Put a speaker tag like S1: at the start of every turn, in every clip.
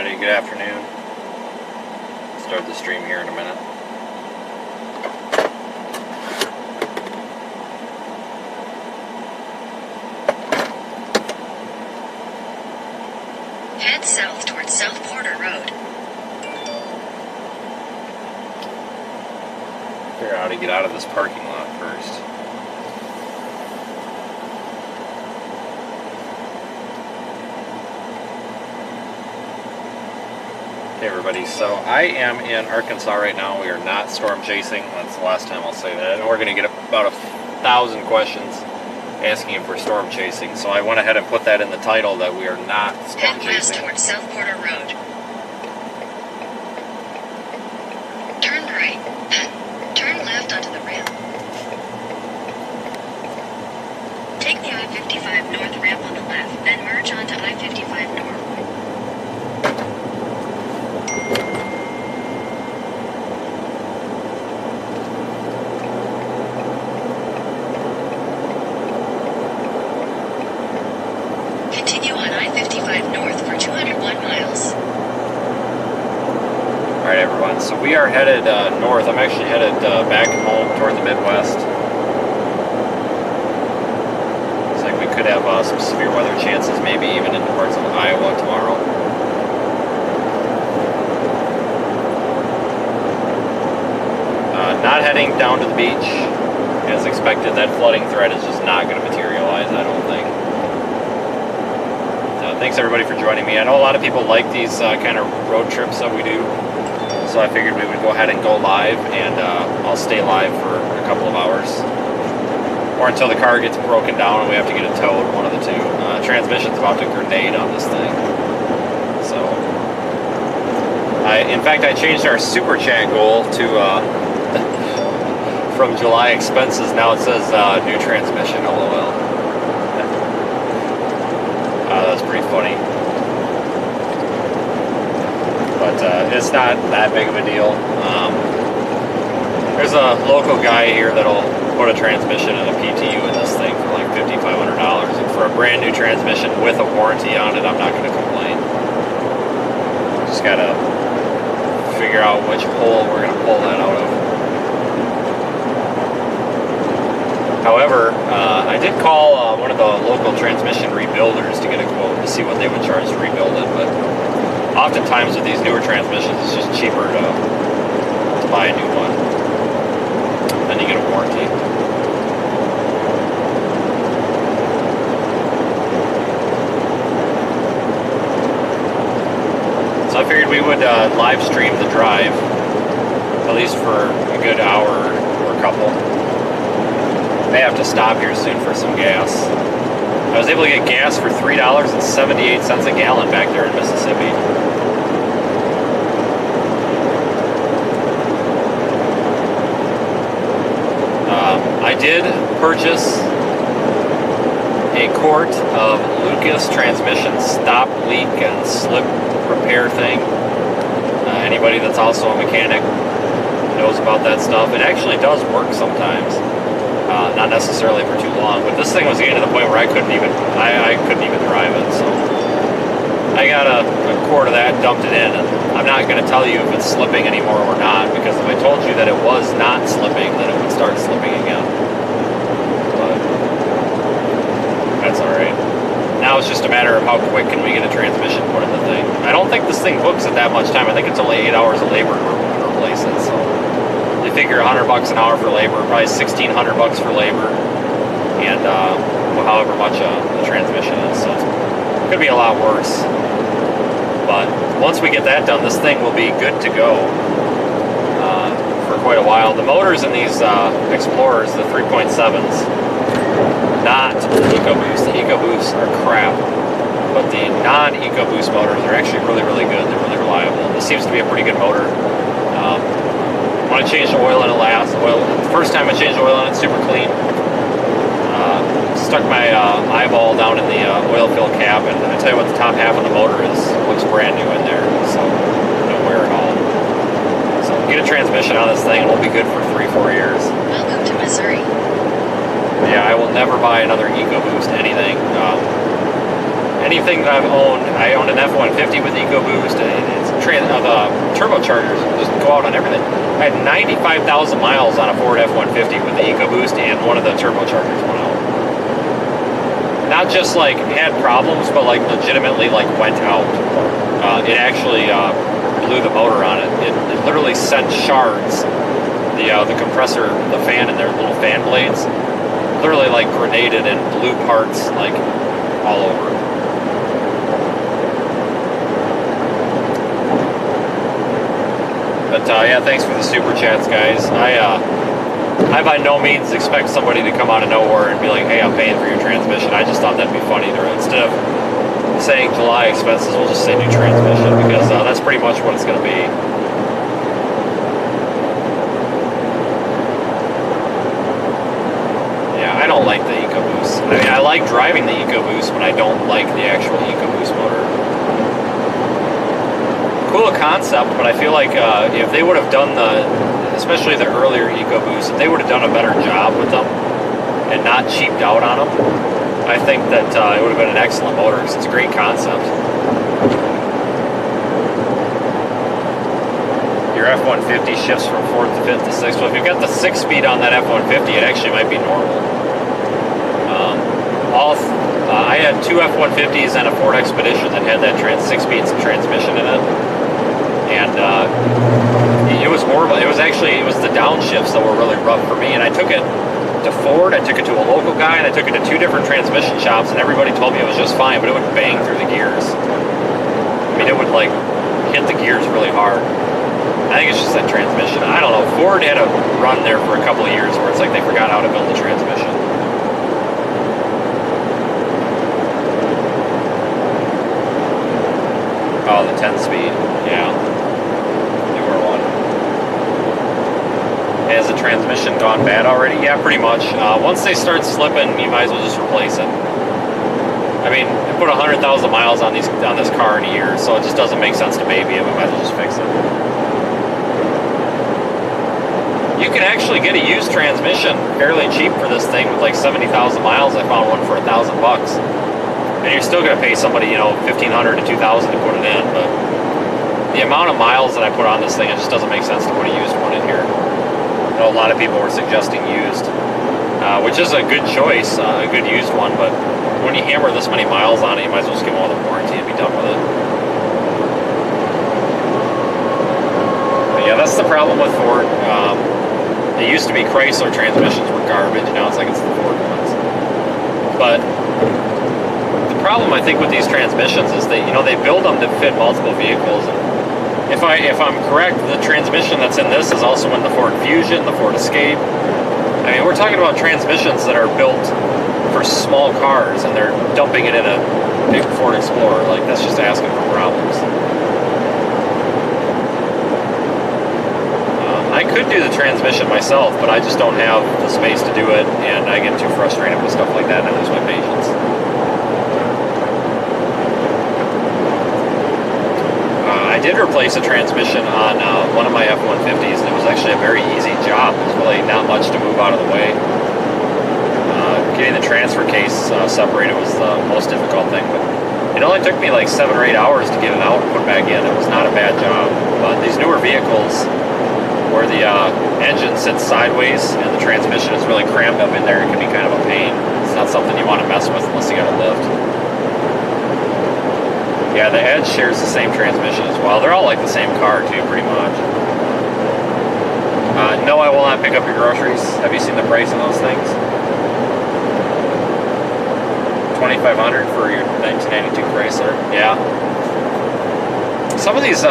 S1: everybody. Good afternoon. Start the stream here in a minute.
S2: Head south towards South Porter Road.
S1: Figure out how to get out of this parking lot first. Hey everybody, so I am in Arkansas right now. We are not storm chasing. That's the last time I'll say that. And we're going to get about 1,000 questions asking if we're storm chasing. So I went ahead and put that in the title that we are not storm
S2: Head west
S1: chasing.
S2: towards South Porter Road. Turn right. Turn left onto the ramp. Take the I-55 North ramp on the left, then merge onto I-55 North. Continue on I-55 North for 201 miles.
S1: Alright everyone, so we are headed north. I'm actually headed back home toward the Midwest. Looks like we could have some severe weather chances, maybe even into parts of Iowa tomorrow. Not heading down to the beach. As expected, that flooding threat is just not going to materialize, I don't think. Thanks everybody for joining me. I know a lot of people like these kind of road trips that we do, so I figured we would go ahead and go live, and I'll stay live for a couple of hours, or until the car gets broken down and we have to get it towed, one of the two. Transmission's about to grenade on this thing. So, in fact, I changed our super chat goal to from July expenses. Now it says new transmission, LOL. That's pretty funny. But it's not that big of a deal. There's a local guy here that'll put a transmission and a PTU in this thing for like $5,500. And for a brand new transmission with a warranty on it, I'm not going to complain. Just got to figure out which hole we're going to pull that out of. However, I did call one of the local transmission rebuilders to get a quote to see what they would charge to rebuild it, but oftentimes with these newer transmissions, it's just cheaper to buy a new one. Then you get a warranty. So I figured we would live stream the drive, at least for a good hour or a couple. May have to stop here soon for some gas. I was able to get gas for $3.78 a gallon back there in Mississippi. I did purchase a quart of Lucas transmission stop, leak, and slip repair thing. Anybody that's also a mechanic knows about that stuff. It actually does work sometimes. Not necessarily for too long, but this thing was getting to the point where I couldn't even drive it, so I got a quart of that, dumped it in, and I'm not going to tell you if it's slipping anymore or not, because if I told you that it was not slipping, then it would start slipping again. But that's alright. Now it's just a matter of how quick can we get a transmission put in the thing. I don't think this thing books at that much time. I think it's only 8 hours of labor to replace it, so they figure $100 an hour for labor, probably $1,600 for labor, and however much the transmission is. So it could be a lot worse. But once we get that done, this thing will be good to go for quite a while. The motors in these Explorers, the 3.7s, not the EcoBoost. The EcoBoosts are crap, but the non-EcoBoost motors are actually really, really good. They're really reliable. This seems to be a pretty good motor. When I changed the oil in it the first time I changed the oil in it, super clean. Stuck my eyeball down in the oil fill cap, and I tell you what, the top half of the motor looks brand new in there, so no wear at all. So get a transmission on this thing, and we'll be good for 3-4 years.
S2: Welcome to Missouri.
S1: Yeah, I will never buy another EcoBoost anything. anything that I've owned, I owned an F-150 with EcoBoost. The turbochargers just go out on everything. I had 95,000 miles on a Ford F-150 with the EcoBoost, and one of the turbochargers went out. Not just like had problems, but like legitimately like went out. It actually blew the motor on it. It literally sent shards, the compressor, the fan, and their little fan blades, literally like grenaded and blew parts like all over. But yeah, thanks for the super chats, guys. I by no means expect somebody to come out of nowhere and be like, hey, I'm paying for your transmission. I just thought that'd be funny. Instead of saying July expenses, we'll just say new transmission, because that's pretty much what it's going to be. Yeah, I don't like the EcoBoost. I mean, I like driving the EcoBoost, but I don't like the actual EcoBoost motor. Cool concept, but I feel like if they would have done especially the earlier EcoBoost, if they would have done a better job with them and not cheaped out on them, I think that it would have been an excellent motor, because it's a great concept. Your F-150 shifts from 4th to 5th to 6th. So if you've got the 6-speed on that F-150, it actually might be normal. I had 2 F-150s and a Ford Expedition that had that 6-speed transmission in it. And it was horrible. It was the downshifts that were really rough for me. And I took it to Ford, I took it to a local guy, and I took it to 2 different transmission shops, and everybody told me it was just fine, but it would bang through the gears. I mean, it would like hit the gears really hard. I think it's just that transmission. I don't know. Ford had a run there for a couple of years where it's like they forgot how to build the transmission. Oh, the 10-speed. Yeah. Newer one. Has the transmission gone bad already? Yeah, pretty much. Once they start slipping, you might as well just replace it. I mean, I put 100,000 miles on this car in a year, so it just doesn't make sense to baby it. We might as well just fix it. You can actually get a used transmission fairly cheap for this thing with like 70,000 miles. I found one for $1,000. And you're still going to pay somebody, $1,500 to $2,000 to put it in. But the amount of miles that I put on this thing, it just doesn't make sense to put a used one in here. I know a lot of people were suggesting used, which is a good choice, a good used one. But when you hammer this many miles on it, you might as well just give them all the warranty and be done with it. But yeah, that's the problem with Ford. It used to be Chrysler transmissions were garbage. Now it's like it's the Ford ones. But the problem, I think, with these transmissions is that, they build them to fit multiple vehicles. And if I'm correct, the transmission that's in this is also in the Ford Fusion, the Ford Escape. I mean, we're talking about transmissions that are built for small cars, and they're dumping it in a big Ford Explorer. Like, that's just asking for problems. I could do the transmission myself, but I just don't have the space to do it, and I get too frustrated with stuff like that, and I lose my patience. I did replace a transmission on one of my F-150s, and it was actually a very easy job. There's really not much to move out of the way. Getting the transfer case separated was the most difficult thing, but it only took me like 7 or 8 hours to get it out and put it back in. It was not a bad job. But these newer vehicles, where the engine sits sideways and the transmission is really crammed up in there, it can be kind of a pain. It's not something you want to mess with unless you got a lift. Yeah, the Edge shares the same transmission as well. They're all like the same car too, pretty much. No, I will not pick up your groceries. Have you seen the price of those things? $2,500 for your 1992 Chrysler. Yeah. Some of these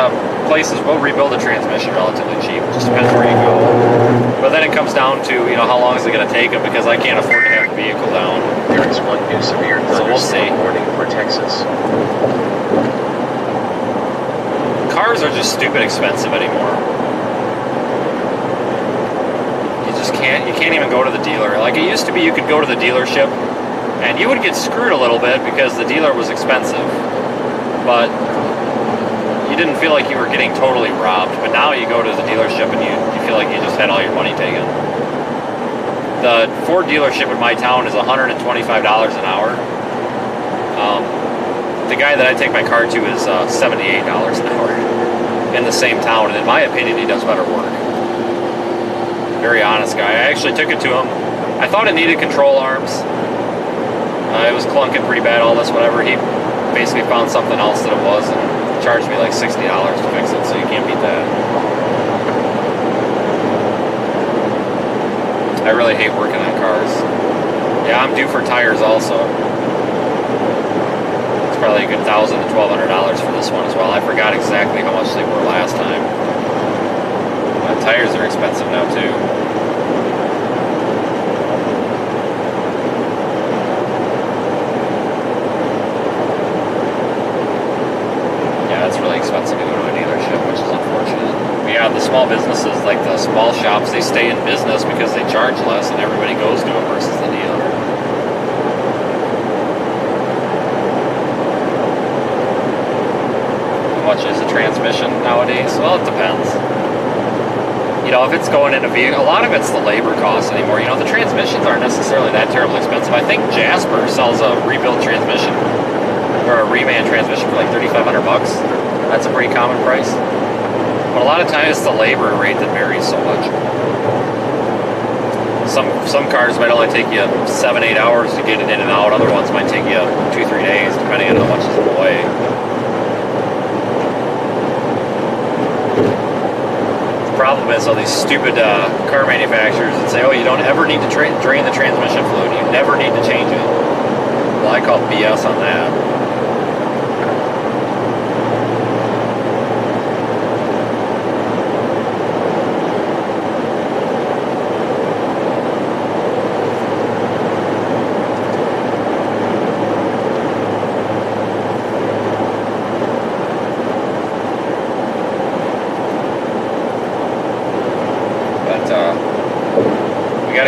S1: places will rebuild a transmission relatively cheap. It just depends where you go. But then it comes down to, how long is it going to take them, because I can't afford to have the vehicle down.
S3: There is one new severe thunderstorm warning for Texas.
S1: Cars are just stupid expensive anymore. You can't even go to the dealer. Like, it used to be you could go to the dealership and you would get screwed a little bit because the dealer was expensive. But you didn't feel like you were getting totally robbed. But now you go to the dealership and you feel like you just had all your money taken. The Ford dealership in my town is $125 an hour. the guy that I take my car to is $78 an hour in the same town, and in my opinion, he does better work. Very honest guy. I actually took it to him. I thought it needed control arms. It was clunking pretty bad, all this, whatever. He basically found something else that it was and charged me like $60 to fix it, so you can't beat that. I really hate working on cars. Yeah, I'm due for tires also. It's probably a good $1,000 to $1,200 for this one as well. I forgot exactly how much they were last time. Tires are expensive now too. It's really expensive to go to a dealership, which is unfortunate. But yeah, the small businesses, like the small shops, they stay in business because they charge less and everybody goes to them versus the dealer. How much is a transmission nowadays? Well, it depends. You know, if it's going in a vehicle, a lot of it's the labor costs anymore. You know, the transmissions aren't necessarily that terribly expensive. I think Jasper sells a rebuilt transmission or a reman transmission for like $3,500 bucks. That's a pretty common price. But a lot of times it's the labor rate that varies so much. Some cars might only take you 7-8 hours to get it in and out. Other ones might take you 2-3 days, depending on how much is away. The problem is all these stupid car manufacturers that say, oh, you don't ever need to drain the transmission fluid. You never need to change it. Well, I call BS on that.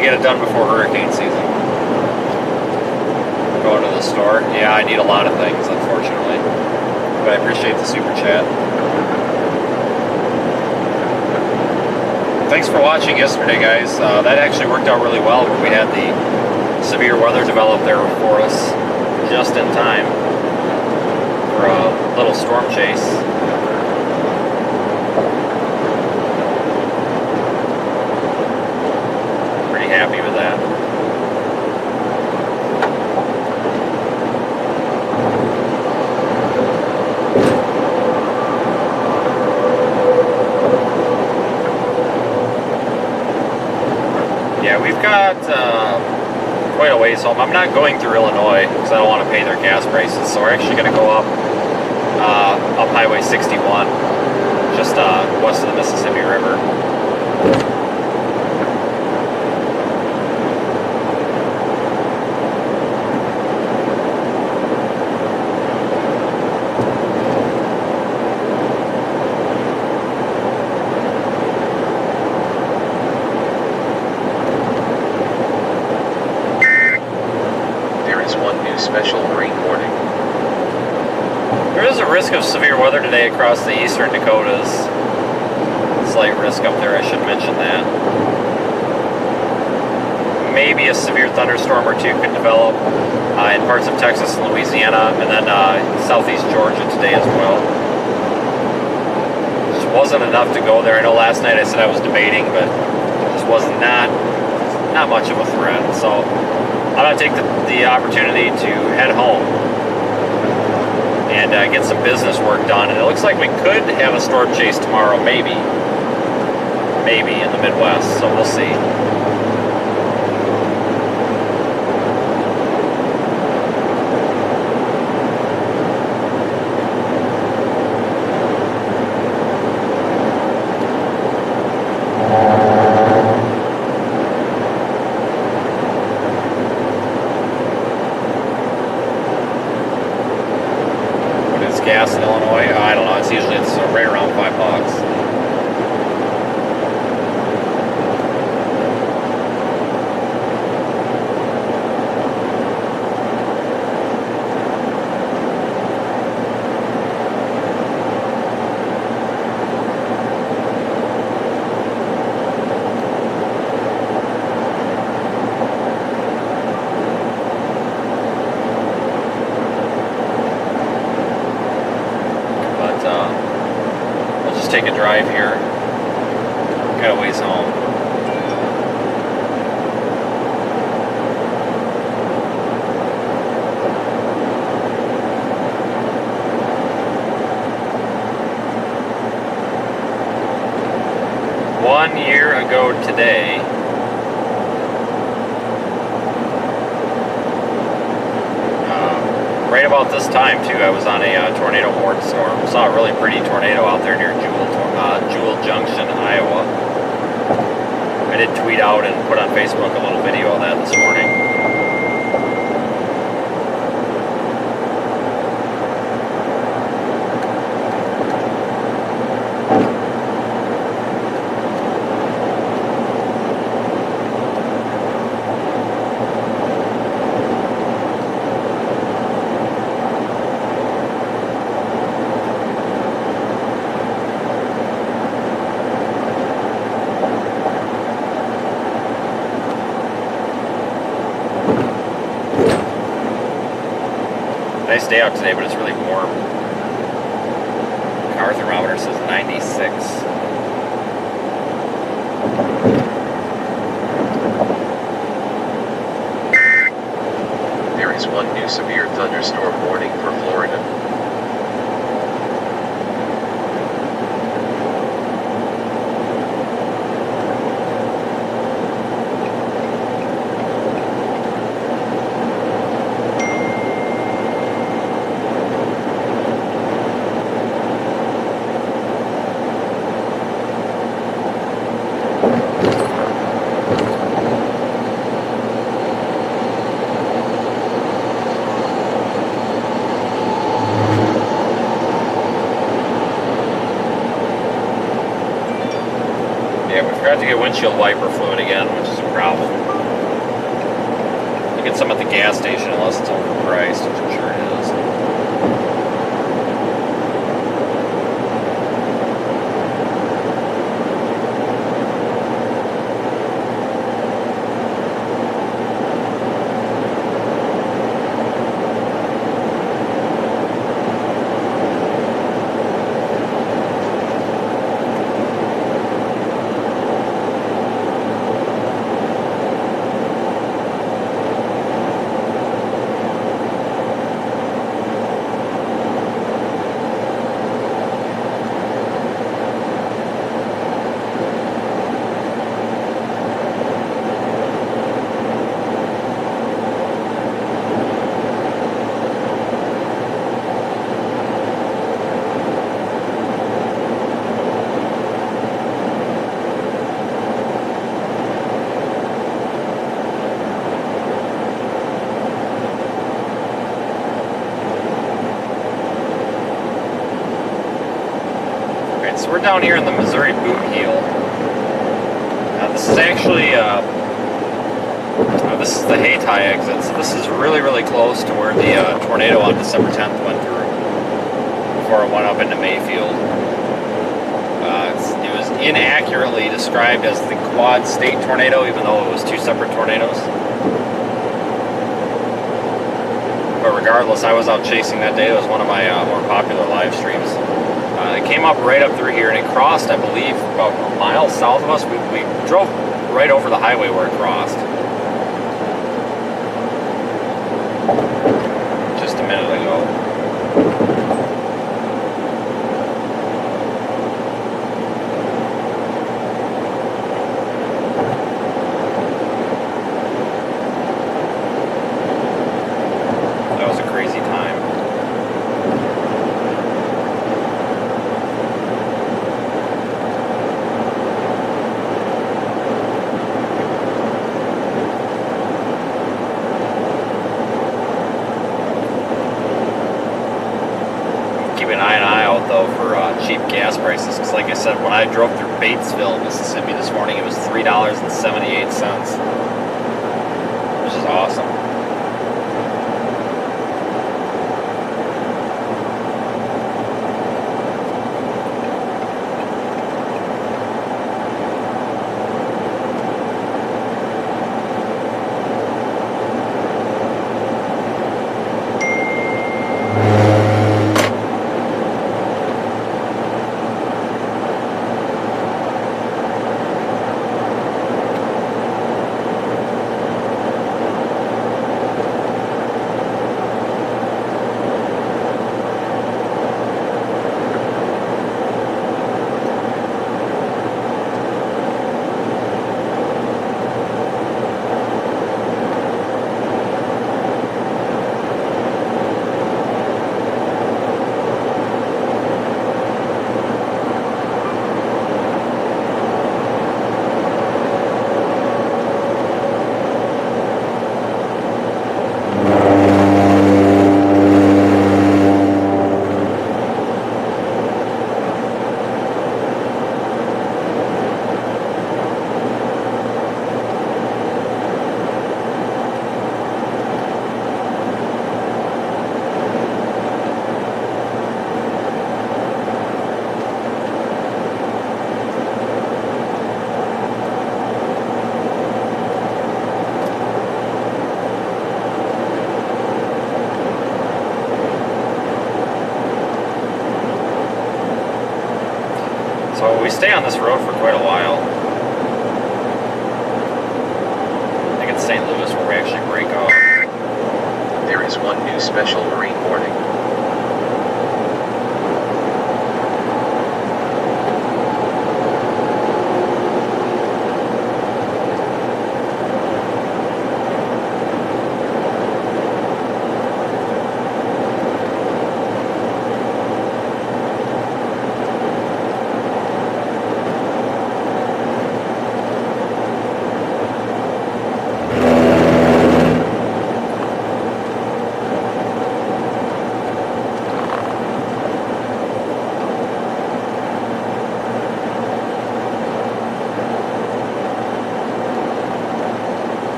S1: Get it done before hurricane season. Going to the store. Yeah, I need a lot of things, unfortunately. But I appreciate the super chat. Thanks for watching yesterday, guys. That actually worked out really well when we had the severe weather develop there for us just in time for a little storm chase. Happy with that. Yeah, we've got quite a ways home. I'm not going through Illinois because I don't want to pay their gas prices, so we're actually going to go up Highway 61, just west of the Mississippi River.
S3: Special marine warning.
S1: There is a risk of severe weather today across the eastern Dakotas. Slight risk up there, I should mention that. Maybe a severe thunderstorm or two could develop in parts of Texas and Louisiana, and then southeast Georgia today as well. Just wasn't enough to go there. I know last night I said I was debating, but this was not much of a threat. So I'm going to take the opportunity to head home and get some business work done. And it looks like we could have a storm chase tomorrow, maybe in the Midwest, so we'll see. Gas in Illinois, I don't know, it's usually right around $5. today. Right about this time too, I was on a tornado warning storm. Saw a really pretty tornado out there near Jewel Junction, Iowa. I did tweet out and put on Facebook a little video of that this morning. Nice day out today, but it's really warm. Car thermometer says 96.
S3: There is one new severe thunderstorm warning for Florida.
S1: Forgot to get windshield wiper fluid again, which is a problem. You get some at the gas station unless it's overpriced, which I'm sure it is. So we're down here in the Missouri boot heel. This is actually this is the Haytie exit. So this is really, really close to where the tornado on December 10th went through before it went up into Mayfield. It was inaccurately described as the Quad State tornado, even though it was two separate tornadoes. But regardless, I was out chasing that day. It was one of my more popular live streams. It came up right up through here, and it crossed, I believe, about a mile south of us. We drove right over the highway where it crossed. Just a minute ago. That was a crazy time. Cheap gas prices, because like I said, when I drove through Batesville, Mississippi this morning, it was $3.78, which is awesome. stay on this road for quite a while. I think it's St. Louis where we actually break off.
S3: There is one new special marine warning.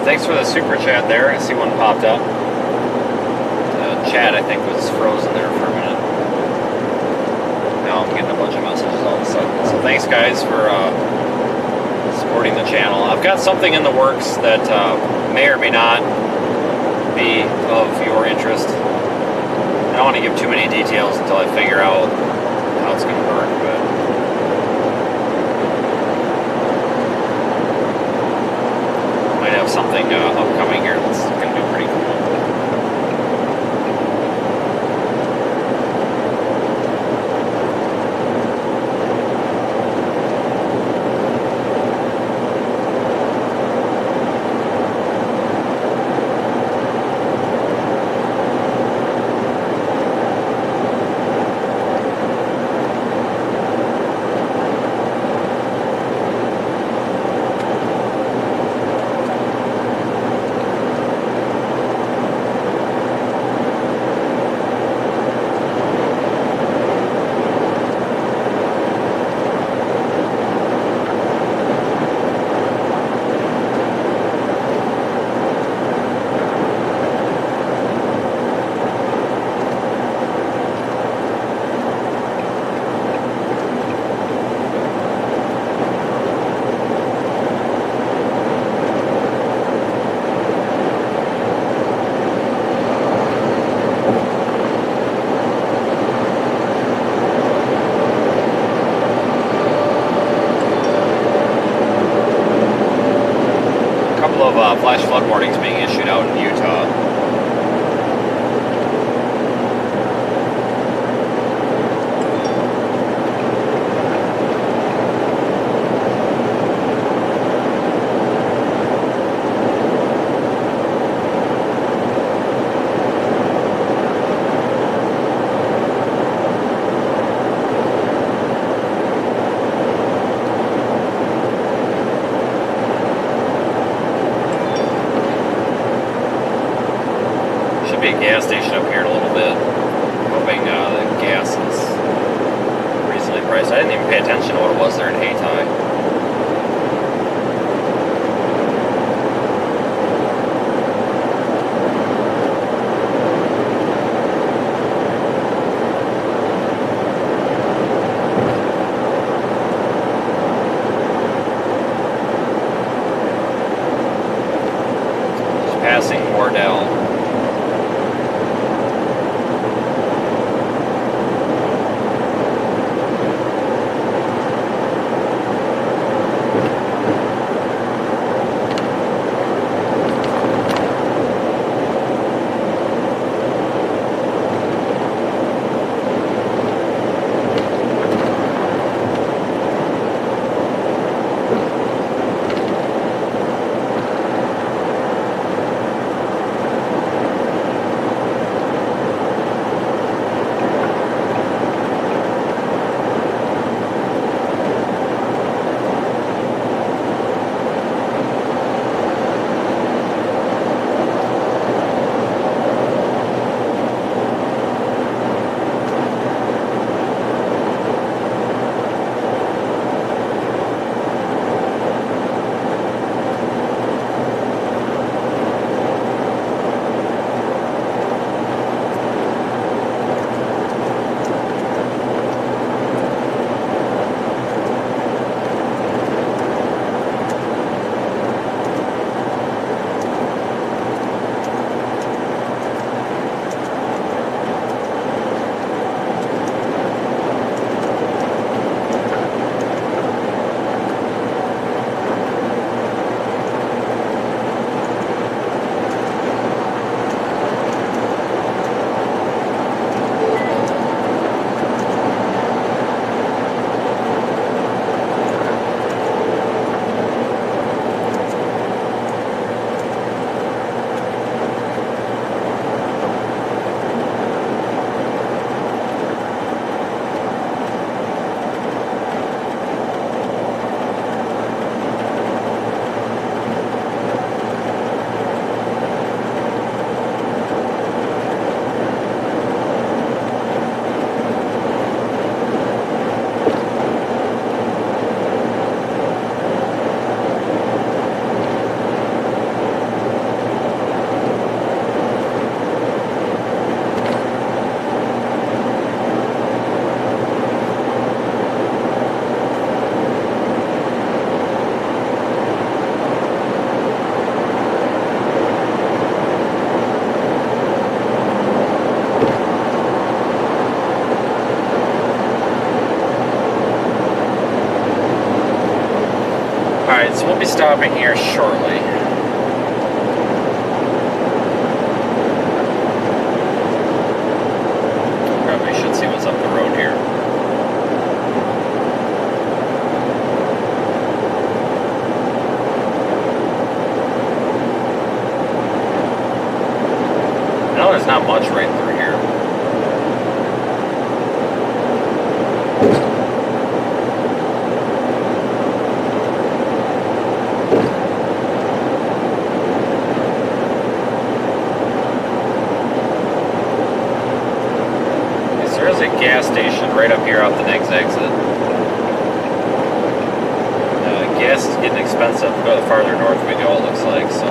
S1: Thanks for the super chat there. I see one popped up. The chat, I think, was frozen there for a minute. Now I'm getting a bunch of messages all of a sudden. So thanks, guys, for supporting the channel. I've got something in the works that may or may not be of your interest. I don't want to give too many details until I figure out how it's going to work, but have something upcoming here that's going to be pretty cool. Flash flood warnings being issued out in Utah. Gas station up here in a little bit. Hoping the gas is reasonably priced. I didn't even pay attention to what it was there in Hayti. Just passing Wardell. so we'll be stopping here shortly. Probably should see what's up the road here. I know there's not much right through here. There's a gas station right up here off the next exit. Gas is getting expensive the farther north we go, it looks like, so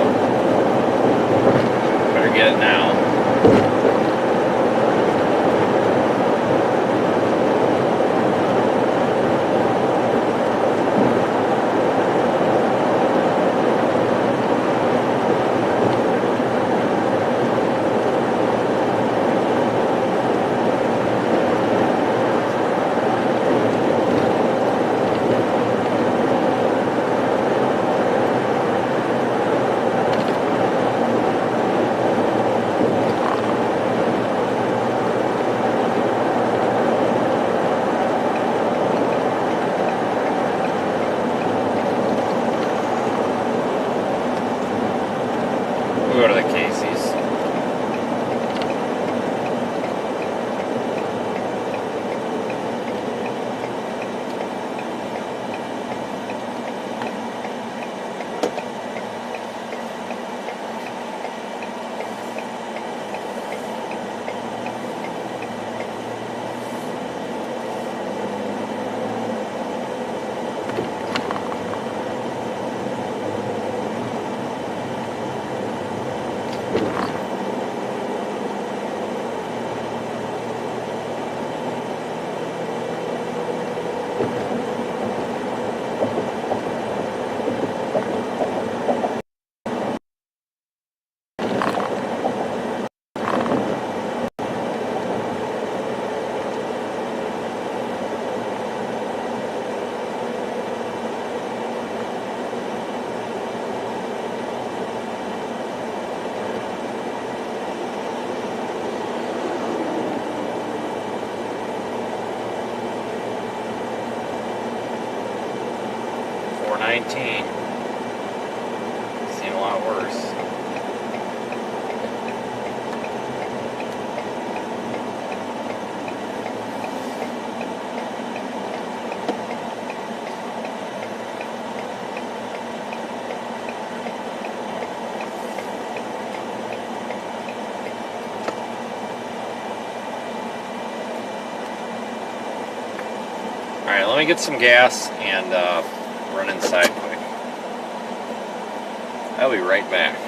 S1: better get it now. We'll go to the Casey's. $4.19. Seen a lot worse. Alright, let me get some gas and run inside quick. I'll be right back.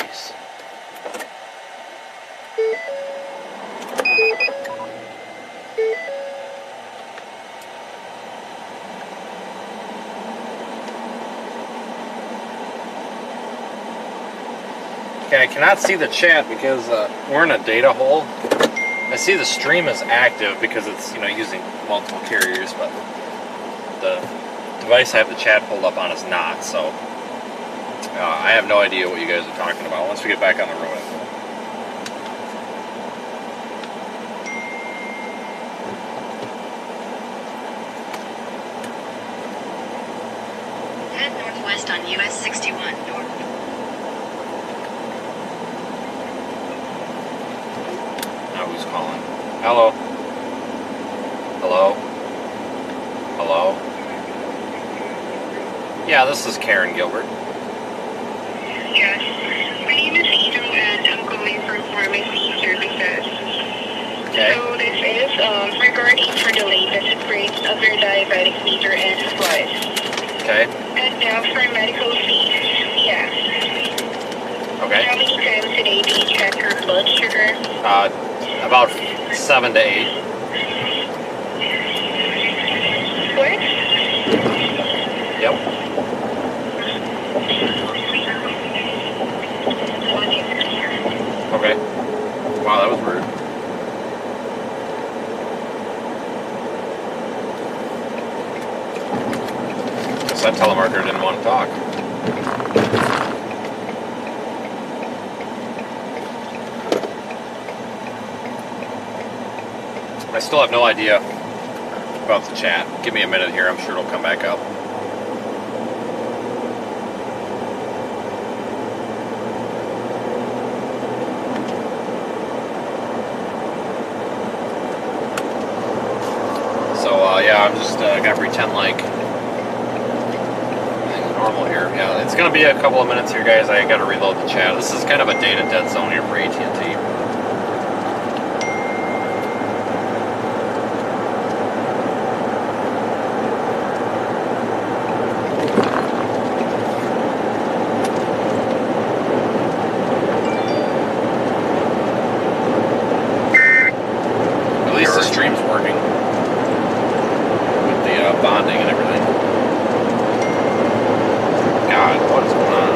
S1: Nice. Okay, I cannot see the chat because we're in a data hole. I see the stream is active because it's, you know, using multiple carriers, but the device I have the chat pulled up on is not, so I have no idea what you guys are talking about once we get back on the road.
S2: Head northwest on US 61 north.
S1: Now who's calling? Hello? Hello? Hello? Yeah, this is Karen Gilbert.
S4: Yes. My name is Angel and I'm calling for pharmacy services.
S1: Okay.
S4: So this is regarding for the latest upgrades of your diabetic meter and supplies.
S1: Okay.
S4: And now for medical fees, yeah.
S1: Okay.
S4: How many times a day do you check your blood sugar?
S1: About 7 to 8.
S4: What?
S1: Yep. Okay. Wow, that was rude. Guess that telemarketer didn't want to talk. I still have no idea about the chat. Give me a minute here, I'm sure it'll come back up. Yeah, I'm just gonna pretend like everything's normal here. Yeah, it's gonna be a couple of minutes here, guys. I gotta reload the chat. This is kind of a data dead zone here for AT&T. At least the stream's working. Bonding and everything. God, what is going on?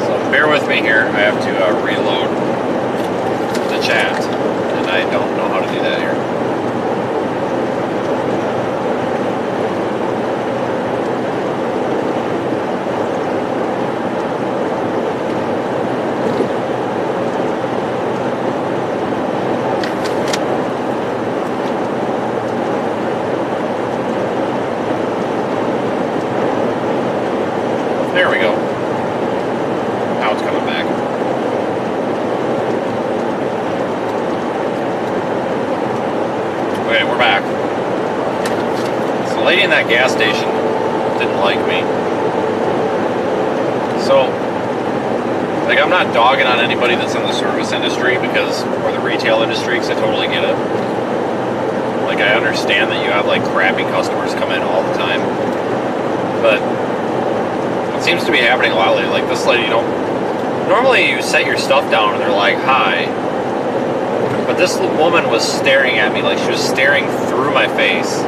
S1: So bear with me here. I have to reload chat, and I don't know how to do that here. There we go. Now it's coming back. Okay, we're back. So the lady in that gas station didn't like me. So, like, I'm not dogging on anybody that's in the service industry because, or the retail industry, because I totally get it. Like, I understand that you have, like, crappy customers come in all the time. But what seems to be happening a lot lately, like this lady, you know, normally you set your stuff down and they're like, hi. But this woman was staring at me, like she was staring through my face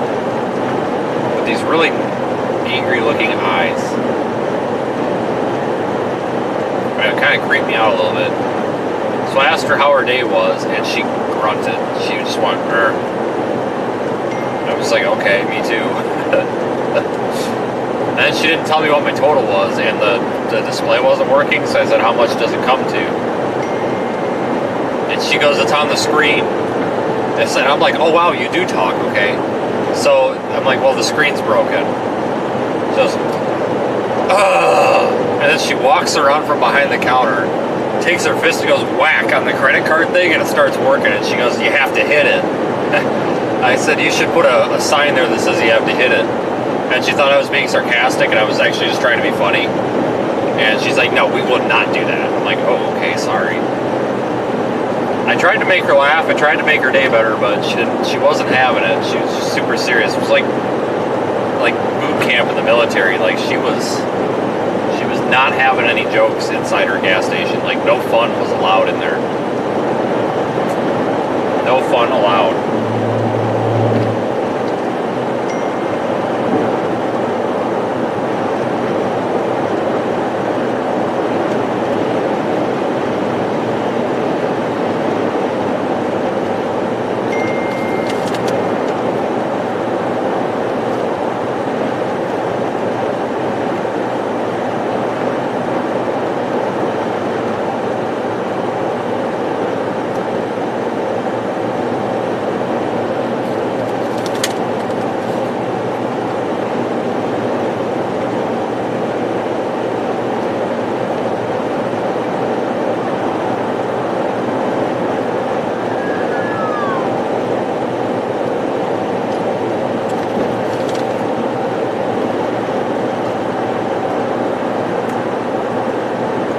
S1: with these really angry looking eyes. It kind of creeped me out a little bit. So I asked her how her day was, and she grunted. She just went, "Grr." I was like, okay, me too. And then she didn't tell me what my total was, and the display wasn't working, so I said, how much does it come to? And she goes, it's on the screen. And I'm like, oh wow, you do talk, okay. So I'm like, well, the screen's broken. She goes, ugh. And then she walks around from behind the counter, takes her fist and goes whack on the credit card thing, and it starts working, and she goes, you have to hit it. I said, you should put a sign there that says you have to hit it. And she thought I was being sarcastic, and I was actually just trying to be funny. And she's like, no, we will not do that. I'm like, oh, okay, sorry. I tried to make her laugh. I tried to make her day better, but she didn't. She wasn't having it. She was just super serious. It was like boot camp in the military. Like she was not having any jokes inside her gas station. Like no fun was allowed in there. No fun allowed.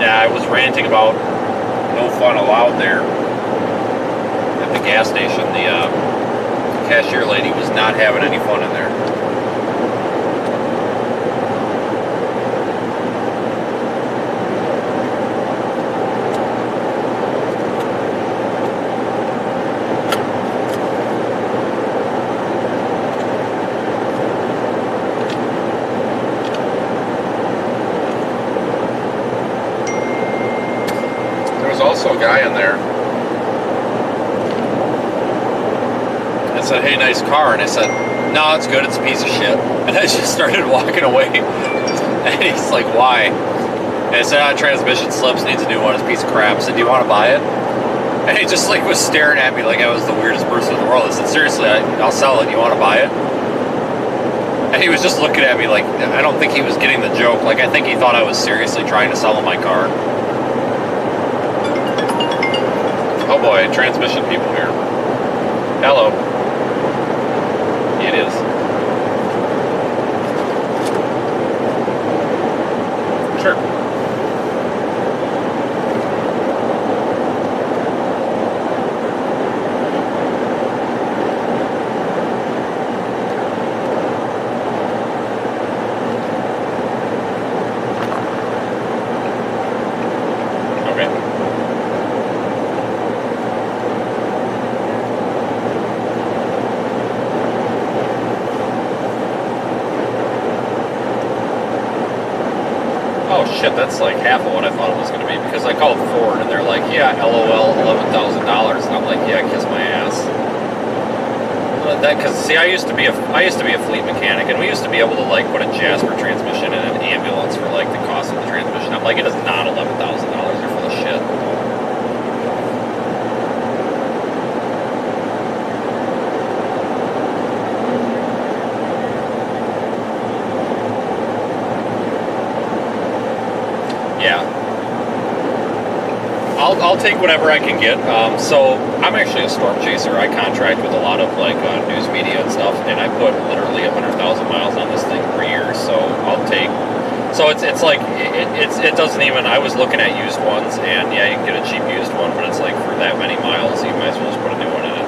S1: I was ranting about no fun allowed there at the gas station. The cashier lady was not having any fun in there. Also a guy in there and said, hey, nice car. And I said, no, it's good, it's a piece of shit. And I just started walking away. And he's like, why? And I said, transmission slips, needs a new one, it's a piece of crap. I said, do you want to buy it? And he just like was staring at me like I was the weirdest person in the world. I said, seriously, I'll sell it, you want to buy it? And he was just looking at me like, I don't think he was getting the joke. Like I think he thought I was seriously trying to sell him my car. Oh boy, transmission people here. Hello. It is. Sure. Shit, that's like half of what I thought it was going to be, because I called Ford and they're like, yeah, LOL, $11,000, and I'm like, yeah, kiss my ass. That because see, I used to be a fleet mechanic, and we used to be able to like put a Jasper transmission in an ambulance for like the cost of the transmission. I'm like, it is not $11,000. You're full of shit. Yeah, I'll take whatever I can get. So I'm actually a storm chaser. I contract with a lot of like news media and stuff, and I put literally 100,000 miles on this thing per year. So I'll take. So it's like it doesn't even. I was looking at used ones, and yeah, you can get a cheap used one, but it's like for that many miles, you might as well just put a new one in it.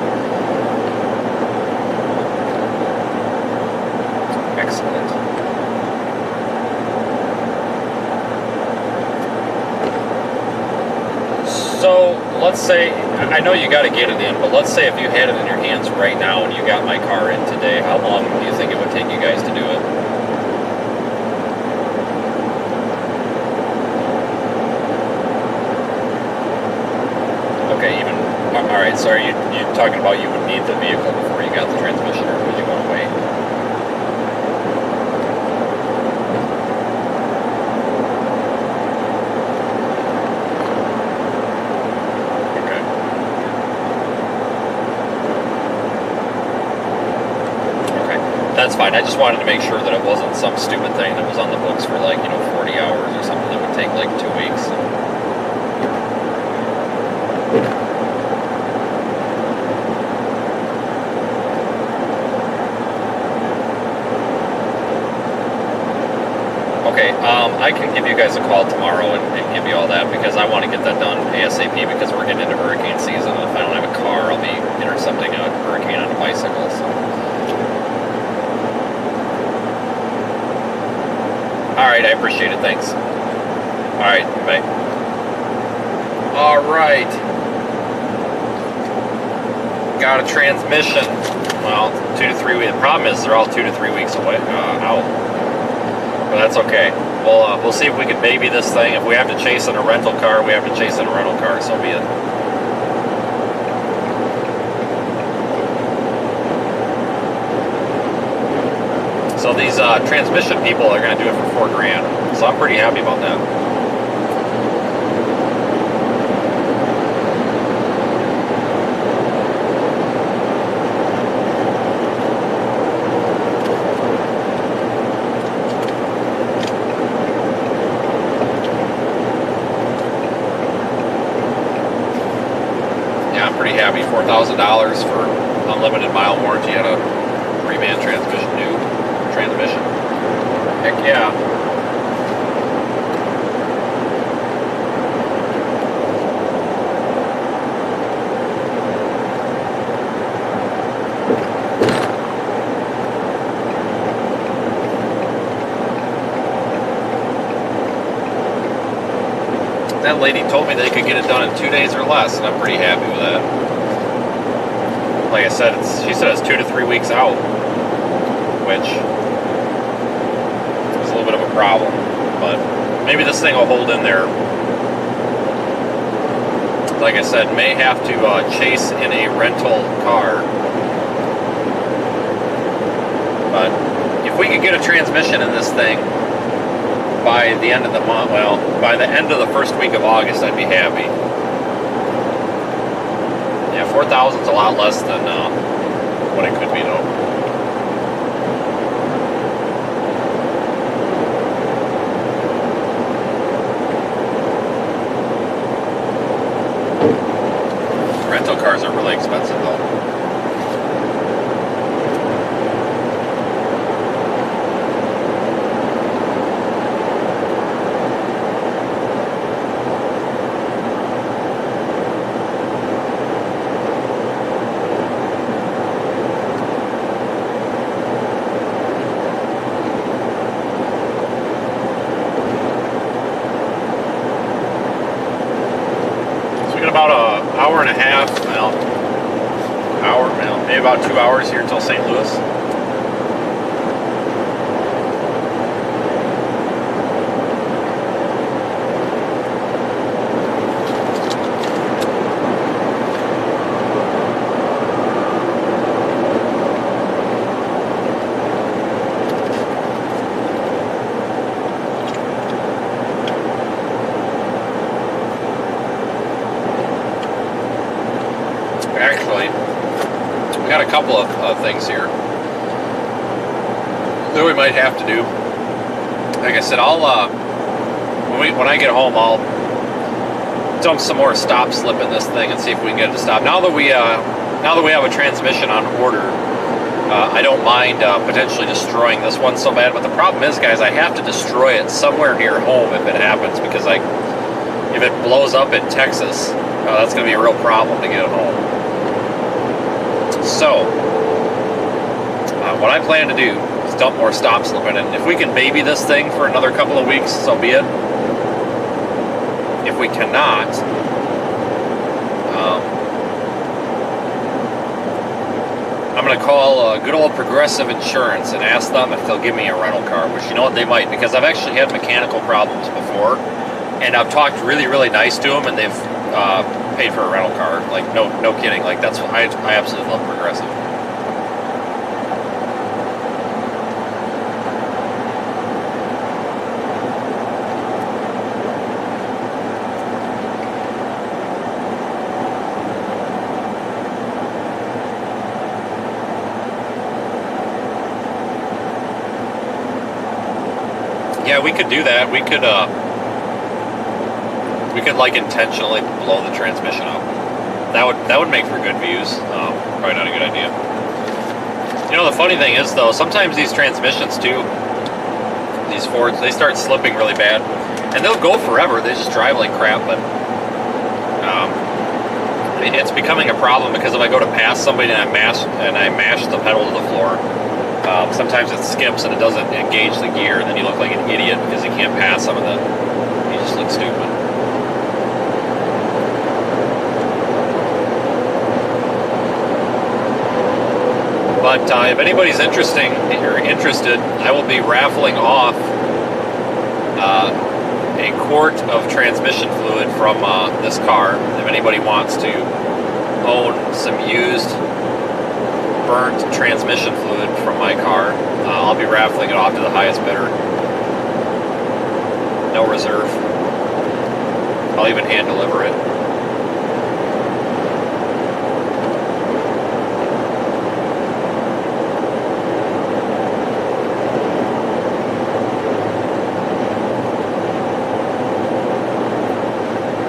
S1: Excellent. So let's say, I know you got to get it in, but let's say if you had it in your hands right now and you got my car in today, how long do you think it would take you guys to do it? Okay, even, all right, so are you talking about you would need the vehicle before you got the transmission, or would you want to wait? That's fine. I just wanted to make sure that it wasn't some stupid thing that was on the books for like, 40 hours or something that would take like 2 weeks. Okay, I can give you guys a call tomorrow and give you all that because I want to get that done ASAP because we're getting into hurricane season. And if I don't have a car, I'll be intercepting a hurricane on a bicycle. So. All right, I appreciate it. Thanks. All right, bye. All right. Got a transmission. Well, 2 to 3 weeks. The problem is they're all 2 to 3 weeks away out. But that's okay. We'll see if we can baby this thing. If we have to chase in a rental car, we have to chase in a rental car. So be it. So these transmission people are going to do it for $4,000. So I'm pretty happy about that. Happy $4,000 for unlimited mile warranty on a 3-man transmission, new transmission. Heck yeah. That lady told me they could get it done in 2 days or less, and I'm pretty happy with that. Like I said, she said it's 2 to 3 weeks out, which is a little bit of a problem, but maybe this thing will hold in there. Like I said, may have to chase in a rental car, but if we could get a transmission in this thing by the end of the month, well, by the end of the first week of August, I'd be happy. Yeah, 4,000 is a lot less than what it could be, though. Rental cars are really expensive, though. About an hour and a half, maybe about 2 hours here until St. Louis. Actually, we got a couple of things here that we might have to do. Like I said, I'll when I get home, I'll dump some more stop slip in this thing and see if we can get it to stop. Now that we have a transmission on order, I don't mind potentially destroying this one so bad. But the problem is, guys, I have to destroy it somewhere near home if it happens, because if it blows up in Texas, that's going to be a real problem to get it home. So, what I plan to do is dump more stop slip in it. And if we can baby this thing for another couple of weeks, so be it. If we cannot, I'm going to call good old Progressive Insurance and ask them if they'll give me a rental car, which you know what, they might, because I've actually had mechanical problems before, and I've talked really, really nice to them, and they've paid for a rental car. Like, no kidding. Like, that's what I absolutely love Progressive. Yeah, we could do that. We could like intentionally blow the transmission up. That would make for good views. Probably not a good idea. You know, the funny thing is, though, sometimes these transmissions too, these Fords, they start slipping really bad, and they'll go forever. They just drive like crap, but it's becoming a problem because if I go to pass somebody and I mash the pedal to the floor, sometimes it skips and it doesn't engage the gear, and then you look like an idiot because you can't pass some of them. You just look stupid. But if anybody's interested, I will be raffling off a quart of transmission fluid from this car. If anybody wants to own some used burnt transmission fluid from my car, I'll be raffling it off to the highest bidder. No reserve. I'll even hand deliver it.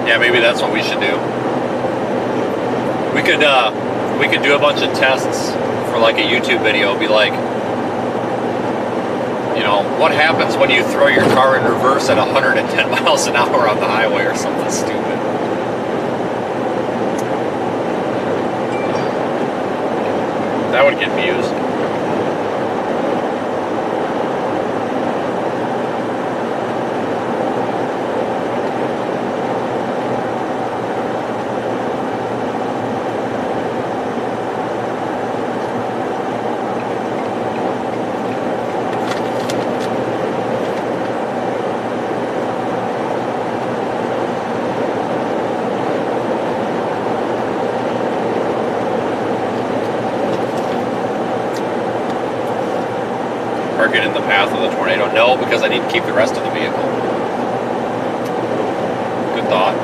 S1: Yeah, maybe that's what we should do. We could do a bunch of tests for like a YouTube video. Be like, you know, what happens when you throw your car in reverse at 110 miles an hour on the highway or something stupid. That would get views. Park it in the path of the tornado? No, because I need to keep the rest of the vehicle. Good thought.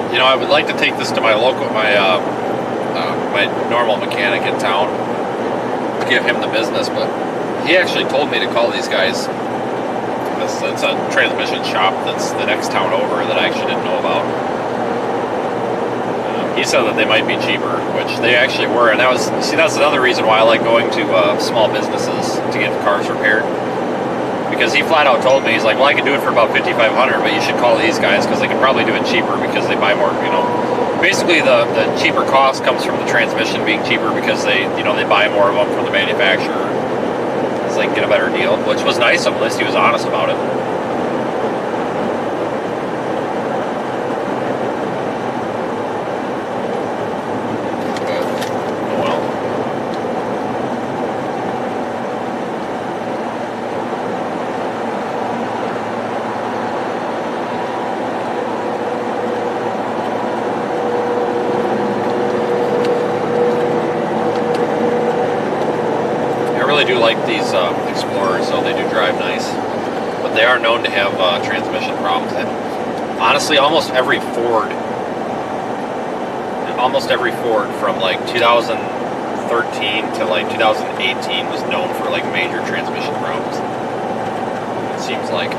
S1: You know, I would like to take this to my normal mechanic in town, give him the business, but he actually told me to call these guys. It's a transmission shop that's the next town over that I actually didn't know about. He said that they might be cheaper, which they actually were, and that's another reason why I like going to small businesses to get cars repaired. Because he flat out told me, he's like, well, I can do it for about $5,500, but you should call these guys because they can probably do it cheaper because they buy more, you know. Basically, the cheaper cost comes from the transmission being cheaper because they buy more of them from the manufacturer. It's like, get a better deal, which was nice of him. At least he was honest about it. I do like these Explorers, so they do drive nice, but they are known to have transmission problems. And honestly, almost every Ford from like 2013 to like 2018 was known for like major transmission problems. It seems like.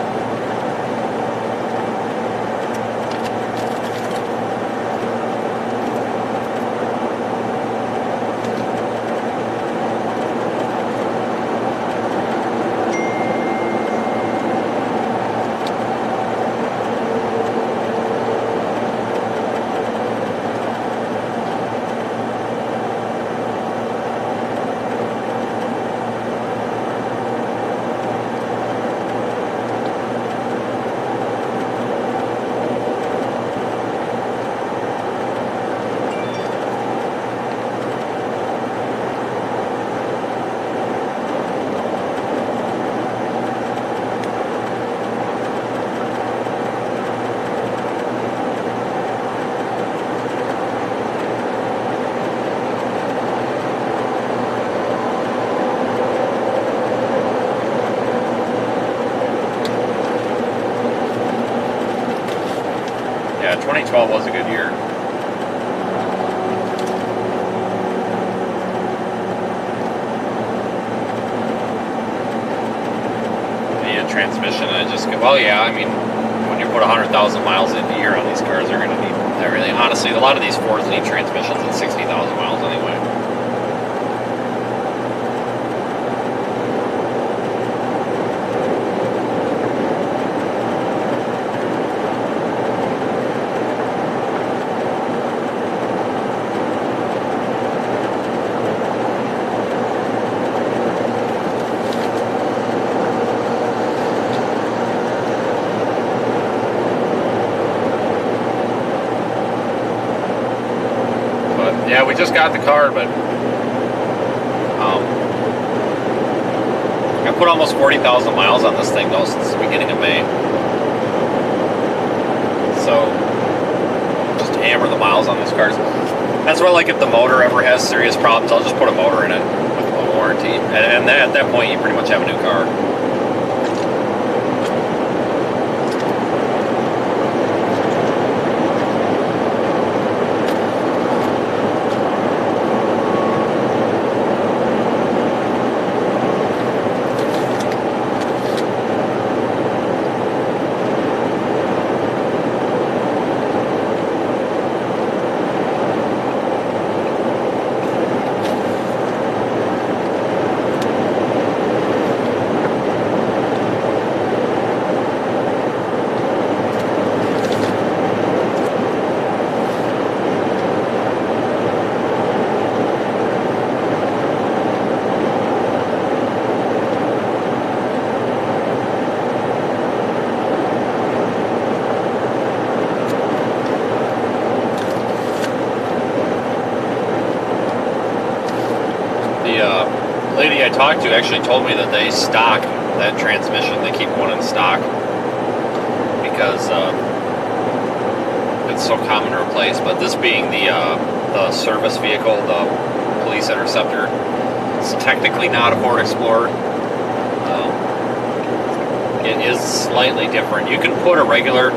S1: Yeah, 2012 was a good year. well, yeah, I mean, when you put 100,000 miles into a year on these cars, they're going to need everything. Honestly, a lot of these Fords need transmissions at 60,000 miles anyway. Yeah, we just got the car, but I put almost 40,000 miles on this thing though since the beginning of May. So just hammer the miles on these cars. That's why, like, if the motor ever has serious problems, I'll just put a motor in it with a warranty, and at that point you pretty much have a new car. Lady I talked to actually told me that they stock that transmission. They keep one in stock because it's so common to replace. But this being the service vehicle, the police interceptor, it's technically not a Ford Explorer. It is slightly different. You can put a regular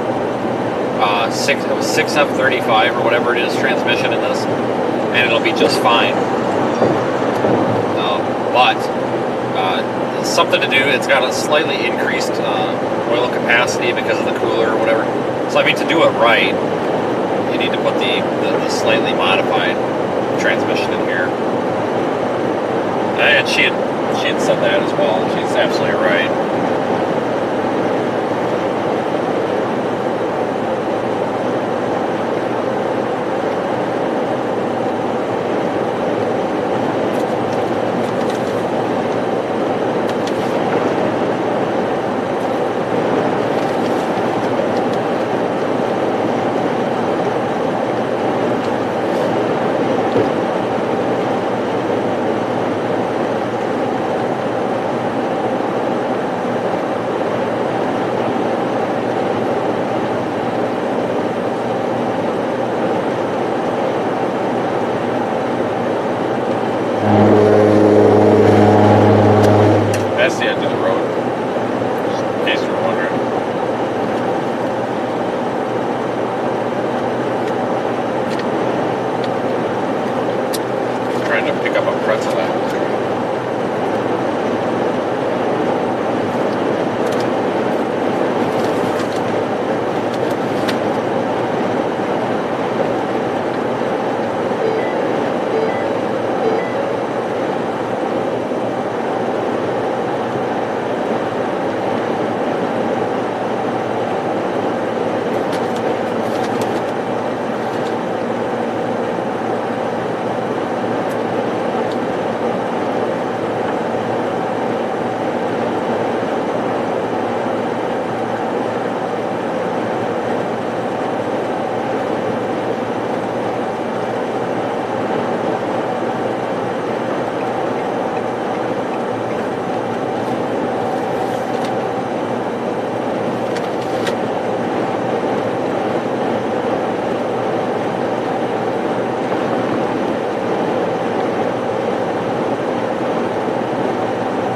S1: 6F35 or whatever it is transmission in this, and it'll be just fine. But it's something to do. It's got a slightly increased oil capacity because of the cooler or whatever. So I mean, to do it right, you need to put the slightly modified transmission in here. And she had said that as well. She's absolutely right.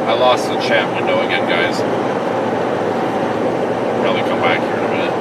S1: I lost the chat window again, guys. Probably come back here in a minute.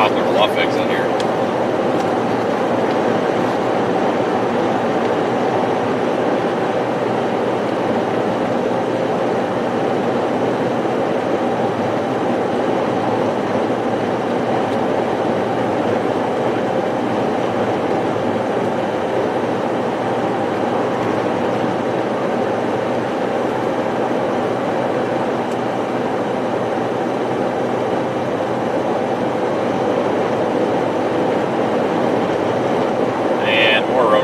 S1: Poplar Bluff exit here.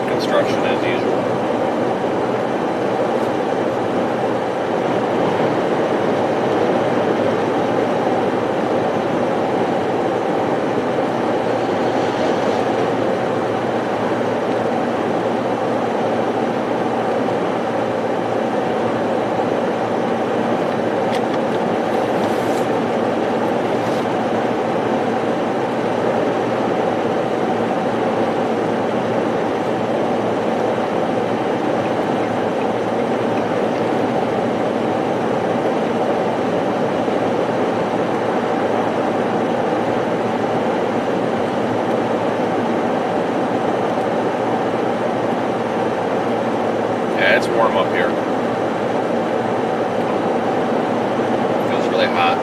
S1: Construction as usual. Yeah, it's warm up here. Feels really hot.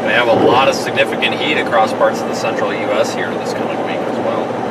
S1: We have a lot of significant heat across parts of the central U.S. here this coming week as well.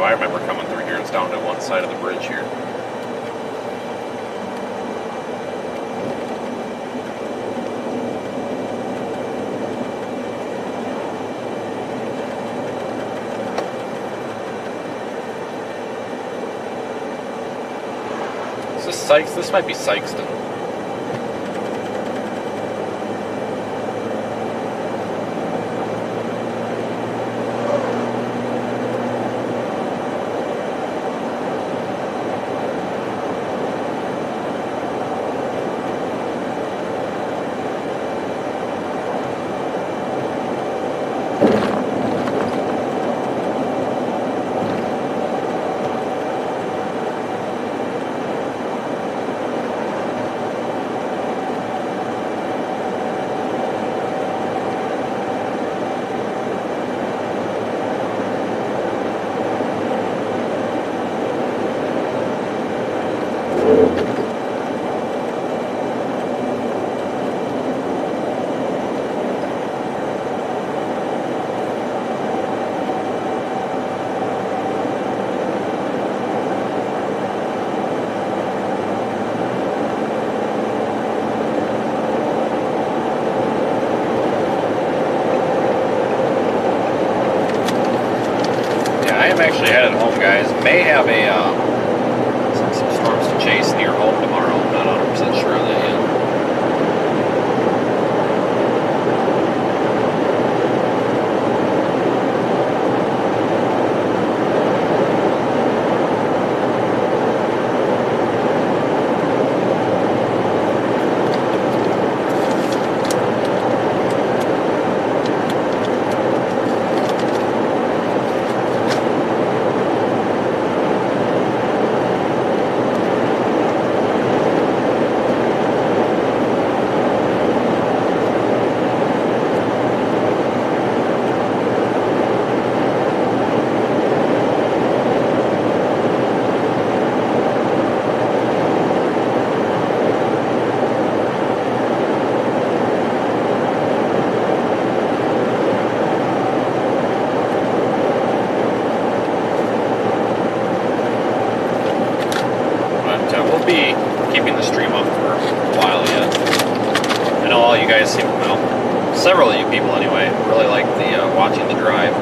S1: I remember coming through here. It's down to one side of the bridge here. Is this Sykes? This might be Sykeston. I'm actually headed home, guys. May have some storms to chase near home tomorrow. I'm not 100% sure on that yet. several of you people anyway, really like the watching the drive.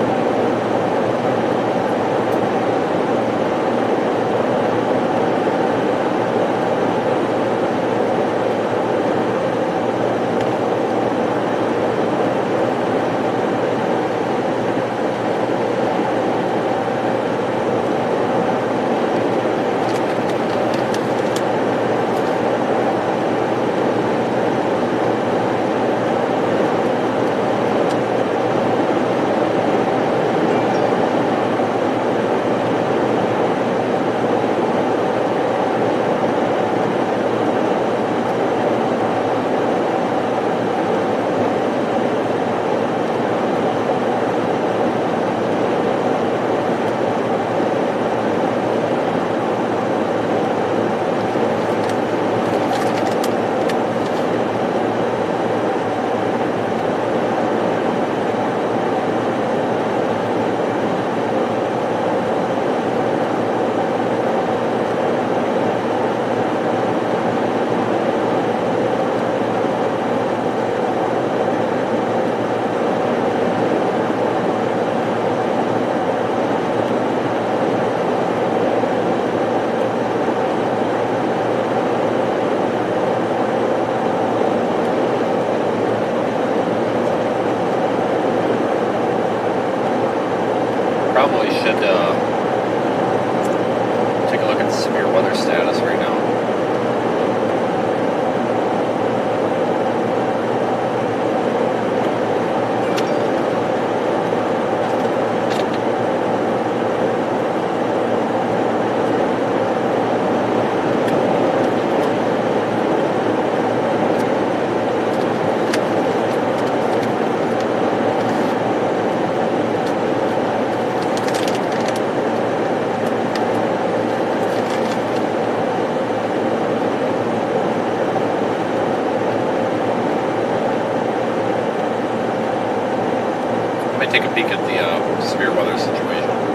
S1: Probably should take a look at the severe weather status right now. Take a peek at the severe weather situation.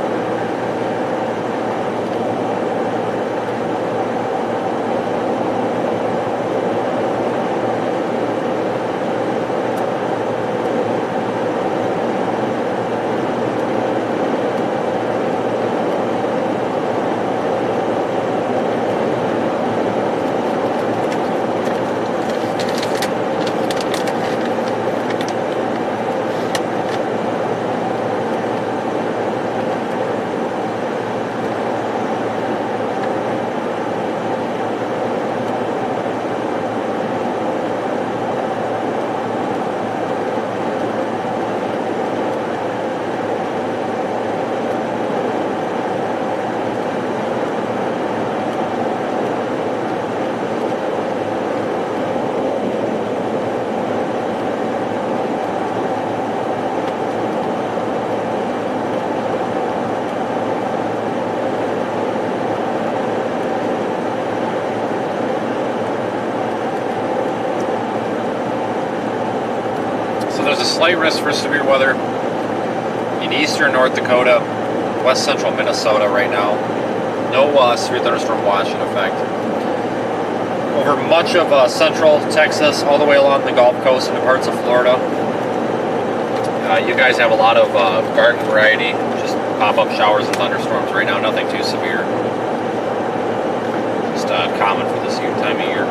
S1: So there's a slight risk for severe weather in eastern North Dakota, west central Minnesota right now. No severe thunderstorm watch in effect. Over much of central Texas, all the way along the Gulf Coast into parts of Florida. You guys have a lot of garden variety, just pop-up showers and thunderstorms right now, nothing too severe. Just common for this time of year.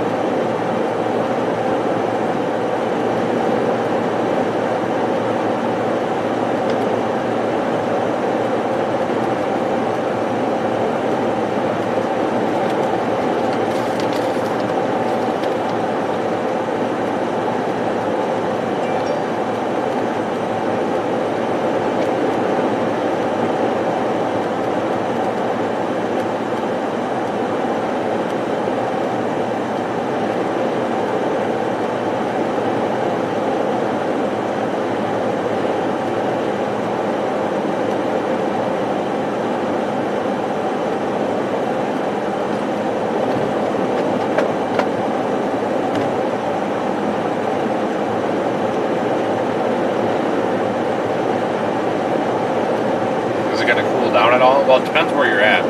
S1: Down at all? Well, it depends where you're at.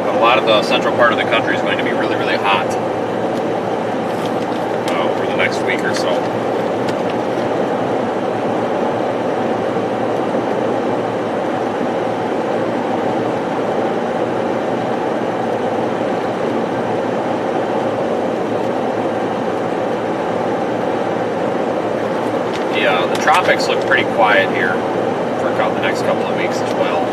S1: But a lot of the central part of the country is going to be really, really hot over the next week or so. Yeah, the tropics look pretty quiet here for the next couple of weeks as well.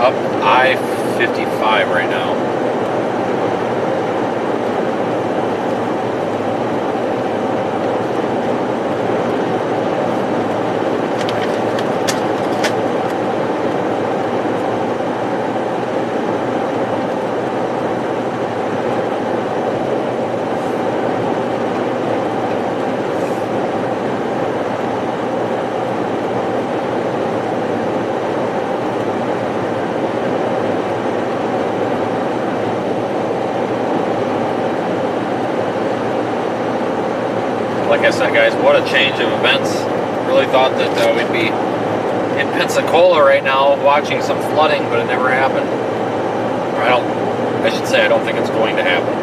S1: Up I-55 right now. Like I said, guys, what a change of events. Really thought that we'd be in Pensacola right now watching some flooding, but it never happened. Or I should say I don't think it's going to happen.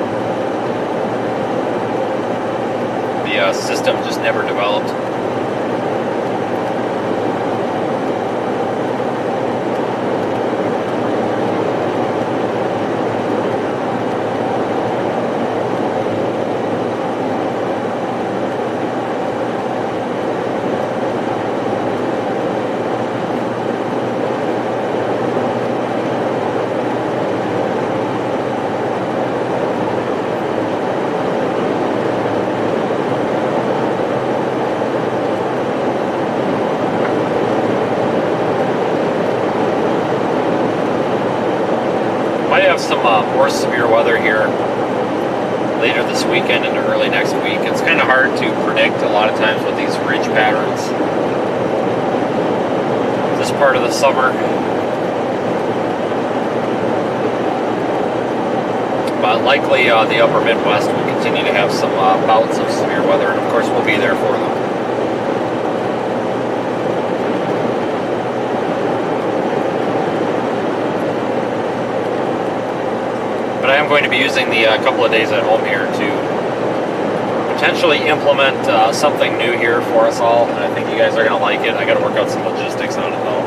S1: The system just never developed. Might have some more severe weather here later this weekend into early next week. It's kind of hard to predict a lot of times with these ridge patterns this part of the summer. But likely the upper Midwest will continue to have some bouts of severe weather, and of course we'll be there for them. But I am going to be using the couple of days at home here to potentially implement something new here for us all, and I think you guys are going to like it. I got to work out some logistics on it though.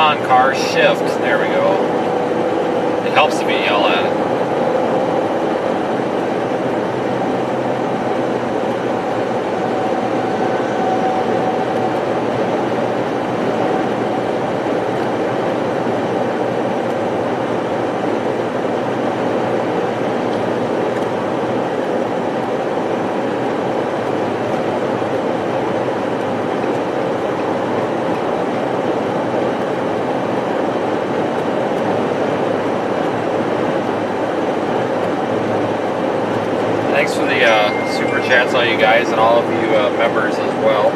S1: on, car, shift. There we go. It helps if you yell at it. Thanks for the super chats, all you guys, and all of you members as well.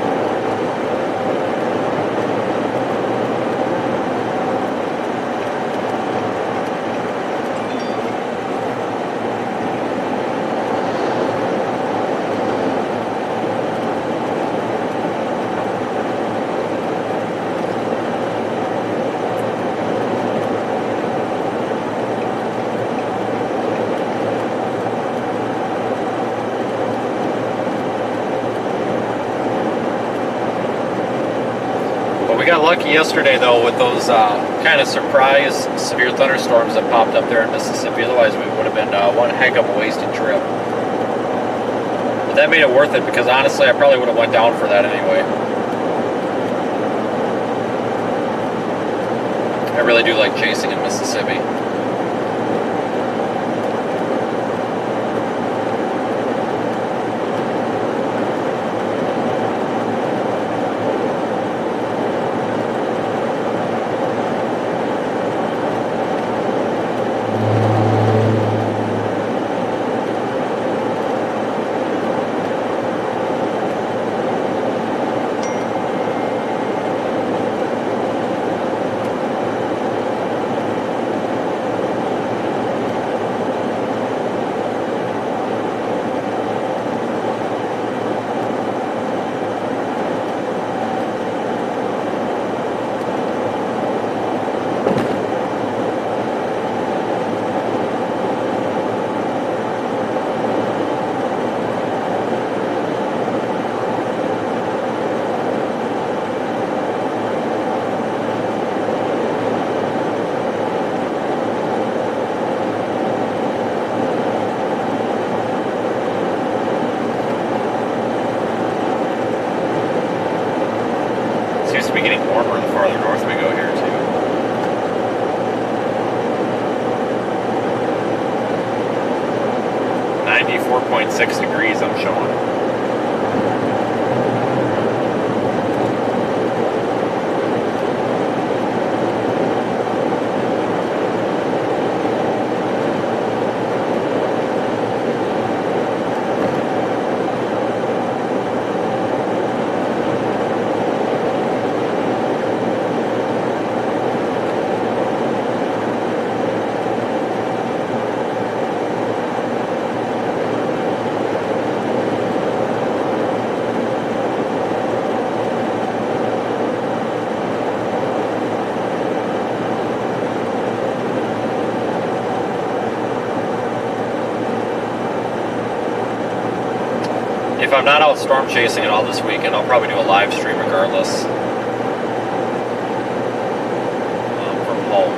S1: We got lucky yesterday, though, with those kind of surprise severe thunderstorms that popped up there in Mississippi. Otherwise, we would have been one heck of a wasted trip. But that made it worth it, because honestly, I probably would have went down for that anyway. I really do like chasing in Mississippi. Seems to be getting warmer the farther north we go here, too. .6 degrees I'm showing. If I'm not out storm chasing at all this weekend, I'll probably do a live stream regardless. From home.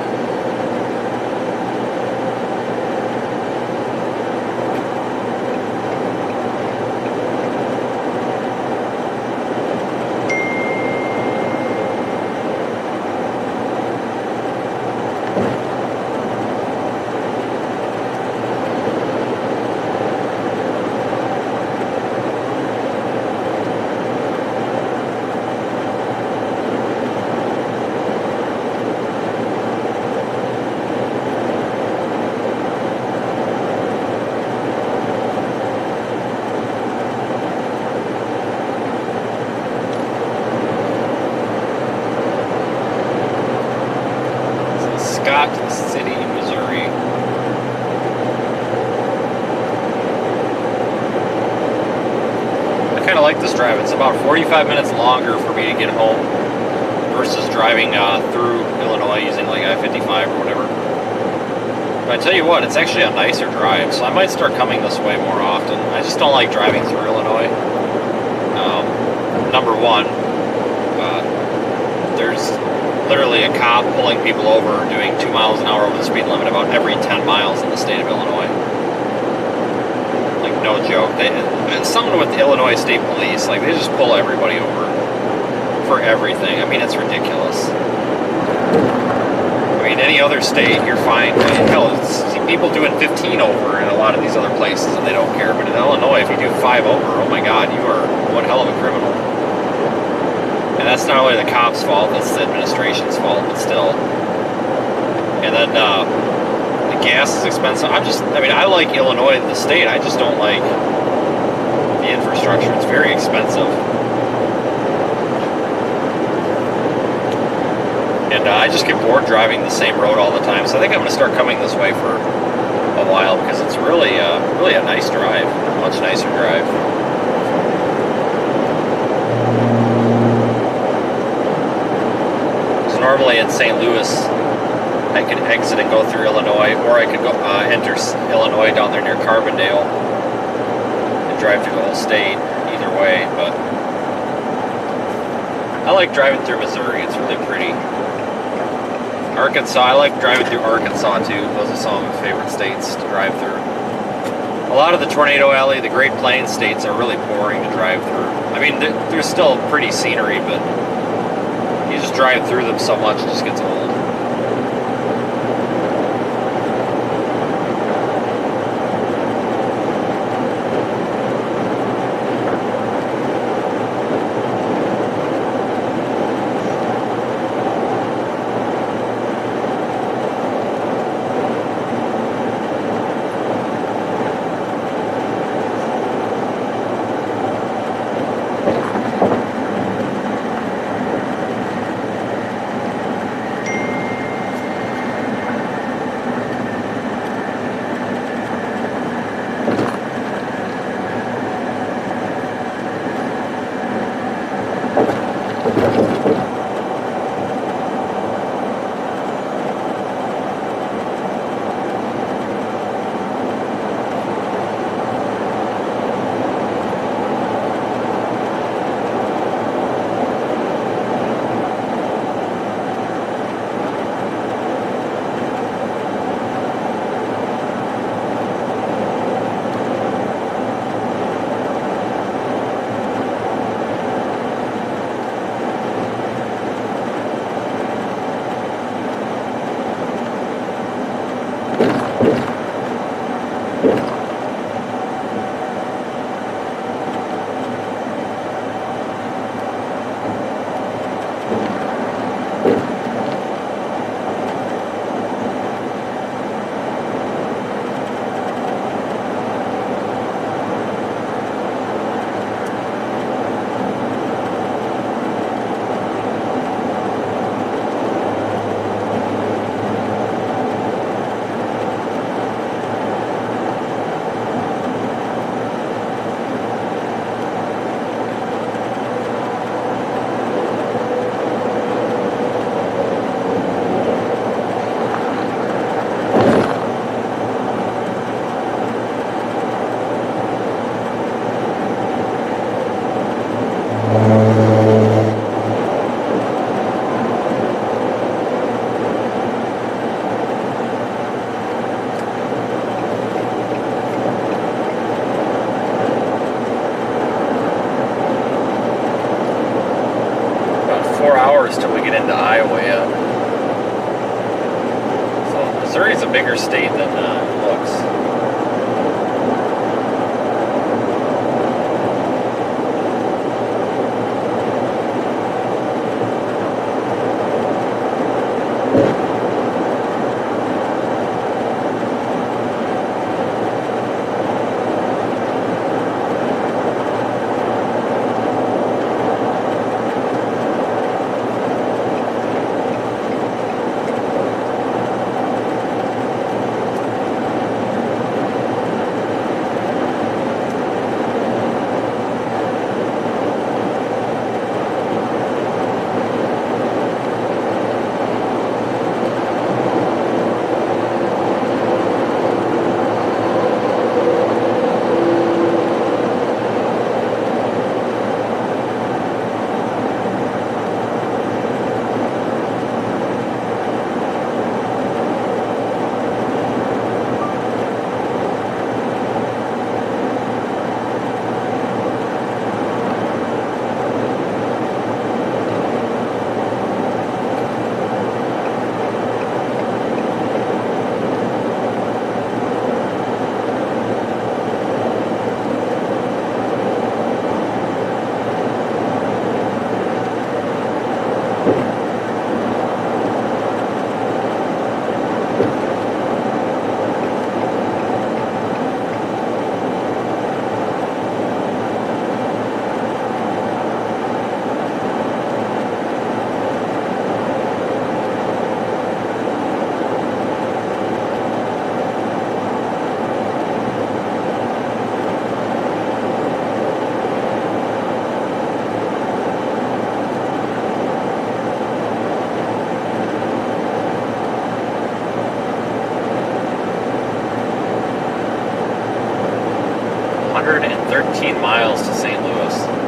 S1: City, Missouri. I kind of like this drive. It's about 45 minutes longer for me to get home versus driving through Illinois using like I-55 or whatever. But I tell you what, it's actually a nicer drive, so I might start coming this way more often. I just don't like driving through Illinois. Number one, there's literally a cop cop pulling people over doing 2 miles an hour over the speed limit about every 10 miles in the state of Illinois. Like, no joke. And someone with the Illinois State Police, like, they just pull everybody over for everything. I mean, it's ridiculous. I mean, any other state, you're fine. I mean, hell, see people doing 15 over in a lot of these other places and they don't care. But in Illinois, if you do 5 over, oh my God, you are one hell of a criminal. And that's not only the cops' fault, that's the administration's fault, but still. And then the gas is expensive. I like Illinois, the state. I just don't like the infrastructure. It's very expensive. And I just get bored driving the same road all the time. So I think I'm going to start coming this way for a while because it's really a nice drive, a much nicer drive. Normally in St. Louis, I could exit and go through Illinois, or I could go enter Illinois down there near Carbondale and drive through the whole state. Either way, but I like driving through Missouri. It's really pretty. Arkansas, I like driving through Arkansas too. Those are some of my favorite states to drive through. A lot of the Tornado Alley, the Great Plains states are really boring to drive through. I mean, there's still pretty scenery, but you just drive through them so much, it just gets old. Till we get into Iowa yet. So Missouri's a bigger state than it looks. miles to St. Louis.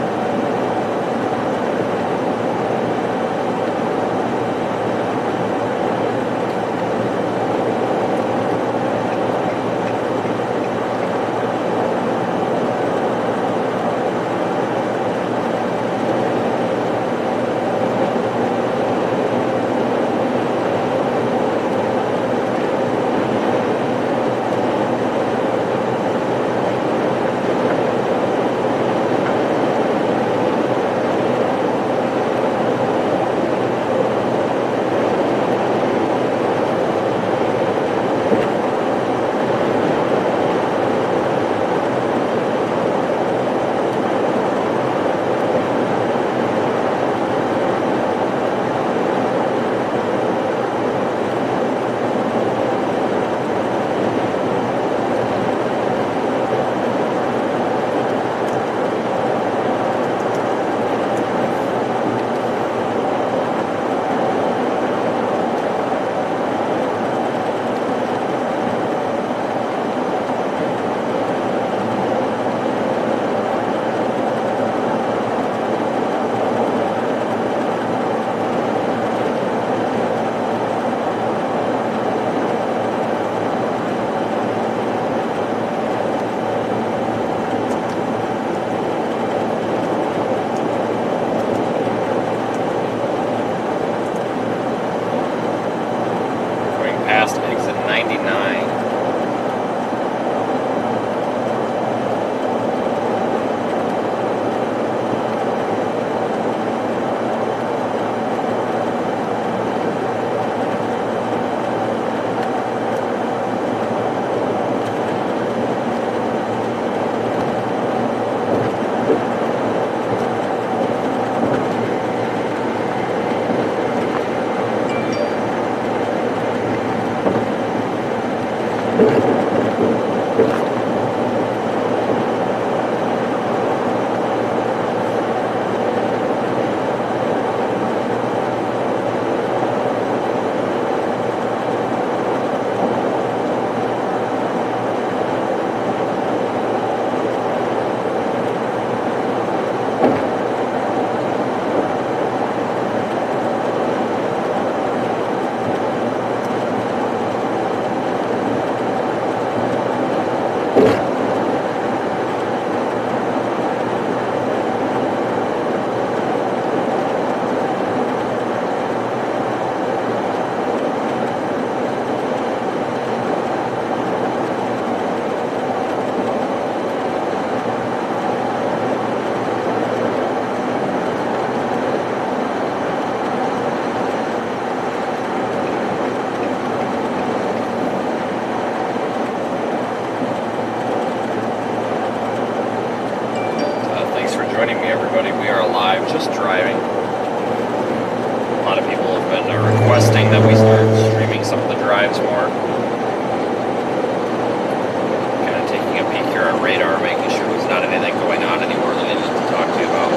S1: Past exit 99. Joining me, everybody. We are live, just driving. A lot of people have been requesting that we start streaming some of the drives more. Kind of taking a peek here on radar, making sure there's not anything going on anywhere that I need to talk to you about.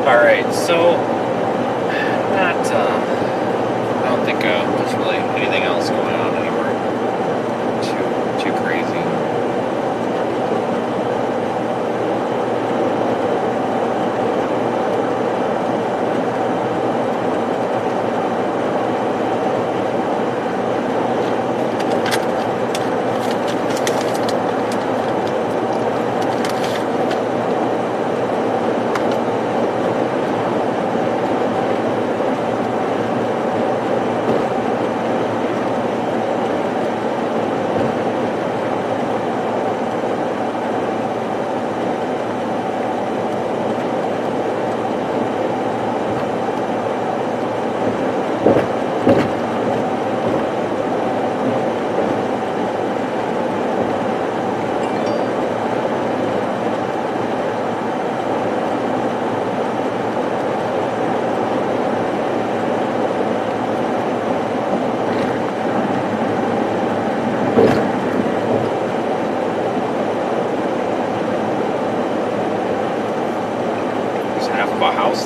S1: Alright, so, I don't think there's really anything else going on anywhere too crazy.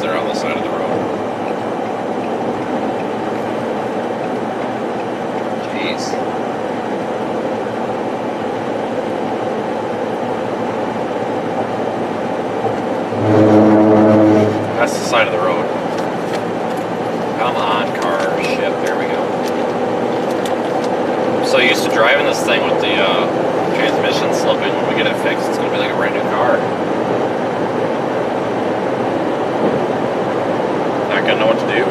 S1: There on the side of the road. Jeez. That's the side of the road. Come on, car, ship, there we go. I'm so used to driving this thing with the transmission slipping. When we get it fixed, it's going to be like a brand new car. Not gonna know what to do.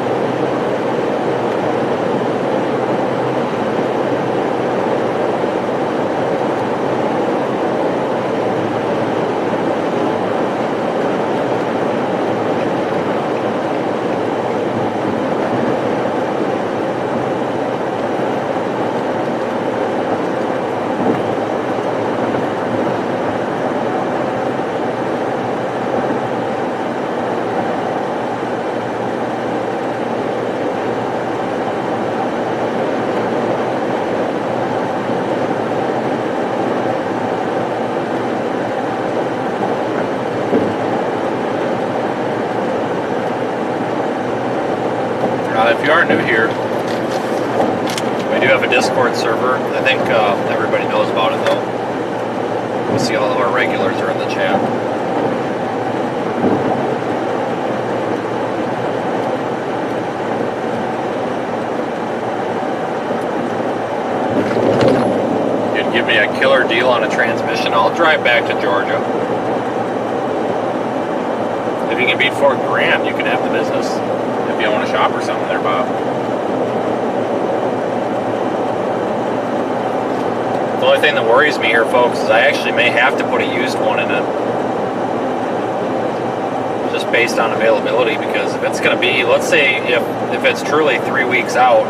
S1: If you are new here, we do have a Discord server. I think everybody knows about it though. We see all of our regulars are in the chat. You'd give me a killer deal on a transmission, I'll drive back to Georgia. If you can beat $4,000, you can have the business. If you own a shop or something there, Bob. The only thing that worries me here, folks, is I actually may have to put a used one in it. Just based on availability, because if it's going to be, let's say if it's truly 3 weeks out,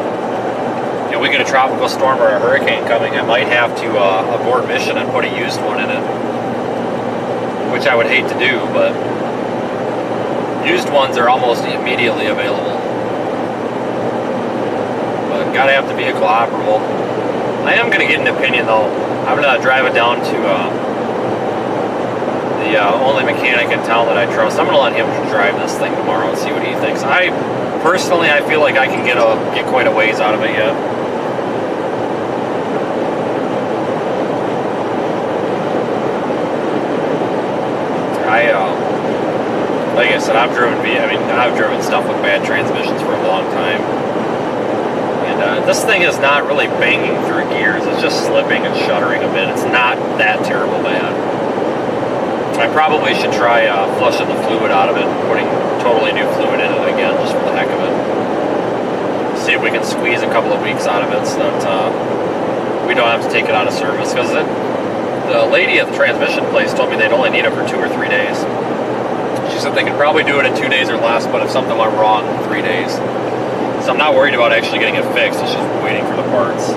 S1: you know, we get a tropical storm or a hurricane coming, I might have to abort mission and put a used one in it. Which I would hate to do, but used ones are almost immediately available. But gotta have the vehicle operable. I am gonna get an opinion though. I'm gonna drive it down to the only mechanic in town that I trust. I'm gonna let him drive this thing tomorrow and see what he thinks. I feel like I can get quite a ways out of it yet. Like I said, I've driven stuff with bad transmissions for a long time. And this thing is not really banging through gears. It's just slipping and shuddering a bit. It's not that terrible bad. I probably should try flushing the fluid out of it and putting totally new fluid in it again, just for the heck of it. See if we can squeeze a couple of weeks out of it so that we don't have to take it out of service. Because the lady at the transmission place told me they'd only need it for 2 or 3 days. She said they could probably do it in 2 days or less, but if something went wrong, 3 days. So I'm not worried about actually getting it fixed. It's just waiting for the parts.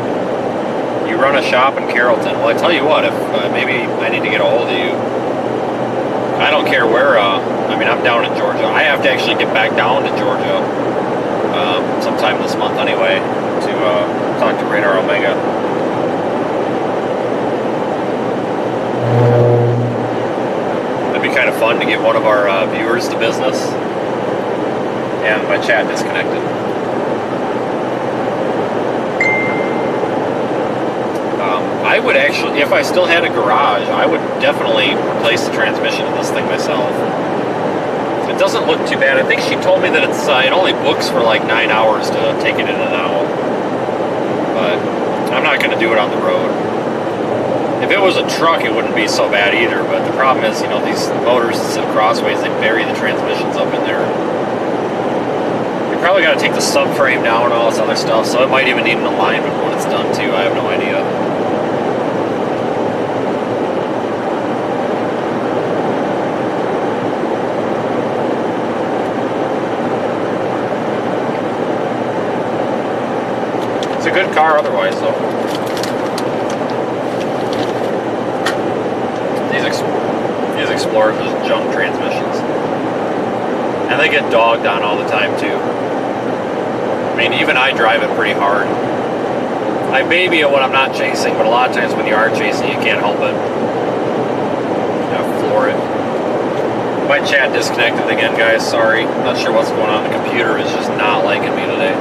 S1: You run a shop in Carrollton. Well, I tell you what, if maybe I need to get a hold of you. I don't care where. I'm down in Georgia. I have to actually get back down to Georgia sometime this month anyway to talk to Radar Omega. It'd be kind of fun to give one of our viewers the business. And my chat disconnected. I would actually, if I still had a garage, I would definitely replace the transmission of this thing myself. It doesn't look too bad. I think she told me that it's it only books for like 9 hours to take it in and out. But I'm not going to do it on the road. If it was a truck, it wouldn't be so bad either. But the problem is, you know, these motors and crossways, they bury the transmissions up in there. You probably got to take the subframe down and all this other stuff. So it might even need an alignment when it's done too. I have no idea. It's a good car otherwise, though. These Explorers are junk transmissions. And they get dogged on all the time, too. I mean, even I drive it pretty hard. I baby it when I'm not chasing, but a lot of times when you are chasing, you can't help it. You gotta floor it. My chat disconnected again, guys. Sorry. Not sure what's going on. The computer is just not liking me today.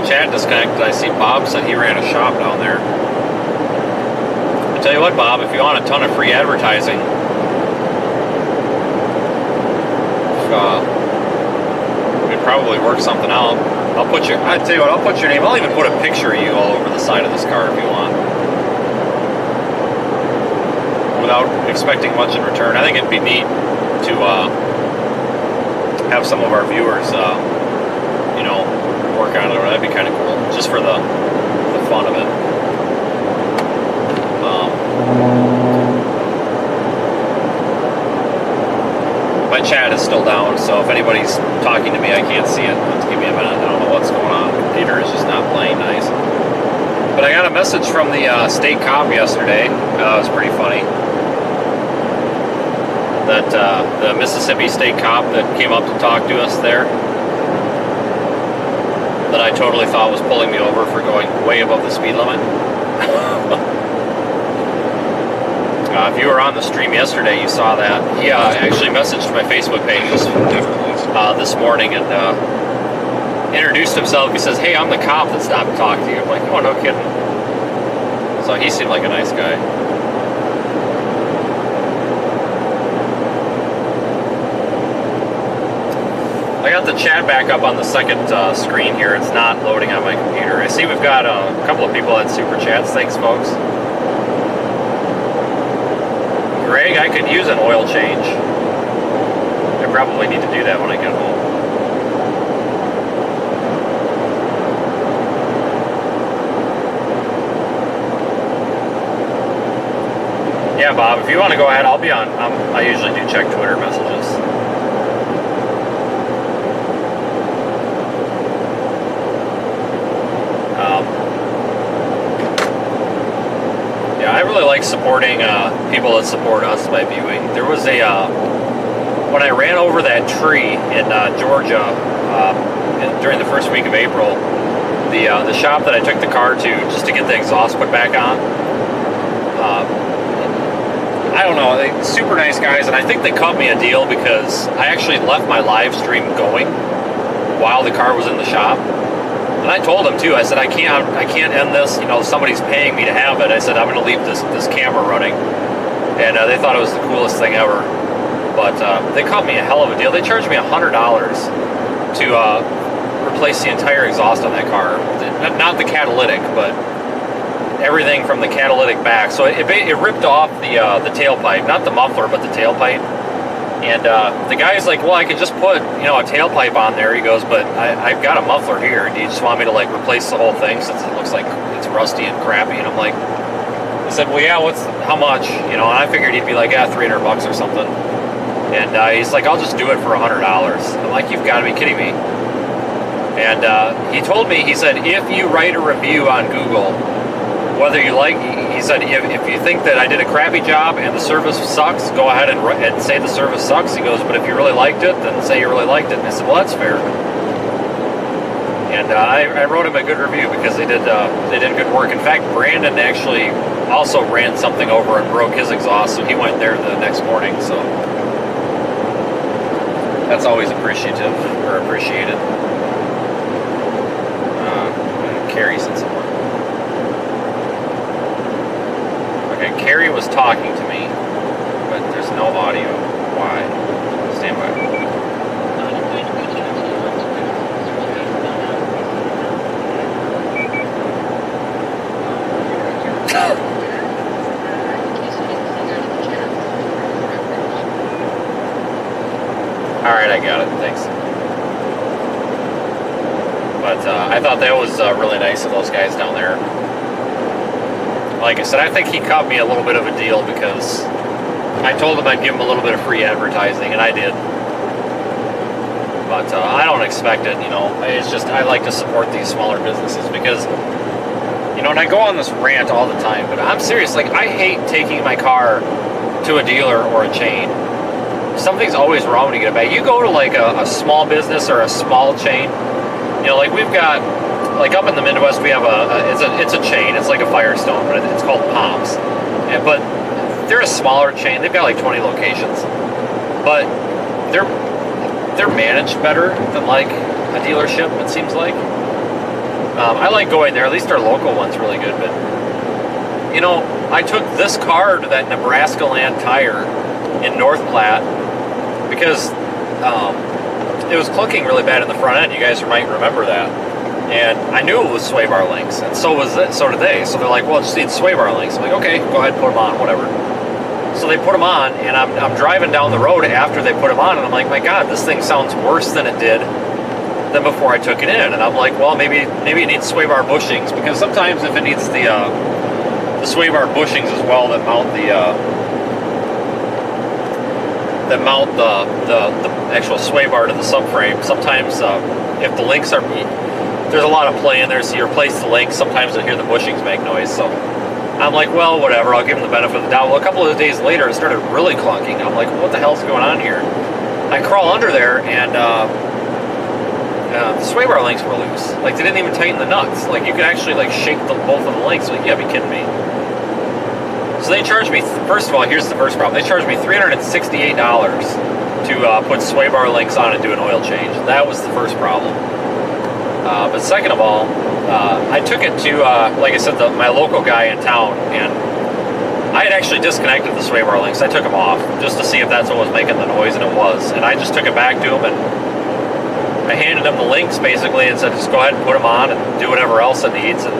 S1: Chat disconnected. I see Bob said he ran a shop down there. I tell you what, Bob, if you want a ton of free advertising, we'd probably work something out. I tell you what, I'll put your name. I'll even put a picture of you all over the side of this car if you want, without expecting much in return. I think it'd be neat to have some of our viewers, you know, work on it. That'd be kind of cool, just for the fun of it. My chat is still down, so if anybody's talking to me, I can't see it. Give me a minute. I don't know what's going on. The computer is just not playing nice. But I got a message from the state cop yesterday. It was pretty funny. That the Mississippi state cop that came up to talk to us there, that I totally thought was pulling me over for going way above the speed limit. If you were on the stream yesterday, you saw that. He actually messaged my Facebook page this morning and introduced himself. He says, "Hey, I'm the cop that stopped to talk to you." I'm like, "Oh, no kidding." So he seemed like a nice guy. I got the chat back up on the second screen here. It's not loading on my computer. I see we've got a couple of people at Super Chats. Thanks, folks. Greg, I could use an oil change. I probably need to do that when I get home. Yeah, Bob, if you want to go ahead, I'll be on. I usually do check Twitter messages. Yeah, I really like supporting people that support us by viewing. There was a when I ran over that tree in Georgia during the first week of April, the shop that I took the car to just to get the exhaust put back on. I don't know, they super nice guys, and I think they cut me a deal because I actually left my live stream going while the car was in the shop. And I told them too, I said, I can't end this, you know, somebody's paying me to have it. I said, I'm going to leave this camera running. And they thought it was the coolest thing ever. But they cut me a hell of a deal. They charged me $100 to replace the entire exhaust on that car. Not the catalytic, but everything from the catalytic back. So it ripped off the tailpipe, not the muffler, but the tailpipe. And the guy's like, well, I could just put, you know, a tailpipe on there. He goes, but I've got a muffler here. Do you just want me to, like, replace the whole thing since it looks like it's rusty and crappy? And I'm like, I said, well, yeah, how much? You know, and I figured he'd be like, yeah, $300 or something. And he's like, I'll just do it for $100. I'm like, you've got to be kidding me. And he told me, he said, if you write a review on Google whether you like, he said, if you think that I did a crappy job and the service sucks, go ahead and say the service sucks. He goes, but if you really liked it, then say you really liked it. And I said, well, that's fair. And I wrote him a good review because they did good work. In fact, Brandon actually also ran something over and broke his exhaust, so he went there the next morning. So that's always appreciated. Carrie's in somewhere. Okay, Carrie was talking to me, but there's no audio. Why? Stand by. Alright, I got it. Thanks. But I thought that was really nice of those guys down there. Like I said, I think he caught me a little bit of a deal because I told him I'd give him a little bit of free advertising, and I did. But I don't expect it, you know. It's just, I like to support these smaller businesses because, you know, and I go on this rant all the time, but I'm serious. Like, I hate taking my car to a dealer or a chain. Something's always wrong when you get it back. You go to like a small business or a small chain, you know, like we've got, like up in the Midwest, we have it's a chain. It's like a Firestone, but it's called Palms. But they're a smaller chain. They've got like 20 locations, but they're managed better than like a dealership. It seems like. I like going there. At least our local one's really good. But you know, I took this car to that Nebraska Land Tire in North Platte because it was clunking really bad in the front end. You guys might remember that. And I knew it was sway bar links, and so did they. So they're like, well, it just needs sway bar links. I'm like, okay, go ahead, put them on, whatever. So they put them on, and I'm driving down the road after they put them on, and I'm like, my God, this thing sounds worse than it did than before I took it in. And I'm like, well, maybe it needs sway bar bushings, because sometimes if it needs the sway bar bushings as well that mount the actual sway bar to the subframe, sometimes if the links are, there's a lot of play in there, so you replace the links, sometimes you'll hear the bushings make noise. So I'm like, well, whatever, I'll give them the benefit of the doubt. Well, a couple of days later, it started really clunking. I'm like, what the hell's going on here? I crawl under there, and the sway bar links were loose. Like, they didn't even tighten the nuts. Like, you could actually, like, shake both of the links. Like, you gotta be kidding me. So they charged me, first of all, here's the first problem. They charged me $368 to put sway bar links on and do an oil change. That was the first problem. But second of all, I took it to, like I said, my local guy in town, and I had actually disconnected the sway bar links. I took them off just to see if that's what was making the noise, and it was. And I just took it back to him, and I handed him the links, basically, and said, just go ahead and put them on and do whatever else it needs. And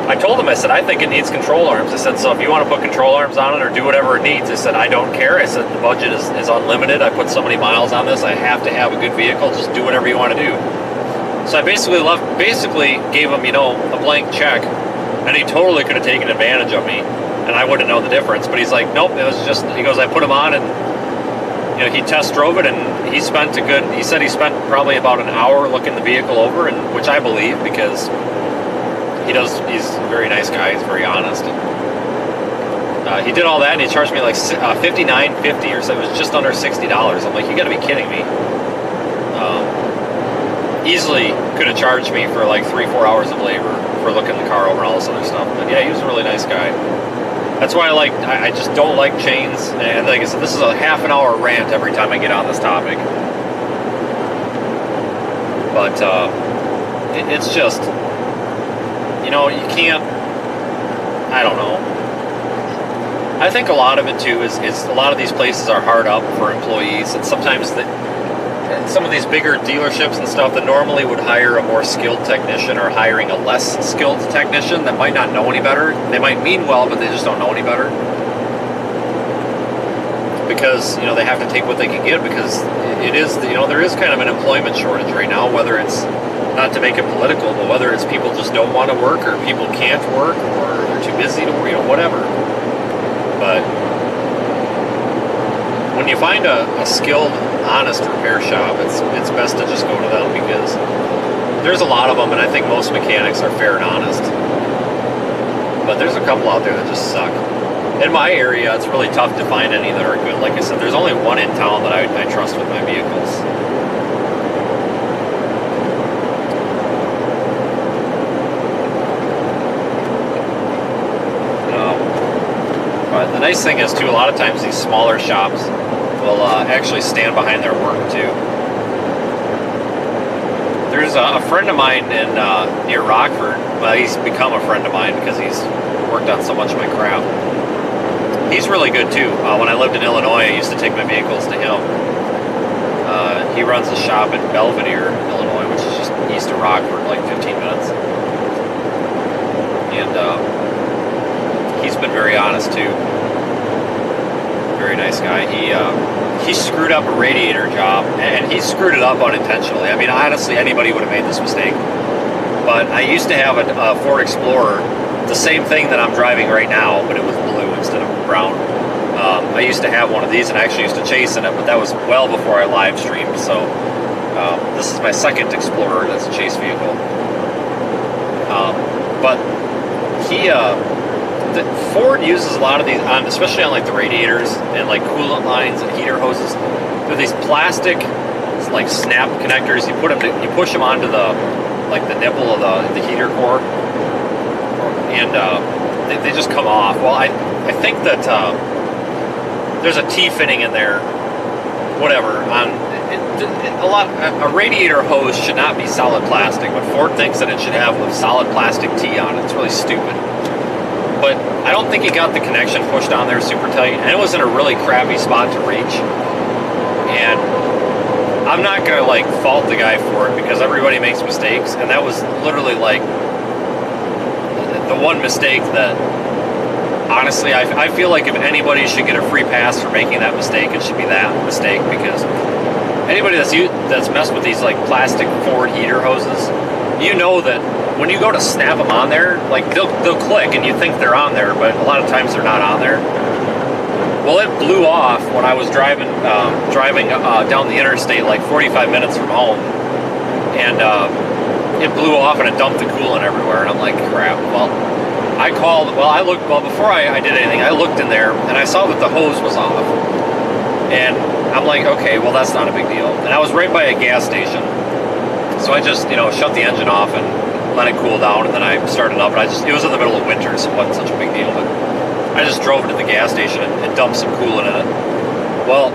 S1: I told him, I said, I think it needs control arms. I said, so if you want to put control arms on it or do whatever it needs, I said, I don't care. I said, the budget is unlimited. I put so many miles on this. I have to have a good vehicle. Just do whatever you want to do. So I basically gave him, you know, a blank check, and he totally could have taken advantage of me, and I wouldn't know the difference. But he's like, nope, it was just, he goes, I put him on, and, you know, he test drove it, and he said he spent probably about an hour looking the vehicle over, and which I believe, because he's a very nice guy, he's very honest. And, he did all that, and he charged me like $59.50 or so. It was just under $60. I'm like, you gotta be kidding me. Easily could have charged me for like 3-4 hours of labor for looking the car over and all this other stuff. But yeah, he was a really nice guy. That's why I just don't like chains. And like I said, this is a half an hour rant every time I get on this topic. But it's just, you know, you can't, I don't know. I think a lot of it too is a lot of these places are hard up for employees, and sometimes some of these bigger dealerships and stuff that normally would hire a more skilled technician are hiring a less skilled technician that might not know any better. They might mean well, but they just don't know any better. Because, you know, they have to take what they can get, because it is, you know, there is kind of an employment shortage right now, whether it's, not to make it political, but whether it's people just don't want to work, or people can't work, or they're too busy to work, you know, whatever. But when you find a skilled, honest repair shop, it's best to just go to them, because there's a lot of them, and I think most mechanics are fair and honest. But there's a couple out there that just suck. In my area, it's really tough to find any that are good. Like I said, there's only one in town that I trust with my vehicles. But the nice thing is, too, a lot of times these smaller shops will actually stand behind their work, too. There's a friend of mine in near Rockford. Well, he's become a friend of mine because he's worked on so much of my crap. He's really good too. When I lived in Illinois, I used to take my vehicles to him. He runs a shop in Belvedere, Illinois, which is just east of Rockford, like 15 minutes. And he's been very honest too. Very nice guy. He screwed up a radiator job, and he screwed it up unintentionally. I mean, honestly, anybody would have made this mistake. But I used to have a Ford Explorer, the same thing that I'm driving right now, but it was blue instead of brown. I used to have one of these, and I actually used to chase in it, but that was well before I live streamed. So this is my second Explorer that's a chase vehicle. But Ford uses a lot of these, especially on like the radiators and like coolant lines and heater hoses. They're these plastic, like snap connectors. You push them onto the nipple of the heater core, and they just come off. Well, I think that there's a T-fitting in there. Whatever. A radiator hose should not be solid plastic, but Ford thinks that it should have a solid plastic T on it. It's really stupid. But I don't think he got the connection pushed on there super tight, and it was in a really crappy spot to reach. And I'm not gonna like fault the guy for it because everybody makes mistakes, and that was literally like the one mistake that honestly I feel like if anybody should get a free pass for making that mistake, it should be that mistake, because anybody that's messed with these like plastic Ford heater hoses, you know that when you go to snap them on there, like they'll click and you think they're on there, but a lot of times they're not on there. Well, it blew off when I was driving down the interstate like 45 minutes from home, and it blew off and it dumped the coolant everywhere, and I'm like, crap. Well, before I did anything, I looked in there and I saw that the hose was off, and I'm like, okay, well, that's not a big deal. And I was right by a gas station, so I just shut the engine off and let it cool down, and then I started up, and it was in the middle of winter, so it wasn't such a big deal, but I just drove to the gas station and dumped some coolant in it. Well,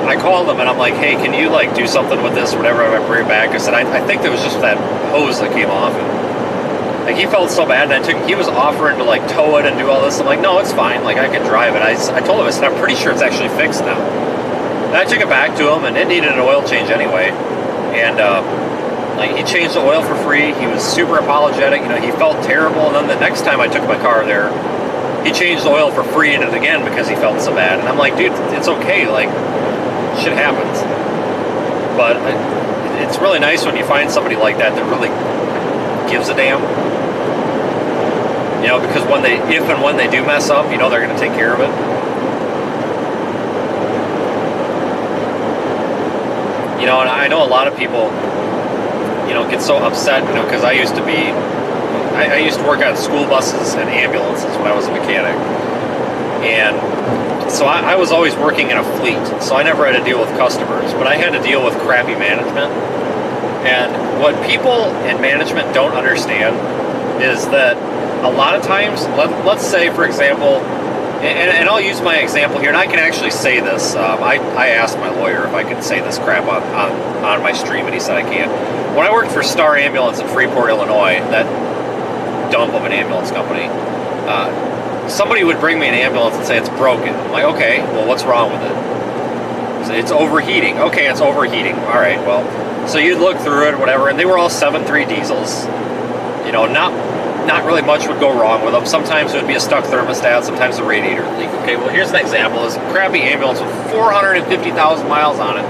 S1: I called them and I'm like, hey, can you like do something with this, whatever. I bring it back. I said, I think there was just that hose that came off, and like he felt so bad, and he was offering to like tow it and do all this. I'm like, no, it's fine, like I can drive it. I told him, I said, I'm pretty sure it's actually fixed now. And I took it back to him, and it needed an oil change anyway, and like he changed the oil for free. He was super apologetic. He felt terrible. And then the next time I took my car there, he changed the oil for free in it again because he felt so bad. And I'm like, dude, it's okay. Like, shit happens. But it's really nice when you find somebody like that really gives a damn. Because if and when they do mess up, they're going to take care of it. And I know a lot of people get so upset, because I used to work on school buses and ambulances when I was a mechanic, and so I was always working in a fleet, so I never had to deal with customers, but I had to deal with crappy management. And what people in management don't understand is that a lot of times, let's say for example, and I'll use my example here, and I can actually say this. I asked my lawyer if I could say this crap on my stream, and he said I can. When I worked for Star Ambulance in Freeport, Illinois, that dump of an ambulance company, somebody would bring me an ambulance and say it's broken. I'm like, okay, well, what's wrong with it? So it's overheating. Okay, it's overheating. All right, well, so you'd look through it, whatever, and they were all 7.3 diesels. Not really much would go wrong with them. Sometimes it would be a stuck thermostat, sometimes a radiator leak. Okay, well, here's an example. This crappy ambulance with 450,000 miles on it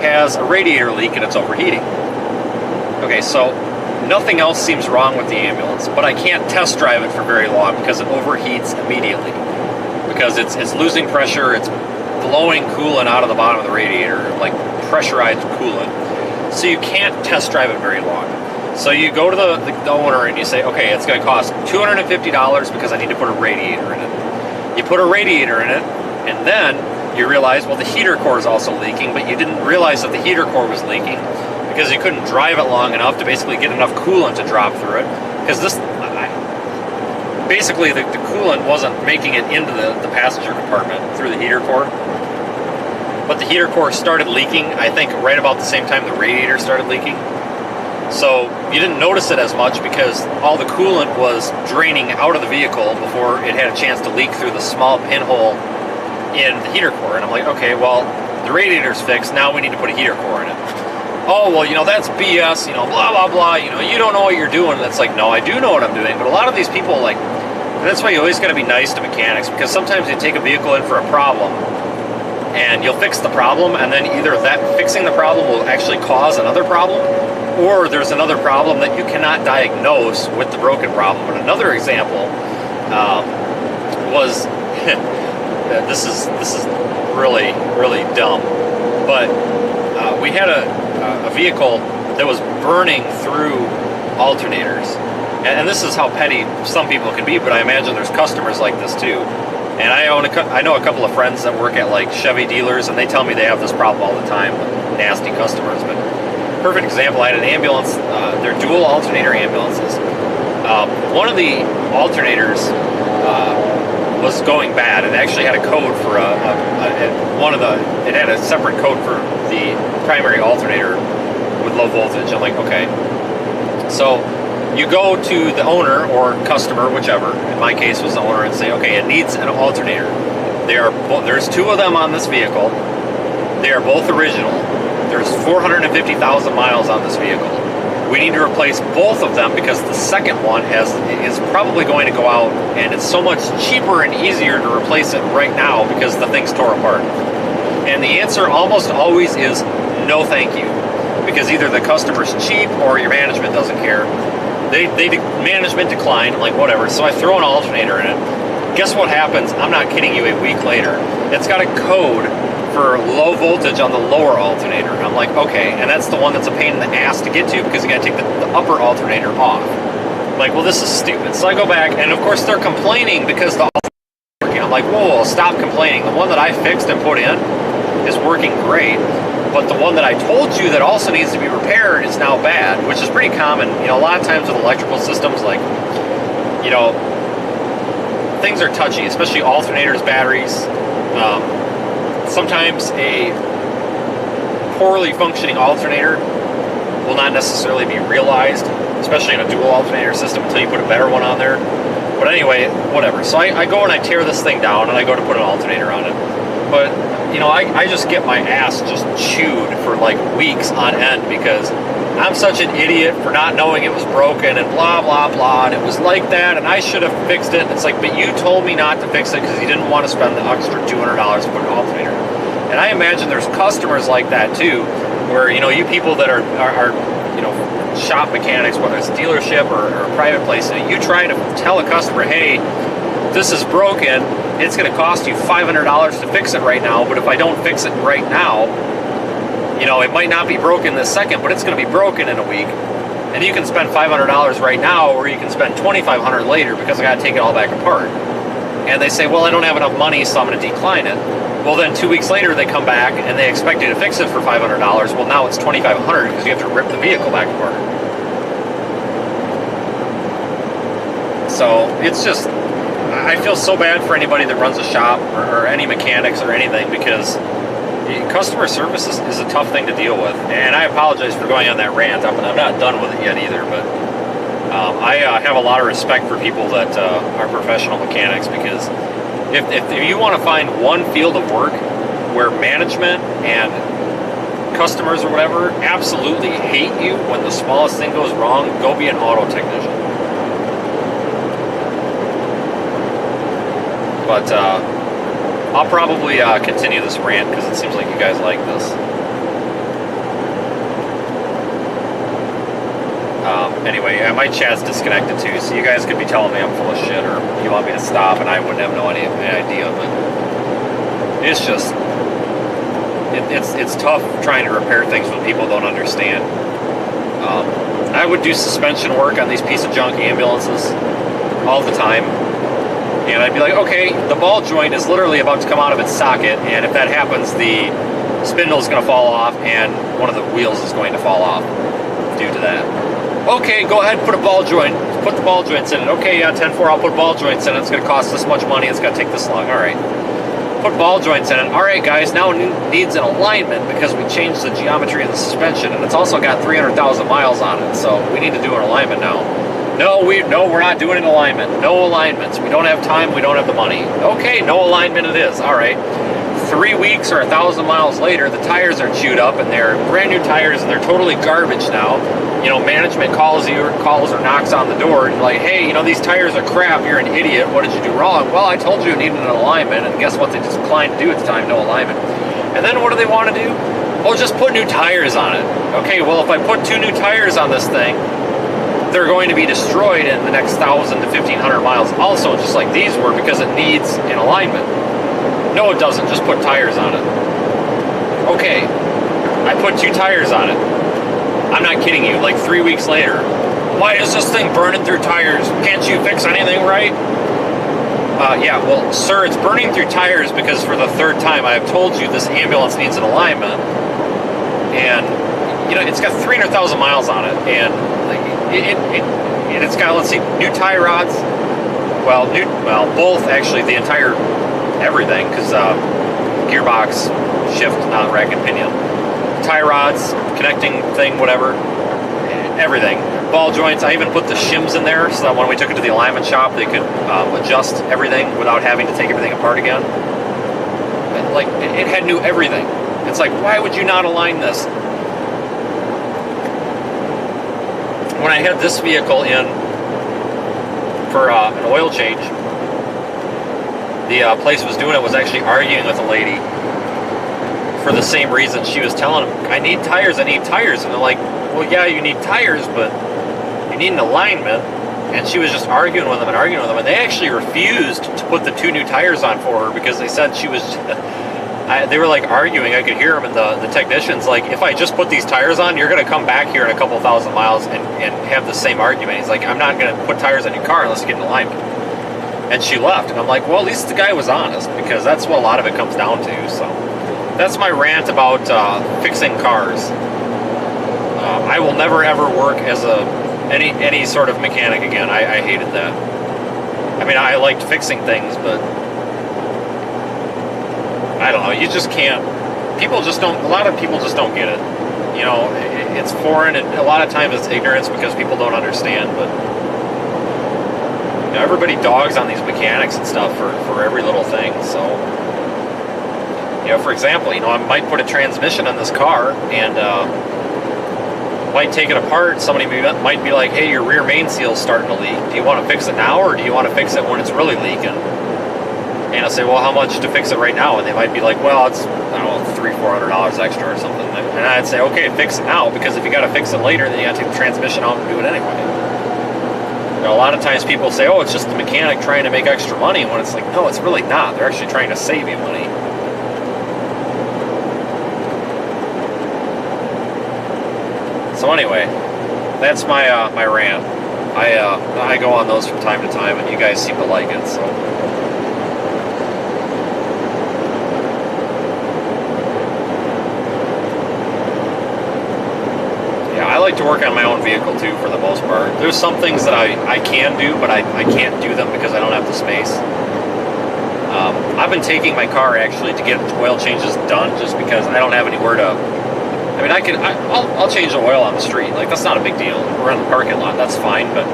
S1: has a radiator leak and it's overheating. Okay, so nothing else seems wrong with the ambulance, but I can't test drive it for very long because it overheats immediately. Because it's losing pressure, it's blowing coolant out of the bottom of the radiator, like pressurized coolant. So you can't test drive it very long. So you go to the owner and you say, okay, it's going to cost $250 because I need to put a radiator in it. You put a radiator in it, and then you realize, well, the heater core is also leaking, but you didn't realize that the heater core was leaking because you couldn't drive it long enough to basically get enough coolant to drop through it. Because basically the coolant wasn't making it into the passenger compartment through the heater core. But the heater core started leaking, I think, right about the same time the radiator started leaking. So you didn't notice it as much because all the coolant was draining out of the vehicle before it had a chance to leak through the small pinhole in the heater core. And I'm like, okay, well, the radiator's fixed, now we need to put a heater core in it. Oh, well, that's BS, blah, blah, blah, you don't know what you're doing. And it's like, no, I do know what I'm doing. But a lot of these people, that's why you always got to be nice to mechanics, because sometimes you take a vehicle in for a problem, and you'll fix the problem, and then either that fixing the problem will actually cause another problem, or there's another problem that you cannot diagnose with the broken problem. But another example was, this is really, really dumb, but we had a vehicle that was burning through alternators. And this is how petty some people can be, but I imagine there's customers like this too. And I know a couple of friends that work at Chevy dealers, and they tell me they have this problem all the time with nasty customers. But perfect example, I had an ambulance, they're dual alternator ambulances. One of the alternators was going bad. It actually had a code for it had a separate code for the primary alternator with low voltage. I'm like, okay. So you go to the owner or customer, whichever, in my case was the owner, and say, okay, it needs an alternator. There's two of them on this vehicle. They are both original. There's 450,000 miles on this vehicle. We need to replace both of them because the second one is probably going to go out, and it's so much cheaper and easier to replace it right now because the thing's tore apart. And the answer almost always is no thank you, because either the customer's cheap or your management doesn't care. Management declined, whatever, so I throw an alternator in it. Guess what happens? I'm not kidding you, a week later, it's got a code for low voltage on the lower alternator. I'm like, okay, and that's the one that's a pain in the ass to get to because you gotta take the upper alternator off. I'm like, well, this is stupid. So I go back, and of course they're complaining because the alternator is working. I'm like, whoa, stop complaining. The one that I fixed and put in is working great, but the one that I told you that also needs to be repaired is now bad, which is pretty common. A lot of times with electrical systems, things are touchy, especially alternators, batteries. Sometimes a poorly functioning alternator will not necessarily be realized, especially in a dual alternator system, until you put a better one on there. But anyway, whatever. So I go and I tear this thing down, and I go to put an alternator on it. But, I just get my ass just chewed for weeks on end because I'm such an idiot for not knowing it was broken and blah, blah, blah, and it was like that, and I should have fixed it. And it's like, but you told me not to fix it because you didn't want to spend the extra $200 to put an alternator. And I imagine there's customers like that too, where, you people that are shop mechanics, whether it's a dealership or a private place, you try to tell a customer, hey, this is broken, it's going to cost you $500 to fix it right now, but if I don't fix it right now, it might not be broken this second, but it's going to be broken in a week. And you can spend $500 right now, or you can spend $2,500 later because I got to take it all back apart. And they say, well, I don't have enough money, so I'm going to decline it. Well, then 2 weeks later, they come back and they expect you to fix it for $500. Well, now it's $2,500 because you have to rip the vehicle back apart. So it's just, I feel so bad for anybody that runs a shop or any mechanics or anything, because customer service is a tough thing to deal with. And I apologize for going on that rant. I'm not done with it yet either, but I have a lot of respect for people that are professional mechanics, because if you want to find one field of work where management and customers or whatever absolutely hate you when the smallest thing goes wrong, go be an auto technician. But I'll probably continue this rant because it seems like you guys like this. Anyway, my chat's disconnected too, so you guys could be telling me I'm full of shit, or you want me to stop, and I wouldn't have any idea. But it's just, it's tough trying to repair things when people don't understand. I would do suspension work on these piece of junk ambulances all the time. And I'd be like, okay, the ball joint is literally about to come out of its socket, and if that happens, the spindle is going to fall off, and one of the wheels is going to fall off due to that. Okay, go ahead and put a ball joint. Put the ball joints in it. Okay, yeah, 10-4, I'll put ball joints in it. It's going to cost this much money. It's going to take this long. All right. Put ball joints in it. All right, guys, now it needs an alignment because we changed the geometry of the suspension, and it's also got 300,000 miles on it, so we need to do an alignment now. No, we're not doing an alignment. No alignments. We don't have time. We don't have the money. Okay, no alignment it is. All right. 3 weeks or 1,000 miles later, the tires are chewed up, and they're brand new tires, and they're totally garbage now. You know, management calls or knocks on the door, and like, hey, you know, these tires are crap. You're an idiot. What did you do wrong? Well, I told you it needed an alignment, and guess what? They just declined to do at the time. No alignment. And then what do they want to do? Oh, just put new tires on it. Okay, well, if I put 2 new tires on this thing, they're going to be destroyed in the next 1,000 to 1,500 miles also, just like these were, because it needs an alignment. No, it doesn't. Just put tires on it. Okay, I put 2 tires on it. I'm not kidding you. Like 3 weeks later, why is this thing burning through tires? Can't you fix anything right? Yeah, well, sir, it's burning through tires because for the 3rd time I have told you this ambulance needs an alignment. And, you know, it's got 300,000 miles on it. And it's got, let's see, new tie rods. Well, both actually, the entire everything, because gearbox, shift, not rack and pinion, tie rods, connecting thing, whatever, everything. Ball joints. I even put the shims in there so that when we took it to the alignment shop, they could adjust everything without having to take everything apart again. Like, it had new everything. It's like, why would you not align this? When I had this vehicle in for an oil change, the place was doing it was actually arguing with a lady for the same reason. She was telling them, I need tires. And they're like, well, yeah, you need tires, but you need an alignment. And she was just arguing with them. And they actually refused to put the 2 new tires on for her because they said she was... they were like arguing. I could hear them, and the technician's like, if I just put these tires on, you're going to come back here in a couple thousand miles and have the same argument. He's like, I'm not going to put tires on your car unless you get an alignment. And she left. And I'm like, well, at least the guy was honest, because that's what a lot of it comes down to. So that's my rant about fixing cars. I will never ever work as any sort of mechanic again. I hated that. I mean, I liked fixing things, but I don't know, you just can't, a lot of people just don't get it. You know, it's foreign, and a lot of times it's ignorance because people don't understand, but you know, everybody dogs on these mechanics and stuff for every little thing. So, you know, for example, you know, I might put a transmission on this car and might take it apart. Somebody might be like, hey, your rear main seal's starting to leak. Do you want to fix it now, or do you want to fix it when it's really leaking? And I'll say, well, how much to fix it right now? And they might be like, well, it's, I don't know, $300-400 extra or something. And I'd say, okay, fix it now, because if you got to fix it later, then you got to take the transmission out and do it anyway. You know, a lot of times people say, oh, it's just the mechanic trying to make extra money, when it's like, no, it's really not. They're actually trying to save you money. So anyway, that's my my rant. I go on those from time to time, and you guys seem to like it, so... I like to work on my own vehicle too, for the most part. There's some things that I can do, but I can't do them because I don't have the space. I've been taking my car actually to get oil changes done, just because I don't have anywhere to. I mean, I'll change the oil on the street. Like, that's not a big deal. We're in the parking lot, that's fine, but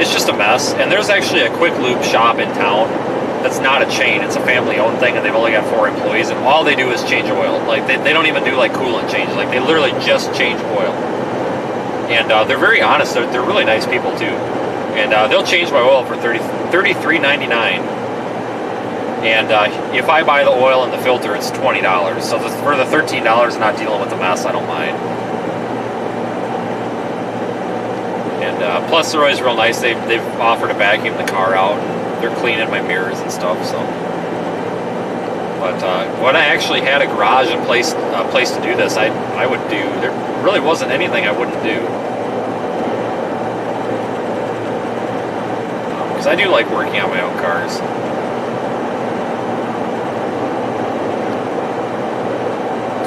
S1: it's just a mess. And there's actually a quick lube shop in town that's not a chain. It's a family-owned thing, and they've only got 4 employees, and all they do is change oil. Like, they don't even do like coolant changes. Like, they literally just change oil. And they're very honest. They're really nice people too. And they'll change my oil for $33.99. And if I buy the oil and the filter, it's $20. So for the $13, not dealing with the mess, I don't mind. And plus, they're always real nice. They've offered to vacuum the car out. And they're cleaning my mirrors and stuff. So, but when I actually had a garage and place to do this, I would do. There really wasn't anything I wouldn't do. because I do like working on my own cars.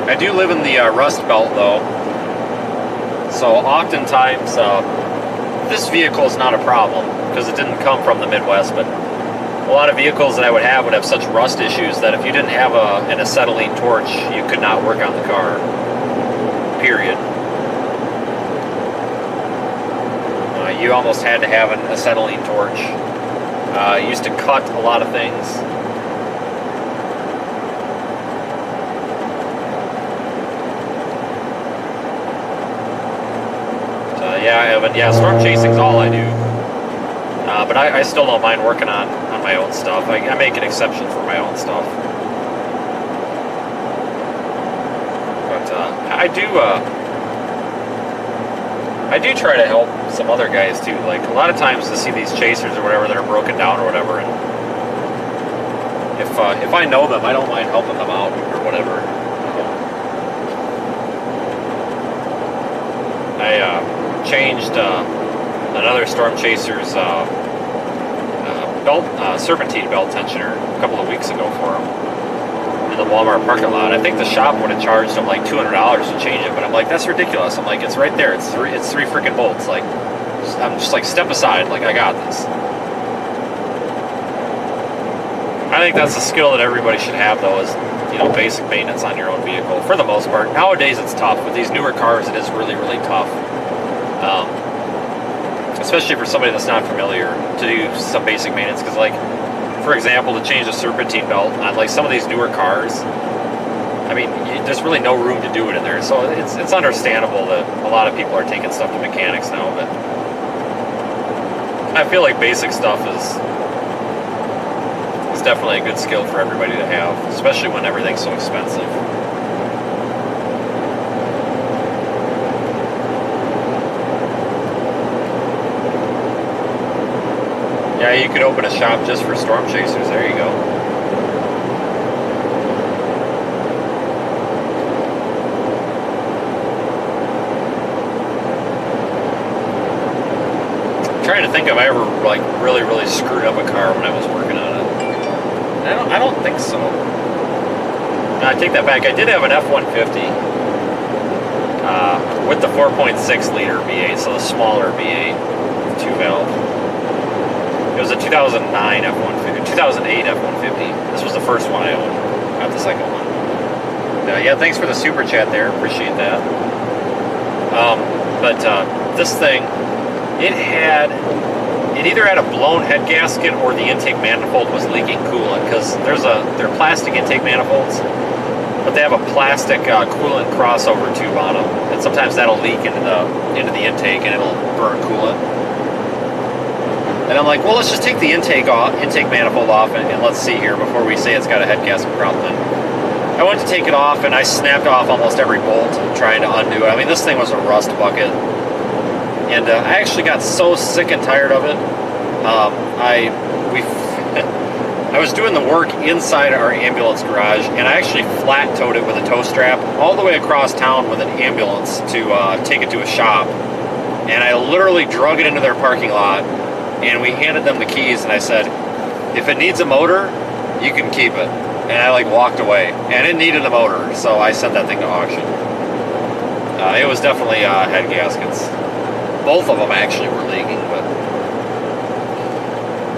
S1: I do live in the Rust Belt, though, so oftentimes this vehicle is not a problem because it didn't come from the Midwest, but a lot of vehicles that I would have such rust issues that if you didn't have an acetylene torch, you could not work on the car, period. You almost had to have an acetylene torch. It used to cut a lot of things. Yeah, Evan, yeah, storm chasing's all I do. But I still don't mind working on my own stuff. I make an exception for my own stuff. But I do try to help some other guys too. Like a lot of times to see these chasers or whatever that are broken down or whatever, and if I know them, I don't mind helping them out or whatever. I changed another storm chaser's serpentine belt tensioner a couple of weeks ago for him in the Walmart parking lot. I think the shop would have charged him like $200 to change it, but I'm like, that's ridiculous. I'm like, it's right there. It's three freaking bolts. Like, I'm just like, step aside. Like, I got this. I think that's a skill that everybody should have, though, is, you know, basic maintenance on your own vehicle. For the most part, nowadays it's tough. With these newer cars, it is really, really tough. Especially for somebody that's not familiar, to do some basic maintenance. Because, like, for example, to change a serpentine belt on like some of these newer cars, I mean, there's really no room to do it in there. So it's understandable that a lot of people are taking stuff to mechanics now. But I feel like basic stuff is definitely a good skill for everybody to have, especially when everything's so expensive. Yeah, you could open a shop just for storm chasers. There you go. I'm trying to think if I ever like really screwed up a car when I was working on it. I don't think so. No, I take that back. I did have an F-150 with the 4.6 liter V8, so the smaller V8, 2-valve. It was a 2009 F-150, 2008 F-150. This was the first one I owned, not the second one. Yeah, thanks for the super chat there. Appreciate that. But this thing, it either had a blown head gasket or the intake manifold was leaking coolant, because they're plastic intake manifolds, but they have a plastic coolant crossover tube on them, and sometimes that'll leak into the intake and it'll burn coolant. And I'm like, well, let's just take the intake manifold off and let's see here before we say it's got a head gasket problem. And I went to take it off and I snapped off almost every bolt trying to undo it. I mean, this thing was a rust bucket. And I actually got so sick and tired of it. I was doing the work inside our ambulance garage, and I actually flat towed it with a tow strap all the way across town with an ambulance to take it to a shop. And I literally drug it into their parking lot, and we handed them the keys, and I said, if it needs a motor, you can keep it. And I like walked away, and it needed a motor, so I sent that thing to auction. It was definitely head gaskets. Both of them actually were leaking, but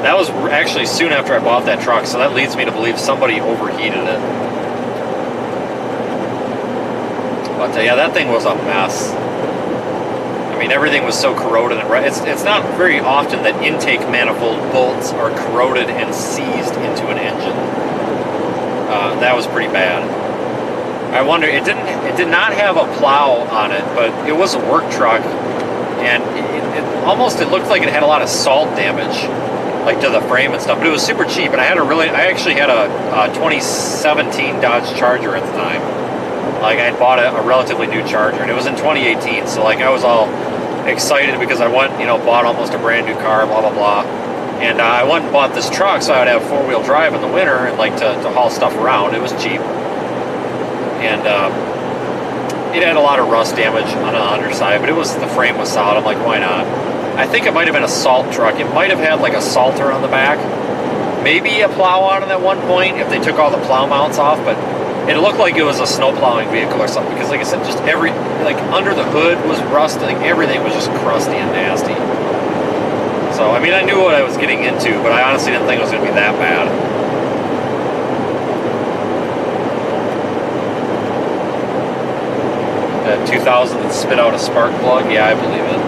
S1: that was actually soon after I bought that truck, so that leads me to believe somebody overheated it. But yeah, that thing was a mess. I mean, everything was so corroded and it's not very often that intake manifold bolts are corroded and seized into an engine. That was pretty bad. I wonder, it did not have a plow on it, but it was a work truck. And it looked like it had a lot of salt damage, like to the frame and stuff. But it was super cheap, and I actually had a 2017 Dodge Charger at the time. Like I had bought a relatively new Charger, and it was in 2018. So like I was all excited because I went, bought almost a brand new car, blah blah blah. And I went and bought this truck so I would have 4-wheel drive in the winter and like to haul stuff around. It was cheap, and it had a lot of rust damage on the underside, but the frame was solid. I'm like, why not? I think it might have been a salt truck. It might have had like a salter on the back. Maybe a plow on it at one point if they took all the plow mounts off, but it looked like it was a snow plowing vehicle or something, because like I said, just like under the hood was rusted, like everything was just crusty and nasty. So, I mean, I knew what I was getting into, but I honestly didn't think it was going to be that bad. That 2000 that spit out a spark plug, yeah, I believe it.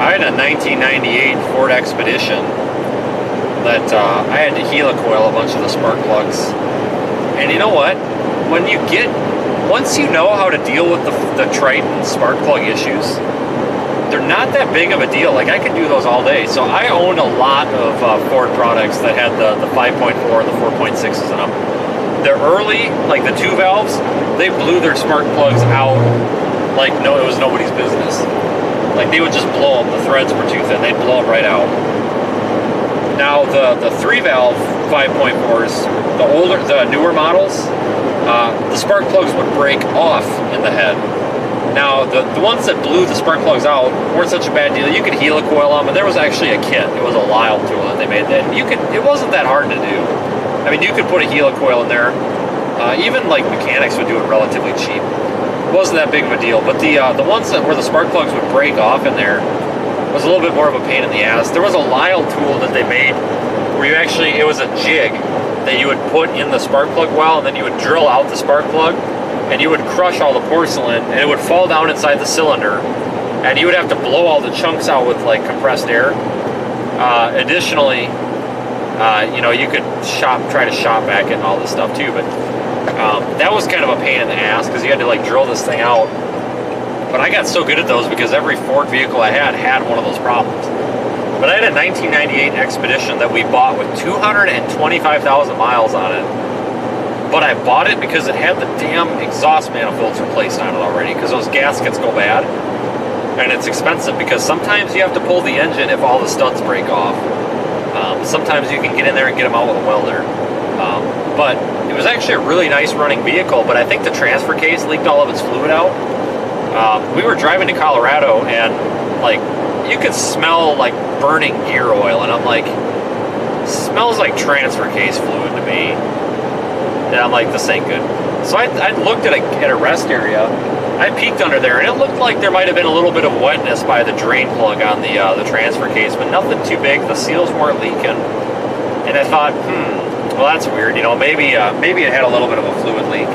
S1: I had a 1998 Ford Expedition that I had to helicoil a bunch of the spark plugs. And you know what? Once you know how to deal with the Triton spark plug issues, they're not that big of a deal. Like, I could do those all day. So I owned a lot of Ford products that had the 5.4 and the 4.6s in them. The early, like the 2 valves, they blew their spark plugs out like it was nobody's business. Like, they would just blow them. The threads were too thin. They'd blow them right out. Now, the 3 valve 5.4s, the newer models, the spark plugs would break off in the head. Now, the ones that blew the spark plugs out weren't such a bad deal. You could helicoil them, and there was actually a kit. It was a Lyle tool that they made. And it wasn't that hard to do. I mean, you could put a helicoil in there. Even like mechanics would do it relatively cheap. It wasn't that big of a deal. But the ones where the spark plugs would break off in there was a little bit more of a pain in the ass. There was a Lyle tool that they made where it was a jig that you would put in the spark plug well, and then you would drill out the spark plug, and you would crush all the porcelain, and it would fall down inside the cylinder, and you would have to blow all the chunks out with like compressed air. Additionally, you could try to shop vac it and all this stuff too, but that was kind of a pain in the ass because you had to like drill this thing out. But I got so good at those because every Ford vehicle I had one of those problems. But I had a 1998 Expedition that we bought with 225,000 miles on it. But I bought it because it had the damn exhaust manifolds replaced on it already, because those gaskets go bad. And it's expensive because sometimes you have to pull the engine if all the studs break off. Sometimes you can get in there and get them out with a welder. But it was actually a really nice running vehicle, but I think the transfer case leaked all of its fluid out. We were driving to Colorado, and like you could smell like burning gear oil, and I'm like, smells like transfer case fluid to me. And I'm like, this ain't good. So I looked at a rest area. I peeked under there, and it looked like there might have been a little bit of wetness by the drain plug on the transfer case, but nothing too big. The seals weren't leaking, and I thought, well, that's weird. Maybe it had a little bit of a fluid leak,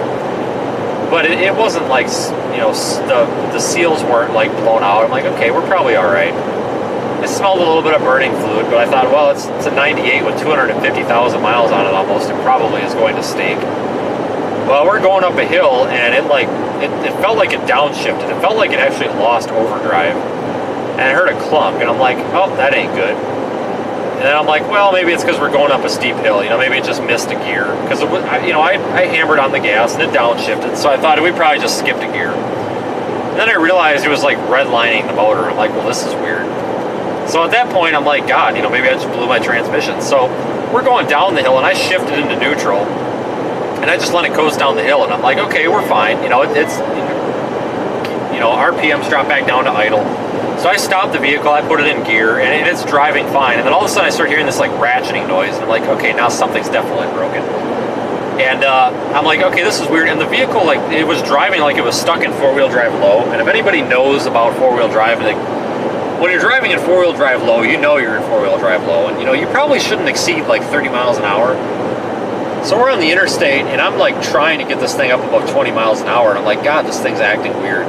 S1: but it wasn't like the seals weren't like blown out. I'm like, okay, we're probably all right. I smelled a little bit of burning fluid, but I thought, well, it's a 98 with 250,000 miles on it almost. It probably is going to stink. Well, we're going up a hill, and it felt like it downshifted. It felt like it actually lost overdrive. And I heard a clunk, and I'm like, oh, that ain't good. And then I'm like, well, maybe it's because we're going up a steep hill. Maybe it just missed a gear. Because, I hammered on the gas, and it downshiftted. So I thought we probably just skipped a gear. And then I realized it was like redlining the motor. I'm like, well, this is weird. So at that point, I'm like, God, maybe I just blew my transmission. So we're going down the hill, and I shifted into neutral. And I just let it coast down the hill, and I'm like, okay, we're fine. It's RPMs drop back down to idle. So I stopped the vehicle, I put it in gear, and it's driving fine. And then all of a sudden I start hearing this like ratcheting noise, and I'm like, okay, now something's definitely broken. And I'm like, okay, this is weird. And the vehicle, like, it was driving like it was stuck in four-wheel drive low. And if anybody knows about four-wheel drive, when you're driving in four-wheel drive low, you know you're in four-wheel drive low, and you probably shouldn't exceed like 30 miles an hour. So we're on the interstate, and I'm like trying to get this thing up above 20 miles an hour, and I'm like, God, this thing's acting weird.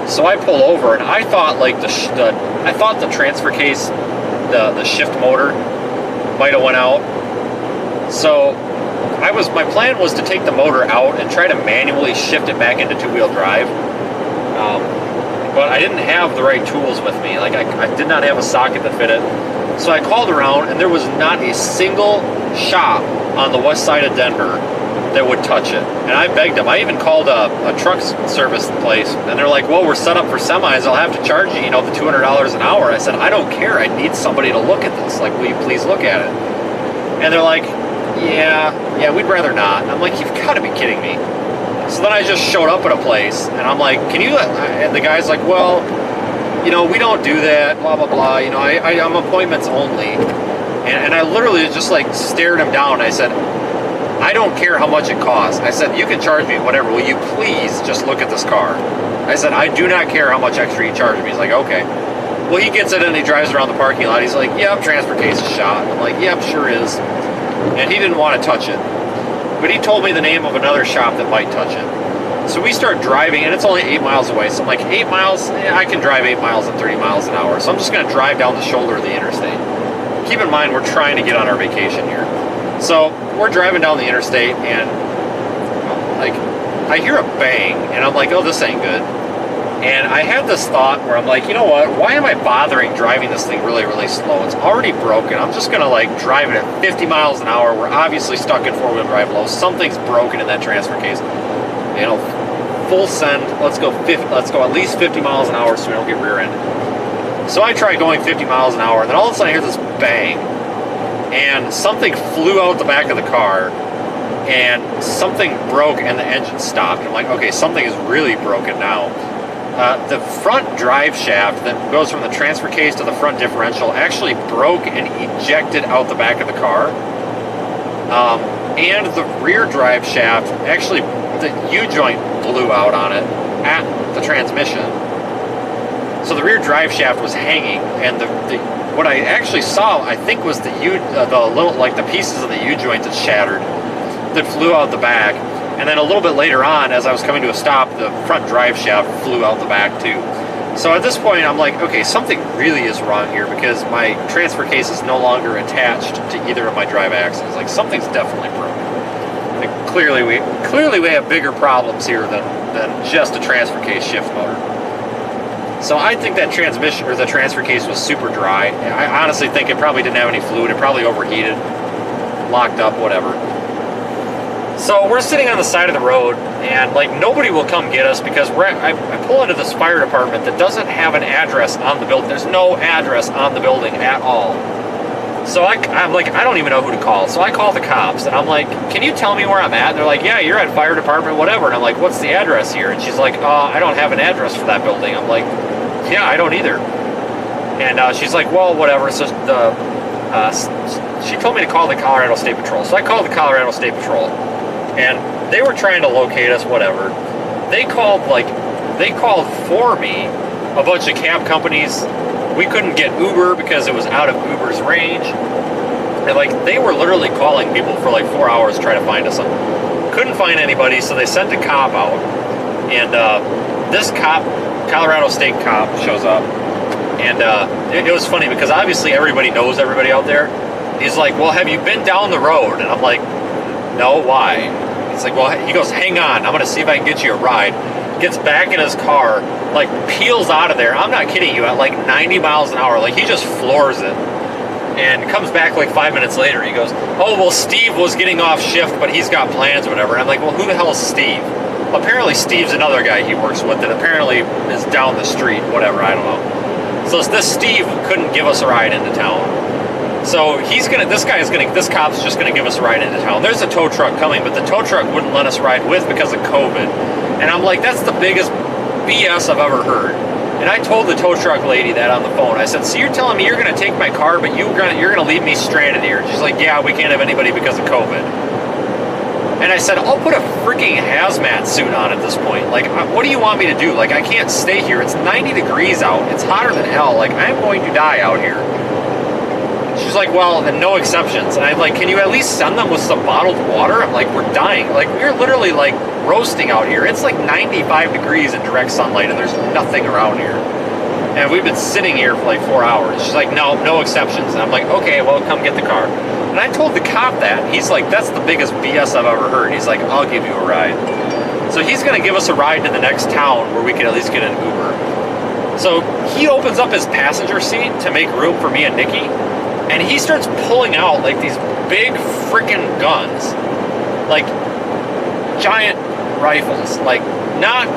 S1: So I pull over, and I thought like the transfer case, the shift motor might have went out. So my plan was to take the motor out and try to manually shift it back into two-wheel drive. But I didn't have the right tools with me. Like I did not have a socket that fit it. So I called around, and there was not a single shop on the west side of Denver that would touch it. And I begged them. I even called a truck service place, and they're like, well, we're set up for semis. I'll have to charge you, the $200 an hour. I said, I don't care. I need somebody to look at this. Like, will you please look at it? And they're like, yeah, we'd rather not. And I'm like, you've got to be kidding me. So then I just showed up at a place, and I'm like, can you, and the guy's like, well, you know, we don't do that, blah, blah, blah. You know, I'm appointments only. And I literally just like stared him down. I said, I don't care how much it costs. I said, you can charge me whatever. Will you please just look at this car? I said, I do not care how much extra you charge me. He's like, okay. Well, he gets it and he drives around the parking lot. He's like, yep, transfer case is shot. I'm like, yep, sure is. And he didn't want to touch it. But he told me the name of another shop that might touch it. So we start driving, and it's only 8 miles away. So I'm like, 8 miles? Yeah, I can drive 8 miles at 30 miles an hour. So I'm just going to drive down the shoulder of the interstate. Keep in mind, we're trying to get on our vacation here. So we're driving down the interstate, and like, I hear a bang, and I'm like, oh, this ain't good. And I had this thought where I'm like, you know what? Why am I bothering driving this thing really, really slow? It's already broken. I'm just going to like drive it at 50 miles an hour. We're obviously stuck in four-wheel drive low. Something's broken in that transfer case. You know, full send. Let's go at least 50 miles an hour so we don't get rear-ended. So I tried going 50 miles an hour, and then all of a sudden I hear this bang, and something flew out the back of the car, and something broke, and the engine stopped. I'm like, okay, something is really broken now. The front drive shaft that goes from the transfer case to the front differential actually broke and ejected out the back of the car. And the rear drive shaft, actually, the U-joint blew out on it at the transmission. So the rear drive shaft was hanging, and what I actually saw, I think, was the little, like the pieces of the U-joint that shattered, that flew out the back. And then a little bit later on, as I was coming to a stop, the front drive shaft flew out the back too. So at this point, I'm like, okay, something really is wrong here, because my transfer case is no longer attached to either of my drive axles. Like, something's definitely broken. Like, clearly we have bigger problems here than just a transfer case shift motor. So I think that transmission, or the transfer case, was super dry. I honestly think it probably didn't have any fluid. It probably overheated, locked up, whatever. So we're sitting on the side of the road, and like nobody will come get us, because I pull into this fire department that doesn't have an address on the building. There's no address on the building at all. So I'm like, I don't even know who to call. So I call the cops, and I'm like, can you tell me where I'm at? And they're like, yeah, you're at fire department, whatever. And I'm like, what's the address here? And she's like, I don't have an address for that building. I'm like, yeah, I don't either. And she's like, well, whatever. So she told me to call the Colorado State Patrol. So I called the Colorado State Patrol. And they were trying to locate us, whatever. They called for me a bunch of cab companies. We couldn't get Uber because it was out of Uber's range. And like, they were literally calling people for like 4 hours trying to find us. Couldn't find anybody, so they sent a cop out. And this cop, Colorado State cop, shows up. And it was funny because obviously everybody knows everybody out there. He's like, well, have you been down the road? And I'm like, no, why? He's like, well, he goes, hang on, I'm gonna see if I can get you a ride. Gets back in his car, like peels out of there. I'm not kidding you, at like 90 miles an hour. Like, he just floors it. And comes back like 5 minutes later. He goes, oh, well, Steve was getting off shift, but he's got plans or whatever. And I'm like, well, who the hell is Steve? Apparently Steve's another guy he works with that apparently is down the street, whatever, I don't know. So this Steve couldn't give us a ride into town. So this cop's just gonna give us a ride into town. There's a tow truck coming, but the tow truck wouldn't let us ride with because of COVID. And I'm like, that's the biggest BS I've ever heard. And I told the tow truck lady that on the phone. I said, so you're telling me you're gonna take my car, but you're gonna leave me stranded here? And she's like, yeah, we can't have anybody because of COVID. And I said, I'll put a freaking hazmat suit on at this point. Like, what do you want me to do? Like, I can't stay here. It's 90 degrees out. It's hotter than hell. Like, I'm going to die out here. She's like, well, then no exceptions. And I'm like, can you at least send them with some bottled water? I'm like, we're dying. Like, we're literally like roasting out here. It's like 95 degrees in direct sunlight, and there's nothing around here. And we've been sitting here for like 4 hours. She's like, no exceptions. And I'm like, okay, well, come get the car. And I told the cop that. He's like, that's the biggest BS I've ever heard. He's like, I'll give you a ride. So he's gonna give us a ride to the next town where we can at least get an Uber. So he opens up his passenger seat to make room for me and Nikki. And he starts pulling out like these big freaking guns, like giant rifles, like not,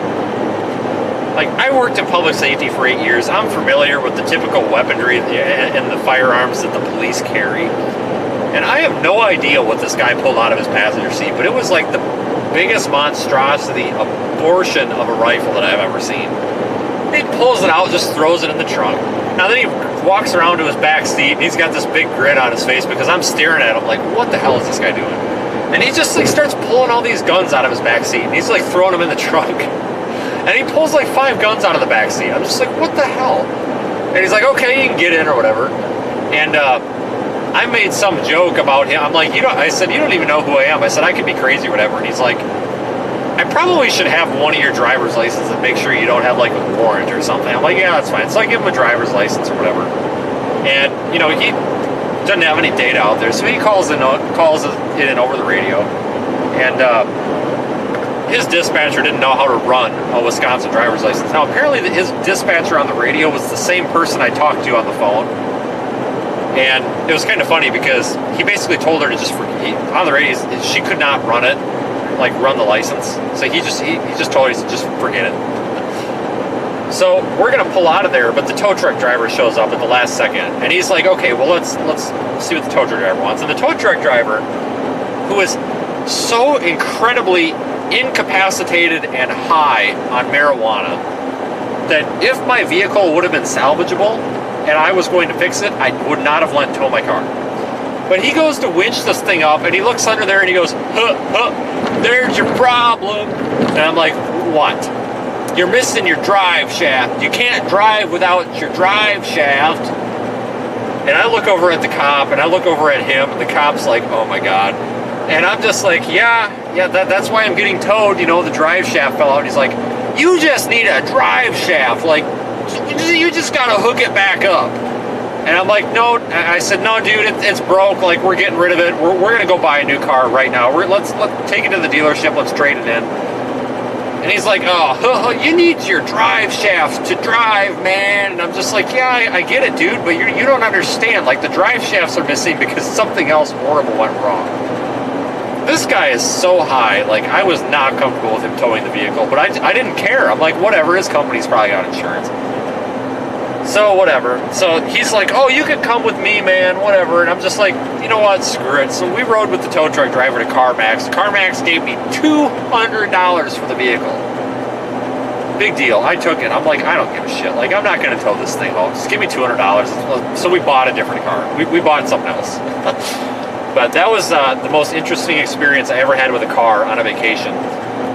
S1: like I worked in public safety for 8 years. I'm familiar with the typical weaponry and the firearms that the police carry. And I have no idea what this guy pulled out of his passenger seat, but it was like the biggest monstrosity abortion of a rifle that I've ever seen. He pulls it out, just throws it in the trunk. Now then he walks around to his back seat, and he's got this big grin on his face because I'm staring at him like, what the hell is this guy doing? And he just like starts pulling all these guns out of his back seat, and he's like throwing them in the trunk. And he pulls like 5 guns out of the back seat. I'm just like, what the hell? And he's like, okay, you can get in or whatever. And I made some joke about him. I'm like, I said, you don't even know who I am. I said, I could be crazy or whatever. And he's like, I probably should have one of your driver's licenses and make sure you don't have like a warrant or something. I'm like, yeah, that's fine. So I give him a driver's license or whatever. And, he doesn't have any data out there. So he calls it in over the radio. And his dispatcher didn't know how to run a Wisconsin driver's license. Now, apparently his dispatcher on the radio was the same person I talked to on the phone. And it was kind of funny because he basically told her to just, on the radio, she could not run it, like run the license. So he just told her, he said, just forget it. So we're going to pull out of there, but the tow truck driver shows up at the last second. And he's like, okay, well, let's see what the tow truck driver wants. And the tow truck driver, who is so incredibly incapacitated and high on marijuana that if my vehicle would have been salvageable and I was going to fix it, I would not have let tow my car. But he goes to winch this thing up and he looks under there and he goes, there's your problem. And I'm like, what? You're missing your drive shaft. You can't drive without your drive shaft. And I look over at the cop and I look over at him and the cop's like, oh my God. And I'm just like, yeah, that's why I'm getting towed. The drive shaft fell out. He's like, you just need a drive shaft. Like, you just got to hook it back up. And I'm like, no. I said, no, dude, it's broke. Like, we're getting rid of it. We're going to go buy a new car right now. Let's take it to the dealership. Let's trade it in. And he's like, oh, you need your drive shaft to drive, man. And I'm just like, yeah, I get it, dude. But you don't understand. Like, the drive shafts are missing because something else horrible went wrong. This guy is so high, like, I was not comfortable with him towing the vehicle, but I didn't care. I'm like, whatever, his company's probably got insurance. So, whatever. So, he's like, oh, you can come with me, man, whatever. And I'm just like, you know what, screw it. So, we rode with the tow truck driver to CarMax. CarMax gave me $200 for the vehicle. Big deal. I took it. I'm like, I don't give a shit. Like, I'm not going to tow this thing home. Just give me $200. So, we bought a different car. We bought something else. But that was the most interesting experience I ever had with a car on a vacation.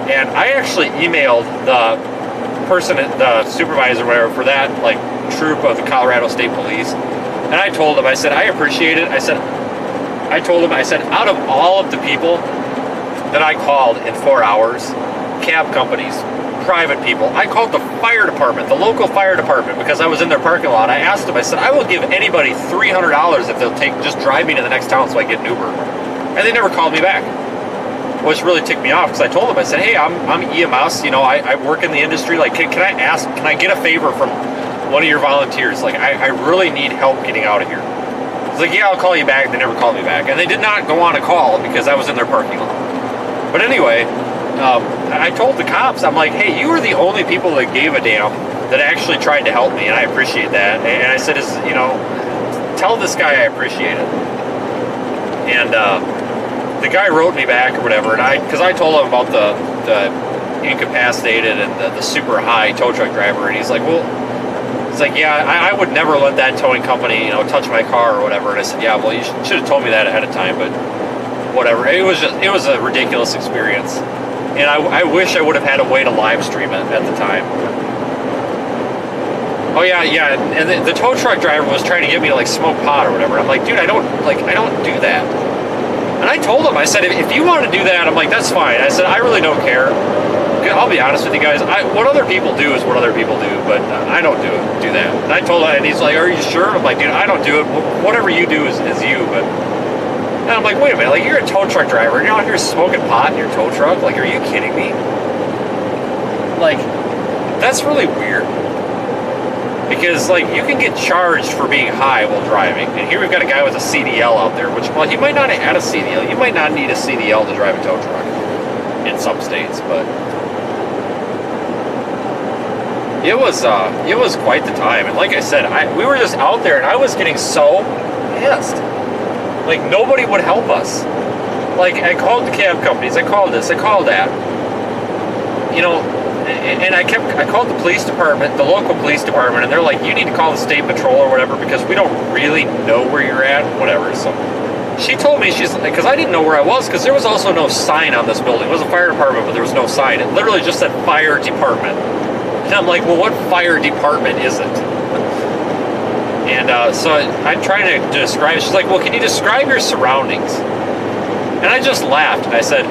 S1: And I actually emailed the person, the supervisor, whatever, for that like troop of the Colorado State Police. And I told him, I said, I appreciate it. I told him, out of all of the people that I called in 4 hours, cab companies, private people, I called the fire department, the local fire department, because I was in their parking lot. I asked them, I said, I will give anybody $300 if they'll just drive me to the next town so I get an Uber. And they never called me back, which really ticked me off because I told them, I said, hey, I'm EMS, I work in the industry. Like, can I get a favor from one of your volunteers? Like, I really need help getting out of here. It's like, yeah, I'll call you back. They never called me back. And they did not go on a call because I was in their parking lot. But anyway, I told the cops, I'm like, hey, you were the only people that gave a damn that actually tried to help me, and I appreciate that. And I said, tell this guy I appreciate it. And the guy wrote me back or whatever, and because I told him about the incapacitated and the super high tow truck driver, and he's like, yeah, I would never let that towing company, touch my car or whatever. And I said, yeah, well, you should have told me that ahead of time, but whatever. It was a ridiculous experience. And I wish I would have had a way to live stream it at the time. Oh yeah, and the tow truck driver was trying to get me to like smoke pot or whatever. I'm like, dude, I don't do that. And I told him, I said, if you want to do that, I'm like, that's fine. I said, I really don't care. I'll be honest with you guys. What other people do is what other people do, but I don't do that. And I told him, and he's like, are you sure? I'm like, dude, I don't do it. Whatever you do is you, but. And I'm like, wait a minute, like, you're a tow truck driver, and you're out here smoking pot in your tow truck? Like, are you kidding me? Like, that's really weird. Because, like, you can get charged for being high while driving. And here we've got a guy with a CDL out there, which, well, he might not have had a CDL. You might not need a CDL to drive a tow truck in some states, but it was quite the time. And like I said, we were just out there, and I was getting so pissed. Like, nobody would help us. Like, I called the cab companies. I called this. I called that. And I called the police department, the local police department, and they're like, you need to call the state patrol or whatever because we don't really know where you're at, whatever. So she told me, she's like, because I didn't know where I was because there was also no sign on this building. It was a fire department, but there was no sign. It literally just said fire department. And I'm like, well, what fire department is it? And so I'm trying to describe it. She's like, well, can you describe your surroundings? And I just laughed. And I said,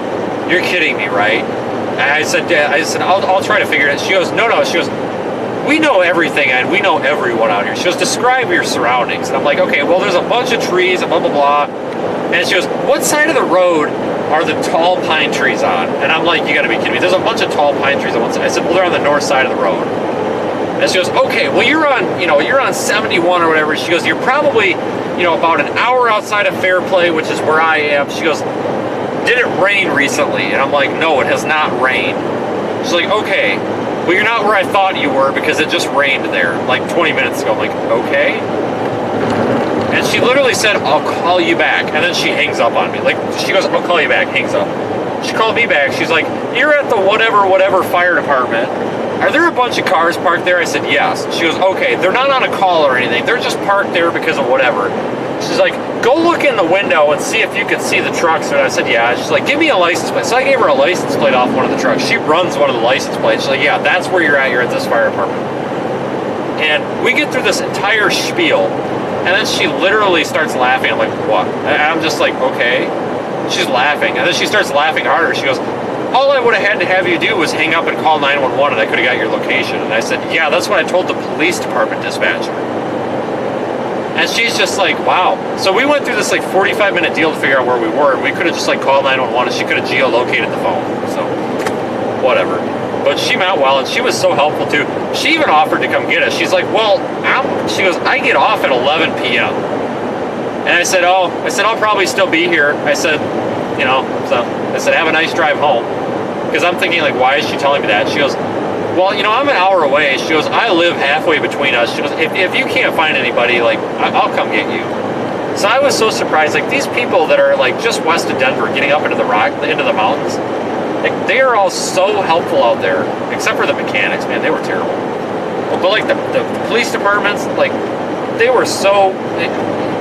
S1: you're kidding me, right? And I said, I'll try to figure it out. She goes, no. She goes, we know everything and we know everyone out here. She goes, describe your surroundings. And I'm like, okay, well, there's a bunch of trees and blah, blah, blah. And she goes, what side of the road are the tall pine trees on? And I'm like, you gotta be kidding me. There's a bunch of tall pine trees on one side. I said, well, they're on the north side of the road. And she goes, okay, well, you're on 71 or whatever. She goes, you're probably, about an hour outside of Fairplay, which is where I am. She goes, did it rain recently? And I'm like, no, it has not rained. She's like, okay, well, you're not where I thought you were because it just rained there like 20 minutes ago. I'm like, okay. And she literally said, I'll call you back. And then she hangs up on me. Like, she goes, I'll call you back, hangs up. She called me back. She's like, you're at the whatever fire department. Are there a bunch of cars parked there? I said, yes. She goes, okay, they're not on a call or anything. They're just parked there because of whatever. She's like, go look in the window and see if you can see the trucks. And I said, yeah. She's like, give me a license plate. So I gave her a license plate off one of the trucks. She runs one of the license plates. She's like, yeah, that's where you're at. You're at this fire department. And we get through this entire spiel. And then she literally starts laughing. I'm like, what? And I'm just like, okay. She's laughing. And then she starts laughing harder. She goes, all I would have had to have you do was hang up and call 911 and I could have got your location. And I said, yeah, that's what I told the police department dispatcher. And she's just like, wow. So we went through this like 45-minute deal to figure out where we were. And we could have just like called 911 and she could have geolocated the phone. So whatever. But she meant well and she was so helpful too. She even offered to come get us. She's like, well, she goes, I get off at 11 p.m. And I said, I'll probably still be here. I said, have a nice drive home. Because I'm thinking, like, why is she telling me that? She goes, well, I'm an hour away. She goes, I live halfway between us. She goes, if you can't find anybody, like, I'll come get you. So I was so surprised. Like, these people that are, like, just west of Denver, getting up into the mountains, like, they are all so helpful out there. Except for the mechanics, man. They were terrible. But, like, the police departments, like, they were so...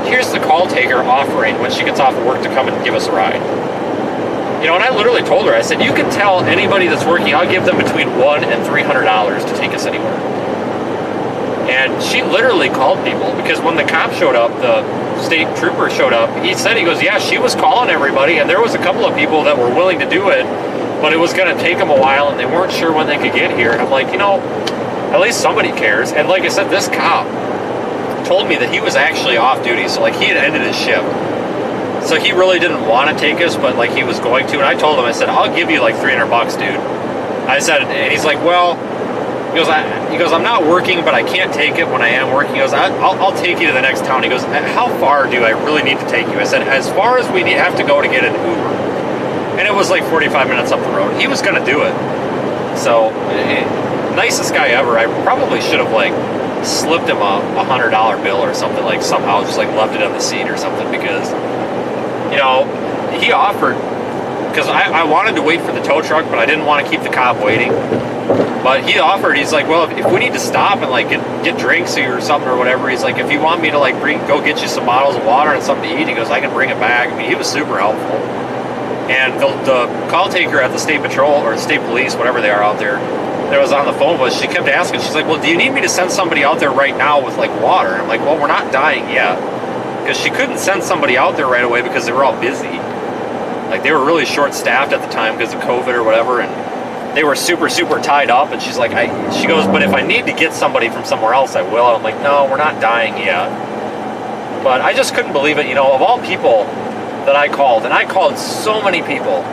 S1: Here's the call taker offering when she gets off of work to come and give us a ride. And I literally told her, I said, you can tell anybody that's working, I'll give them between $100 and $300 to take us anywhere. And she literally called people because when the cop showed up, the state trooper showed up, he goes, yeah, she was calling everybody and there was a couple of people that were willing to do it, but it was going to take them a while and they weren't sure when they could get here. And I'm like, at least somebody cares. And like I said, this cop told me that he was actually off duty, so like he had ended his shift. So he really didn't want to take us, but like he was going to. And I told him, I said, I'll give you like $300, dude. I said, and he's like, well, he goes, I'm not working, but I can't take it when I am working. He goes, I'll take you to the next town. He goes, how far do I really need to take you? I said, as far as we have to go to get an Uber. And it was like 45 minutes up the road. He was going to do it. So, nicest guy ever. I probably should have like slipped him a $100 bill or something, like somehow just like left it on the seat or something, because he offered, because I wanted to wait for the tow truck, but I didn't want to keep the cop waiting. But he offered, he's like, well, if we need to stop and like get drinks or something or whatever, he's like, if you want me to like go get you some bottles of water and something to eat, he goes, I can bring it back. I mean, he was super helpful. And the call taker at the state patrol or state police, whatever they are out there, that was on the phone with, she kept asking, she's like, well, do you need me to send somebody out there right now with like water? And I'm like, well, we're not dying yet. Because she couldn't send somebody out there right away because they were all busy. Like they were really short-staffed at the time because of COVID or whatever, and they were super, super tied up. And she's like, she goes, but if I need to get somebody from somewhere else, I will. I'm like, no, we're not dying yet. But I just couldn't believe it. Of all people that I called, and I called so many people,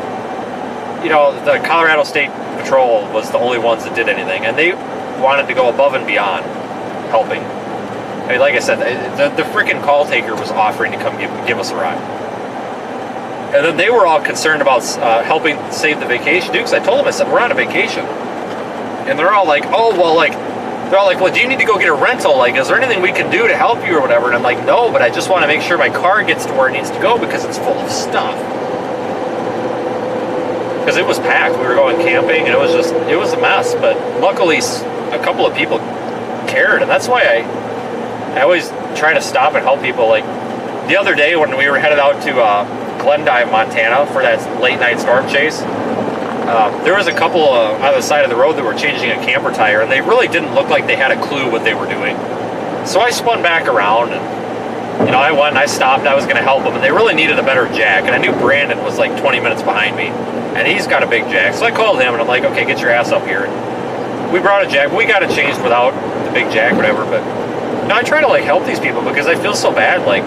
S1: the Colorado State Patrol was the only ones that did anything, and they wanted to go above and beyond helping. I mean, like I said, the freaking call taker was offering to come give us a ride. And then they were all concerned about helping save the vacation, dude, because I told them, I said, we're on a vacation. And they're all like, oh, well, like, they're all like, well, do you need to go get a rental? Like, is there anything we can do to help you or whatever? And I'm like, no, but I just want to make sure my car gets to where it needs to go because it's full of stuff. because it was packed. We were going camping, and it was a mess. But luckily, a couple of people cared, and that's why I always try to stop and help people. Like the other day when we were headed out to Glendive, Montana for that late night storm chase, there was a couple on the side of the road that were changing a camper tire, and they really didn't look like they had a clue what they were doing. So I spun back around, and I went and I stopped. I was going to help them, and they really needed a better jack. And I knew Brandon was like 20 minutes behind me, and he's got a big jack. So I called him, and I'm like, okay, get your ass up here. And we brought a jack. We got it changed without the big jack, whatever. But I try to like help these people because I feel so bad. Like,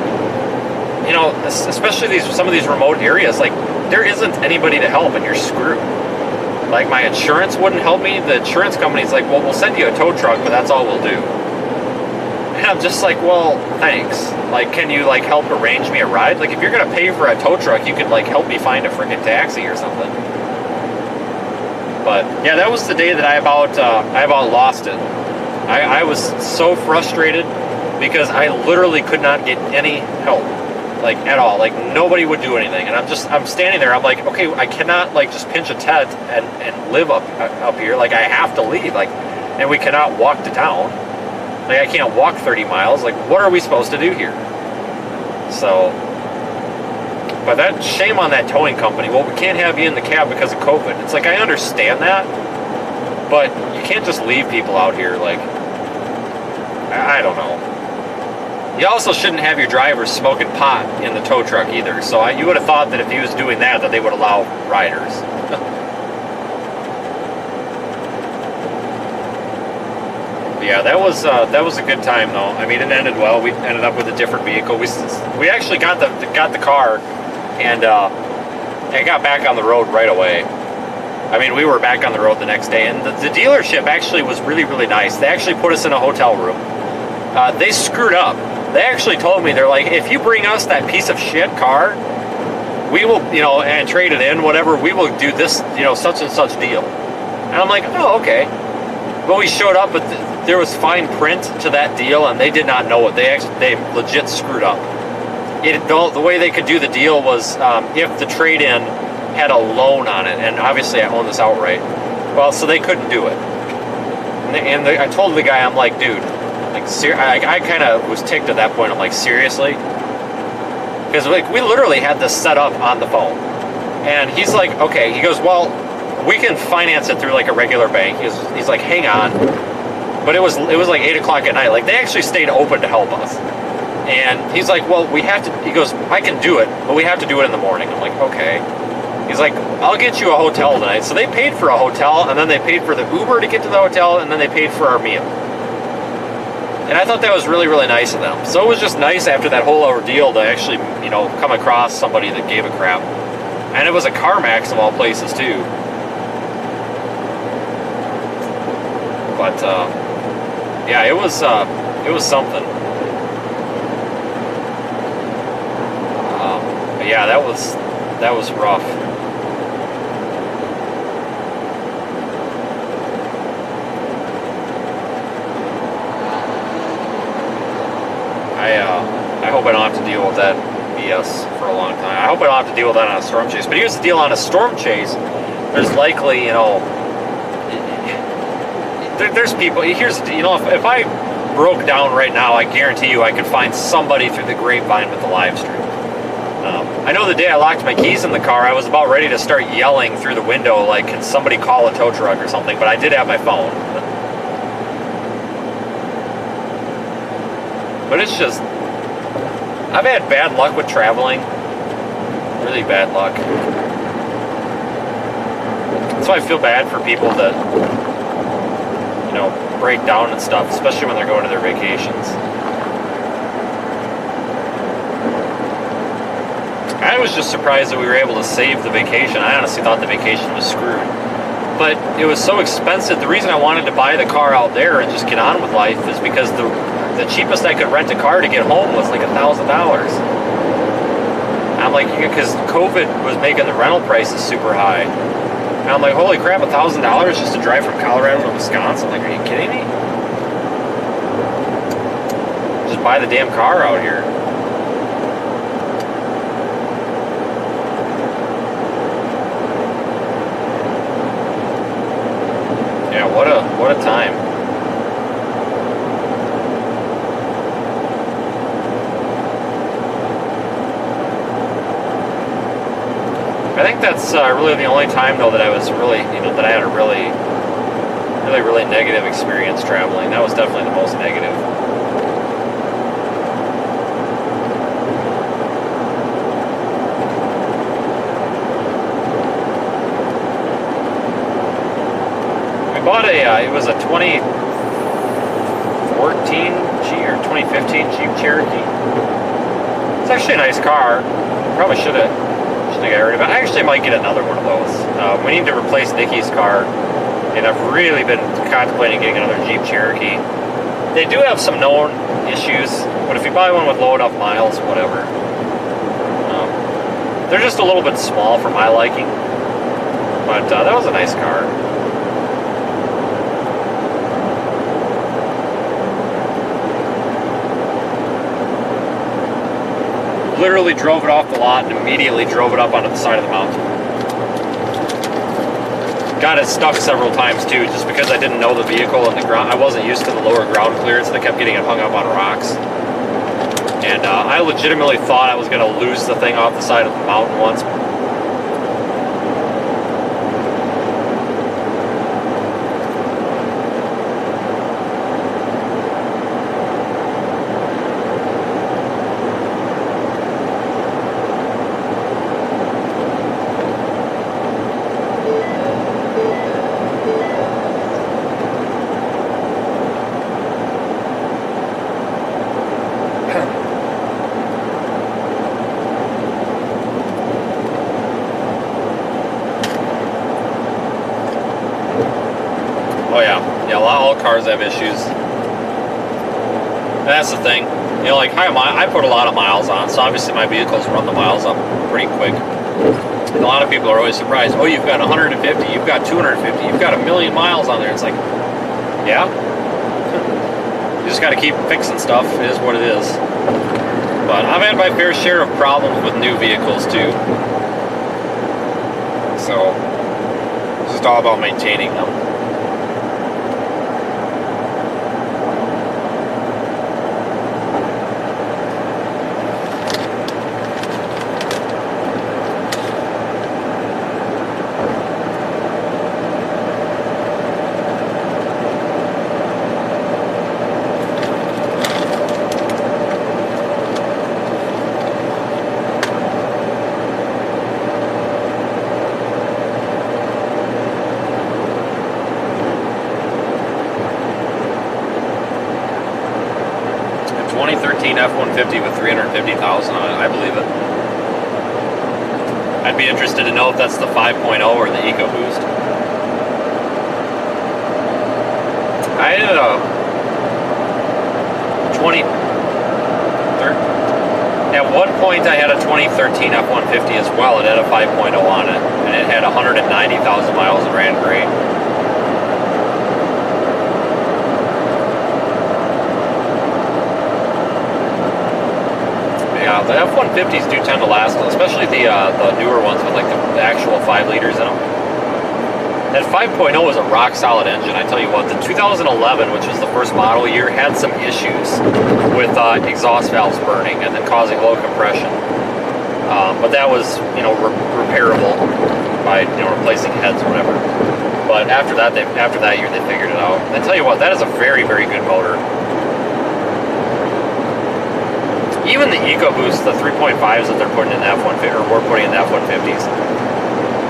S1: especially some of these remote areas, like there isn't anybody to help, and you're screwed. Like my insurance wouldn't help me. The insurance company's like, well, we'll send you a tow truck, but that's all we'll do. And I'm just like, well, thanks. Like, can you like help arrange me a ride? Like, if you're gonna pay for a tow truck, you could like help me find a freaking taxi or something. But yeah, that was the day that I about lost it. I was so frustrated because I literally could not get any help, like at all. Like nobody would do anything, and I'm standing there. I'm like, okay, I cannot like just pinch a tent and live up here. Like I have to leave. Like, and we cannot walk to town. Like I can't walk 30 miles. Like what are we supposed to do here? So, but that shame on that towing company. Well, we can't have you in the cab because of COVID. It's like I understand that, but you can't just leave people out here. Like I don't know. You also shouldn't have your driver smoking pot in the tow truck either. So you would have thought that if he was doing that they would allow riders. Yeah, that was a good time though. I mean, it ended well. We ended up with a different vehicle. We actually got the car, and got back on the road right away. I mean, we were back on the road the next day, and the dealership actually was really, really nice. They actually put us in a hotel room. They screwed up. They actually told me, they're like, if you bring us that piece of shit car, we will, and trade it in, whatever, we will do this, such and such deal. And I'm like, oh, okay. But we showed up, but there was fine print to that deal, and they did not know it. They legit screwed up. The way they could do the deal was if the trade-in had a loan on it, and obviously I own this outright. Well, so they couldn't do it. And I told the guy, I'm like, dude, like, I kind of was ticked at that point. I'm like, seriously? Because like we literally had this set up on the phone, and he's like, okay. He goes, well, we can finance it through like a regular bank. He's like, hang on. But it was like 8 o'clock at night. Like they actually stayed open to help us. And he's like, well, we have to. He goes, I can do it, but we have to do it in the morning. I'm like, okay. He's like, I'll get you a hotel tonight. So they paid for a hotel, and then they paid for the Uber to get to the hotel, and then they paid for our meal. And I thought that was really, really nice of them. So it was just nice after that whole ordeal to actually, come across somebody that gave a crap. And it was a CarMax of all places too. But yeah, it was something. But yeah, that was rough. I hope I don't have to deal with that BS for a long time. I hope I don't have to deal with that on a storm chase. But here's the deal: on a storm chase, there's likely, there's people. Here's the deal: if I broke down right now, I guarantee you I could find somebody through the grapevine with the live stream. I know the day I locked my keys in the car, I was about ready to start yelling through the window, like, can somebody call a tow truck or something? But I did have my phone. But it's just, I've had bad luck with traveling. Really bad luck. That's why I feel bad for people that, break down and stuff, especially when they're going to their vacations. I was just surprised that we were able to save the vacation. I honestly thought the vacation was screwed. But it was so expensive. The reason I wanted to buy the car out there and just get on with life is because the cheapest I could rent a car to get home was like $1,000. I'm like, because COVID was making the rental prices super high. And I'm like, holy crap, $1,000 just to drive from Colorado to Wisconsin? Like, are you kidding me? Just buy the damn car out here. Yeah, what a time. I think that's really the only time though that I was really, that I had a really negative experience traveling. That was definitely the most negative. Bought it was a 2014 or 2015 Jeep Cherokee. It's actually a nice car. Probably should have got rid of it. I actually might get another one of those. We need to replace Nikki's car, and I've really been contemplating getting another Jeep Cherokee. They do have some known issues, but if you buy one with low enough miles, whatever. They're just a little bit small for my liking, but that was a nice car. Literally drove it off the lot and immediately drove it up onto the side of the mountain. Got it stuck several times too, just because I didn't know the vehicle and the ground. I wasn't used to the lower ground clearance, and I kept getting it hung up on rocks. And I legitimately thought I was going to lose the thing off the side of the mountain once. All cars have issues. And that's the thing. Like I put a lot of miles on, so obviously my vehicles run the miles up pretty quick. And a lot of people are always surprised. Oh, you've got 150, you've got 250, you've got 1,000,000 miles on there. It's like, yeah. You just got to keep fixing stuff. It is what it is. But I've had my fair share of problems with new vehicles too. So it's just all about maintaining them. F-150 with 350,000 on it. I believe it. I'd be interested to know if that's the 5.0 or the EcoBoost. I had a 2013. At one point, I had a 2013 F-150 as well. It had a 5.0 on it, and it had 190,000 miles and ran great. Yeah, the F-150s do tend to last, especially the newer ones with like the actual 5 liters in them. That 5.0 is a rock solid engine. I tell you what, the 2011, which was the first model year, had some issues with exhaust valves burning and then causing low compression. But that was, repairable by replacing heads or whatever. But after that year, they figured it out. And I tell you what, that is a very, very good motor. Even the EcoBoost, the 3.5s that they're putting in the F-150, or we're putting in the F-150s,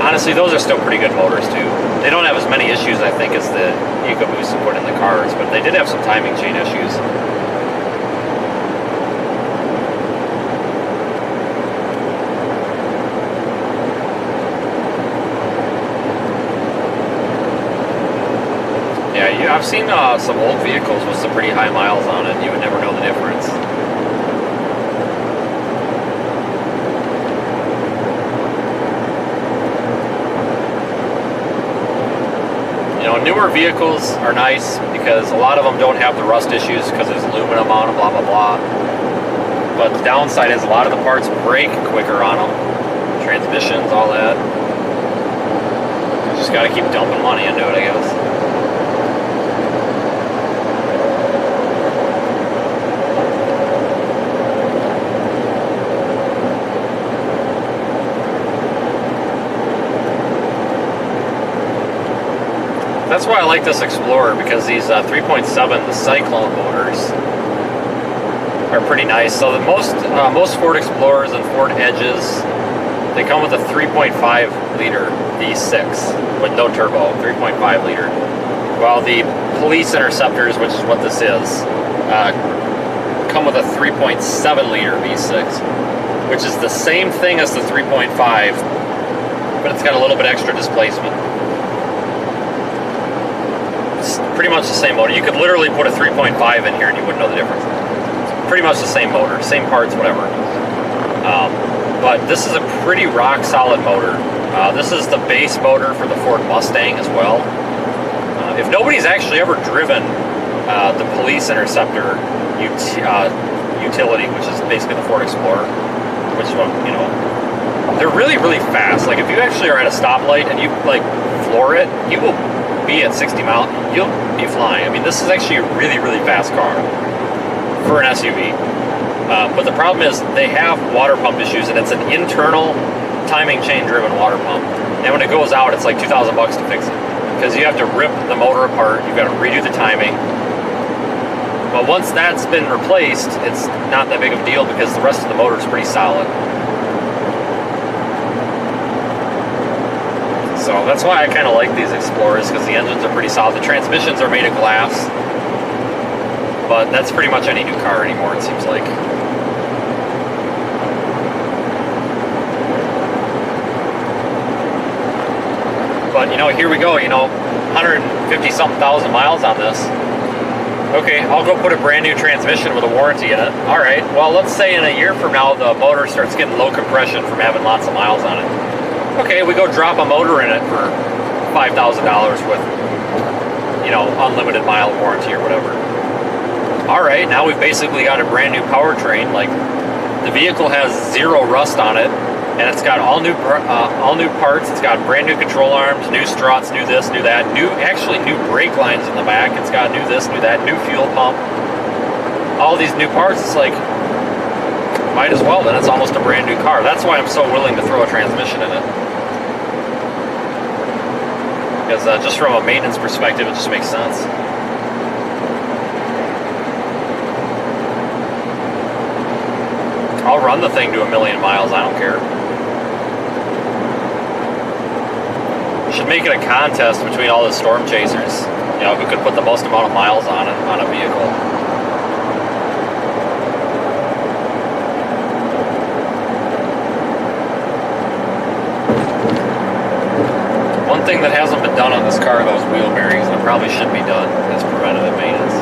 S1: honestly, those are still pretty good motors too. They don't have as many issues, I think, as the EcoBoost put in the cars, but they did have some timing chain issues. Yeah, I've seen some old vehicles with some pretty high miles on it. You would never know the difference. Newer vehicles are nice because a lot of them don't have the rust issues because there's aluminum on them, blah, blah, blah. But the downside is a lot of the parts break quicker on them. Transmissions, all that. You just got to keep dumping money into it, I guess. like this Explorer because these 3.7 Cyclone motors are pretty nice. So the most Ford Explorers and Ford Edges, they come with a 3.5 liter V6 with no turbo, 3.5 liter. While the Police Interceptors, which is what this is, come with a 3.7 liter V6, which is the same thing as the 3.5, but it's got a little bit extra displacement. It's pretty much the same motor. You could literally put a 3.5 in here and you wouldn't know the difference. It's pretty much the same motor, same parts, whatever. But this is a pretty rock solid motor. This is the base motor for the Ford Mustang as well. If nobody's actually ever driven the Police Interceptor utility, which is basically the Ford Explorer, which is what, you know, they're really, really fast. Like if you actually are at a stoplight and you like floor it, you will be at 60 miles, you'll be flying. I mean, this is actually a really, really fast car for an SUV. But the problem is they have water pump issues, and it's an internal timing chain driven water pump. And when it goes out, it's like $2,000 to fix it, because you have to rip the motor apart, you've got to redo the timing. But once that's been replaced, it's not that big of a deal because the rest of the motor is pretty solid. So that's why I kind of like these Explorers, because the engines are pretty solid. The transmissions are made of glass, but that's pretty much any new car anymore, it seems like. But you know, here we go, you know, 150 something thousand miles on this. Okay, I'll go put a brand new transmission with a warranty in it. All right, well, let's say in a year from now the motor starts getting low compression from having lots of miles on it. Okay, we go drop a motor in it for $5,000 with, you know, unlimited mile warranty or whatever. All right, now we've basically got a brand new powertrain. Like, the vehicle has zero rust on it, and it's got all new parts. It's got brand new control arms, new struts, new this, new that, actually new brake lines in the back. It's got new this, new that, new fuel pump, all these new parts. It's like, might as well, then it's almost a brand new car. That's why I'm so willing to throw a transmission in it. Because just from a maintenance perspective, it just makes sense. I'll run the thing to 1,000,000 miles, I don't care. Should make it a contest between all the storm chasers. You know, who could put the most amount of miles on it, on a vehicle. One thing that hasn't been done on this car, those wheel bearings, and it probably should be done, is preventative maintenance.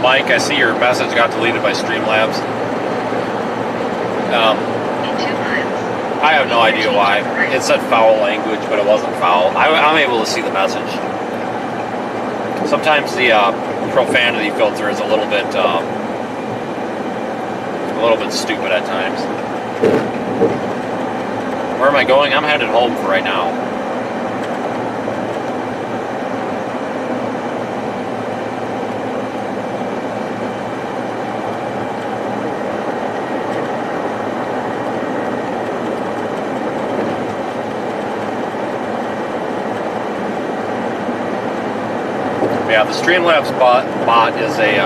S1: Mike, I see your message got deleted by Streamlabs.
S2: In 2 miles.
S1: I have no idea why. It said foul language, but it wasn't foul. I'm able to see the message. Sometimes the profanity filter is a little bit stupid at times. Where am I going? I'm headed home for right now. Yeah, Yeah, the Streamlabs bot is a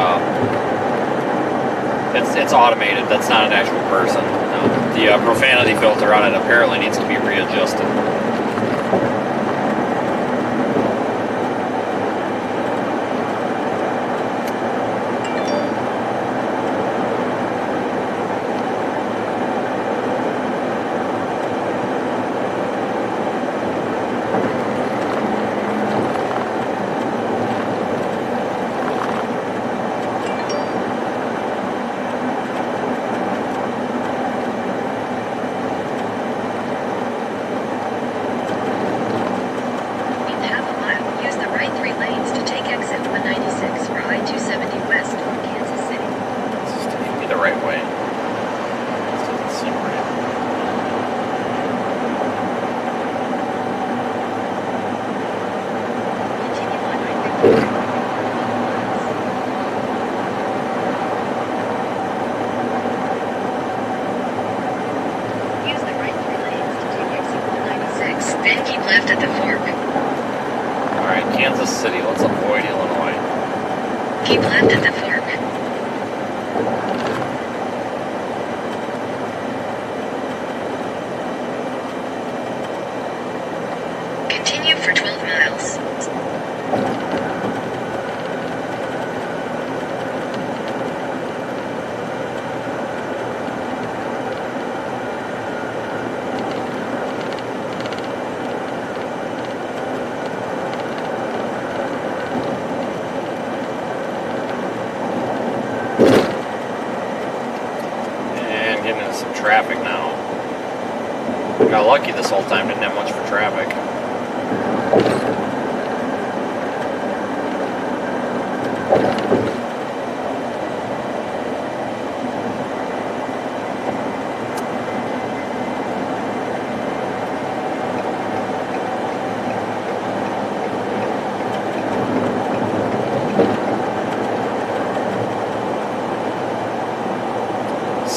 S1: it's automated. That's not an actual person. The profanity filter on it apparently needs to be readjusted. Traffic now. Got lucky this whole time, didn't have much for traffic.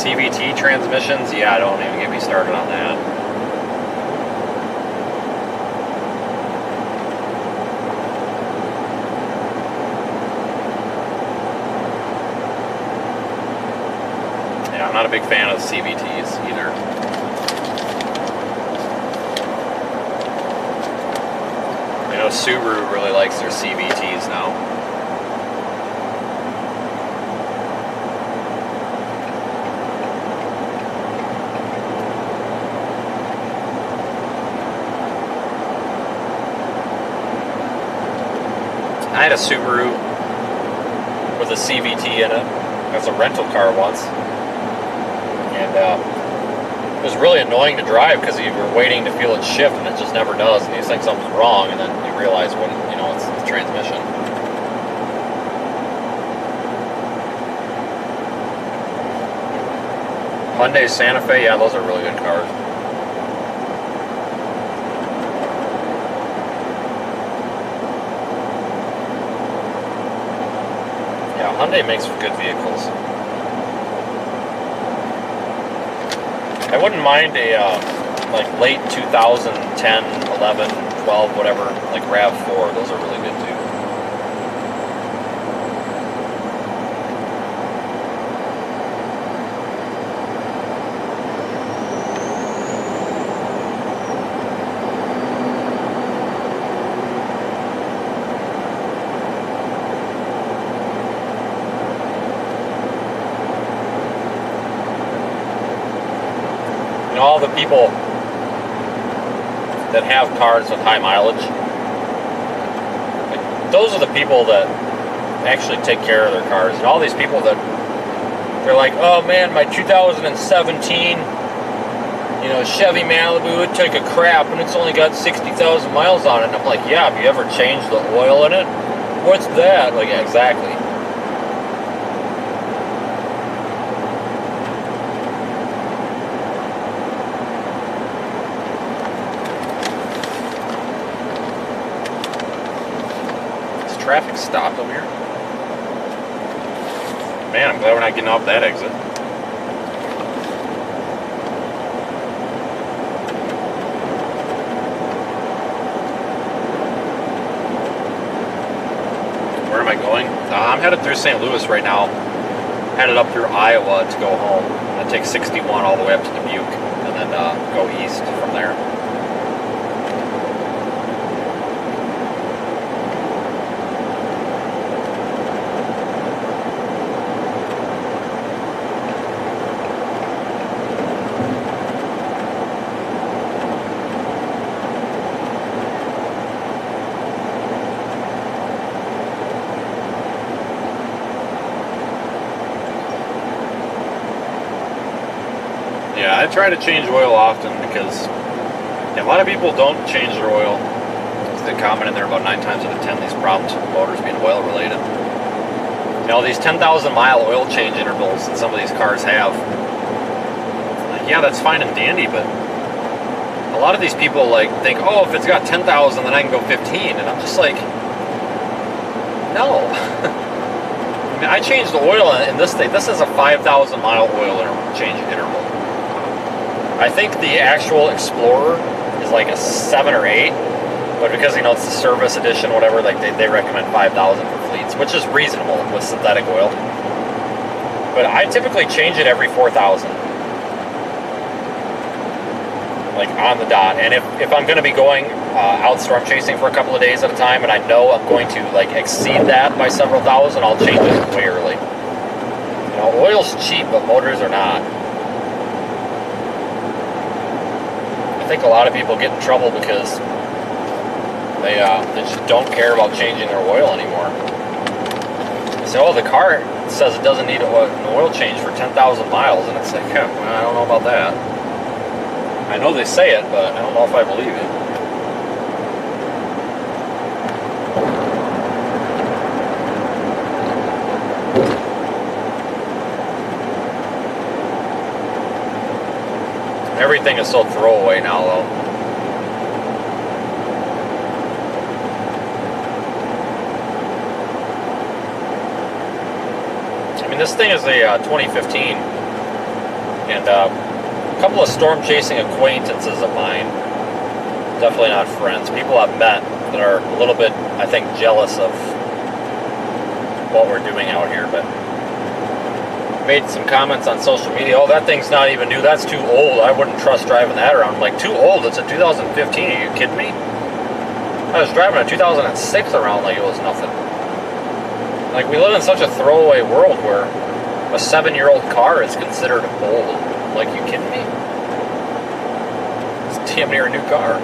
S1: CVT transmissions, yeah, don't even get me started on that. Yeah, I'm not a big fan of CVTs either. I know Subaru really likes their CVTs now. I had a Subaru with a CVT in it as a rental car once, and it was really annoying to drive because you were waiting to feel it shift and it just never does, and you think something's wrong, and then you realize when it's the transmission. Hyundai Santa Fe, yeah, those are really good cars. Hyundai makes good vehicles. I wouldn't mind a like late 2010, 11, 12, whatever, like RAV4. Those are really good too. All the people that have cars with high mileage, like, those are the people that actually take care of their cars. And all these people that they're like, oh man, my 2017 Chevy Malibu, it took a crap and it's only got 60,000 miles on it. And I'm like, yeah, have you ever changed the oil in it? What's that? Like, yeah, exactly. Traffic stopped over here. Man, I'm glad we're not getting off that exit. headed through St. Louis right now, headed up through Iowa to go home. I take 61 all the way up to Dubuque, and then go east from there. Yeah, I try to change oil often because a lot of people don't change their oil. They comment in there about 9 times out of 10 these problems with motors being oil related. You know, these 10,000 mile oil change intervals that some of these cars have, yeah, that's fine and dandy, but a lot of these people like think, oh, if it's got 10,000 then I can go 15, and I'm just like, no. I mean, I changed the oil in this thing. This is a 5,000 mile oil change interval. I think the actual Explorer is like a 7 or 8, but because, you know, it's the service edition, whatever, like they recommend 5,000 for fleets, which is reasonable with synthetic oil. But I typically change it every 4,000, like on the dot. And if I'm going to be going out storm chasing for a couple of days at a time, and I know I'm going to like exceed that by several thousand, I'll change it way early. You know, oil's cheap, but motors are not. I think a lot of people get in trouble because they just don't care about changing their oil anymore. They say, oh, the car says it doesn't need an oil change for 10,000 miles, and it's like, well, I don't know about that. I know they say it, but I don't know if I believe it. Everything is so throwaway now, though. I mean, this thing is a 2015, and a couple of storm chasing acquaintances of mine, definitely not friends, people I've met that are a little bit, I think, jealous of what we're doing out here, but made some comments on social media. Oh, that thing's not even new. That's too old. I wouldn't trust driving that around. I'm like, too old? It's a 2015. Are you kidding me? I was driving a 2006 around like it was nothing. Like, we live in such a throwaway world where a 7-year-old car is considered old. Like, you kidding me? It's damn near a new car.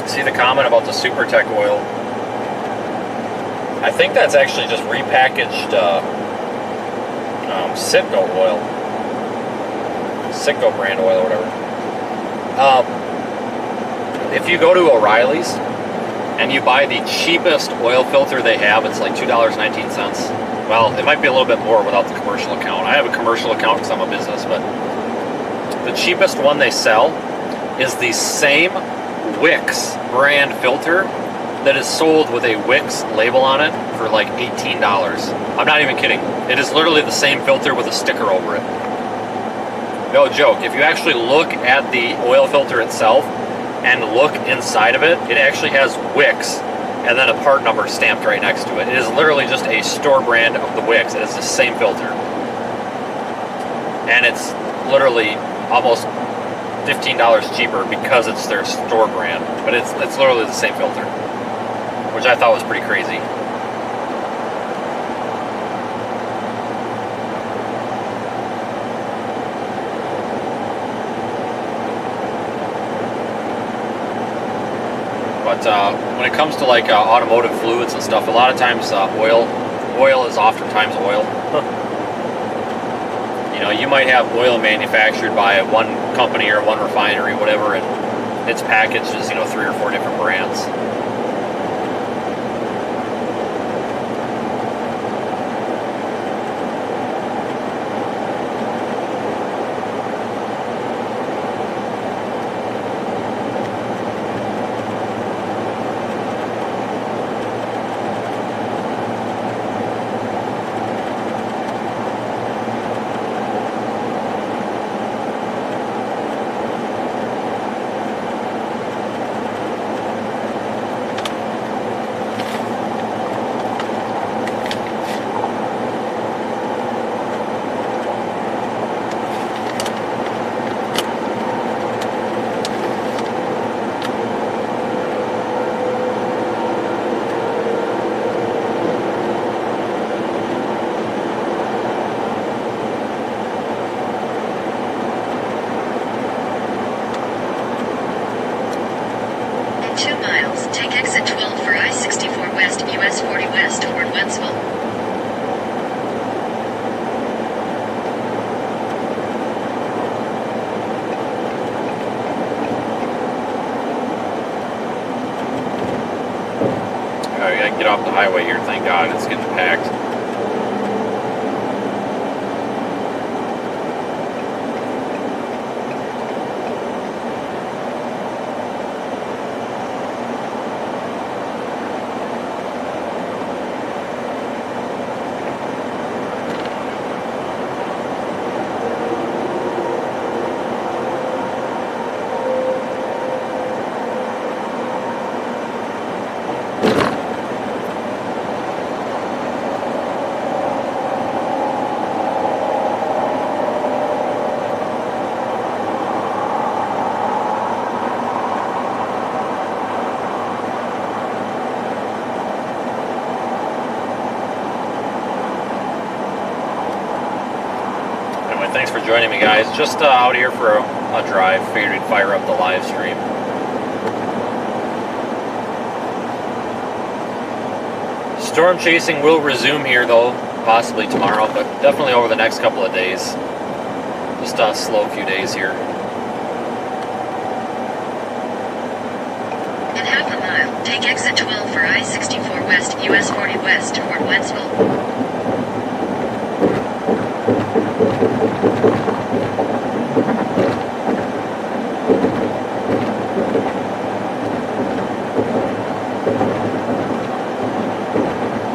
S1: See the comment about the SuperTech oil. I think that's actually just repackaged Citgo oil. Citgo brand oil or whatever. If you go to O'Reilly's and you buy the cheapest oil filter they have, it's like $2.19. Well, it might be a little bit more without the commercial account. I have a commercial account because I'm a business, but the cheapest one they sell is the same Wix brand filter that is sold with a Wix label on it for like $18. I'm not even kidding. It is literally the same filter with a sticker over it. No joke. If you actually look at the oil filter itself and look inside of it, it actually has Wix and then a part number stamped right next to it. It is literally just a store brand of the Wix. It is the same filter. And it's literally almost $15 cheaper because it's their store brand, but it's literally the same filter, which I thought was pretty crazy. But when it comes to like automotive fluids and stuff, a lot of times oil is oftentimes oil. You know, you might have oil manufactured by one company or one refinery, whatever, and it's packaged as, 3 or 4 different brands. I can get off the highway here, thank God, it's getting packed. Thanks for joining me, guys. Just out here for a drive. Figured we'd fire up the live stream. Storm chasing will resume here, though, possibly tomorrow, but definitely over the next couple of days. Just a slow few days here.
S2: In half a mile, take exit 12 for I-64 West, US 40 West toward Wentzville.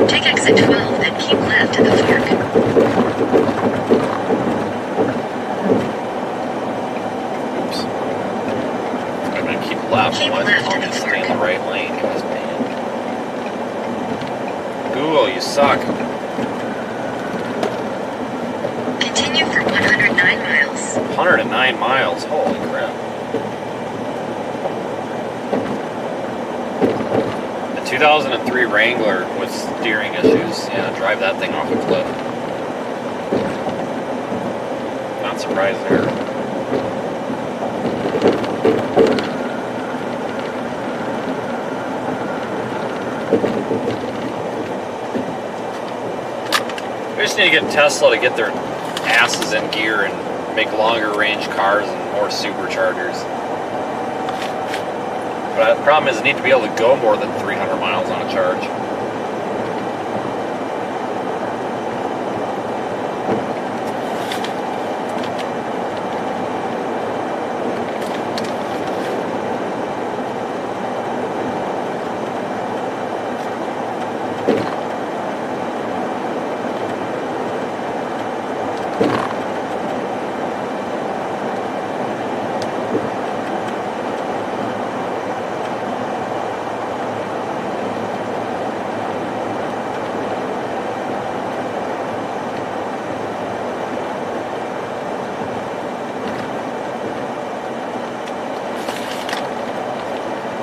S2: Take exit 12 and keep left at the fork.
S1: Oops. I'm going to keep left.
S2: Keep
S1: Why is it
S2: left
S1: telling me
S2: at
S1: to
S2: the
S1: stay in
S2: fork.
S1: the right lane? Guys, man. Google, you suck.
S2: Continue for 109 miles.
S1: 109 miles. Holy crap. The 2003 Wrangler with steering issues. Yeah, drive that thing off a cliff. Not surprised there. We just need to get Tesla to get their asses in gear and make longer range cars and more superchargers. But the problem is, I need to be able to go more than 300 miles on a charge.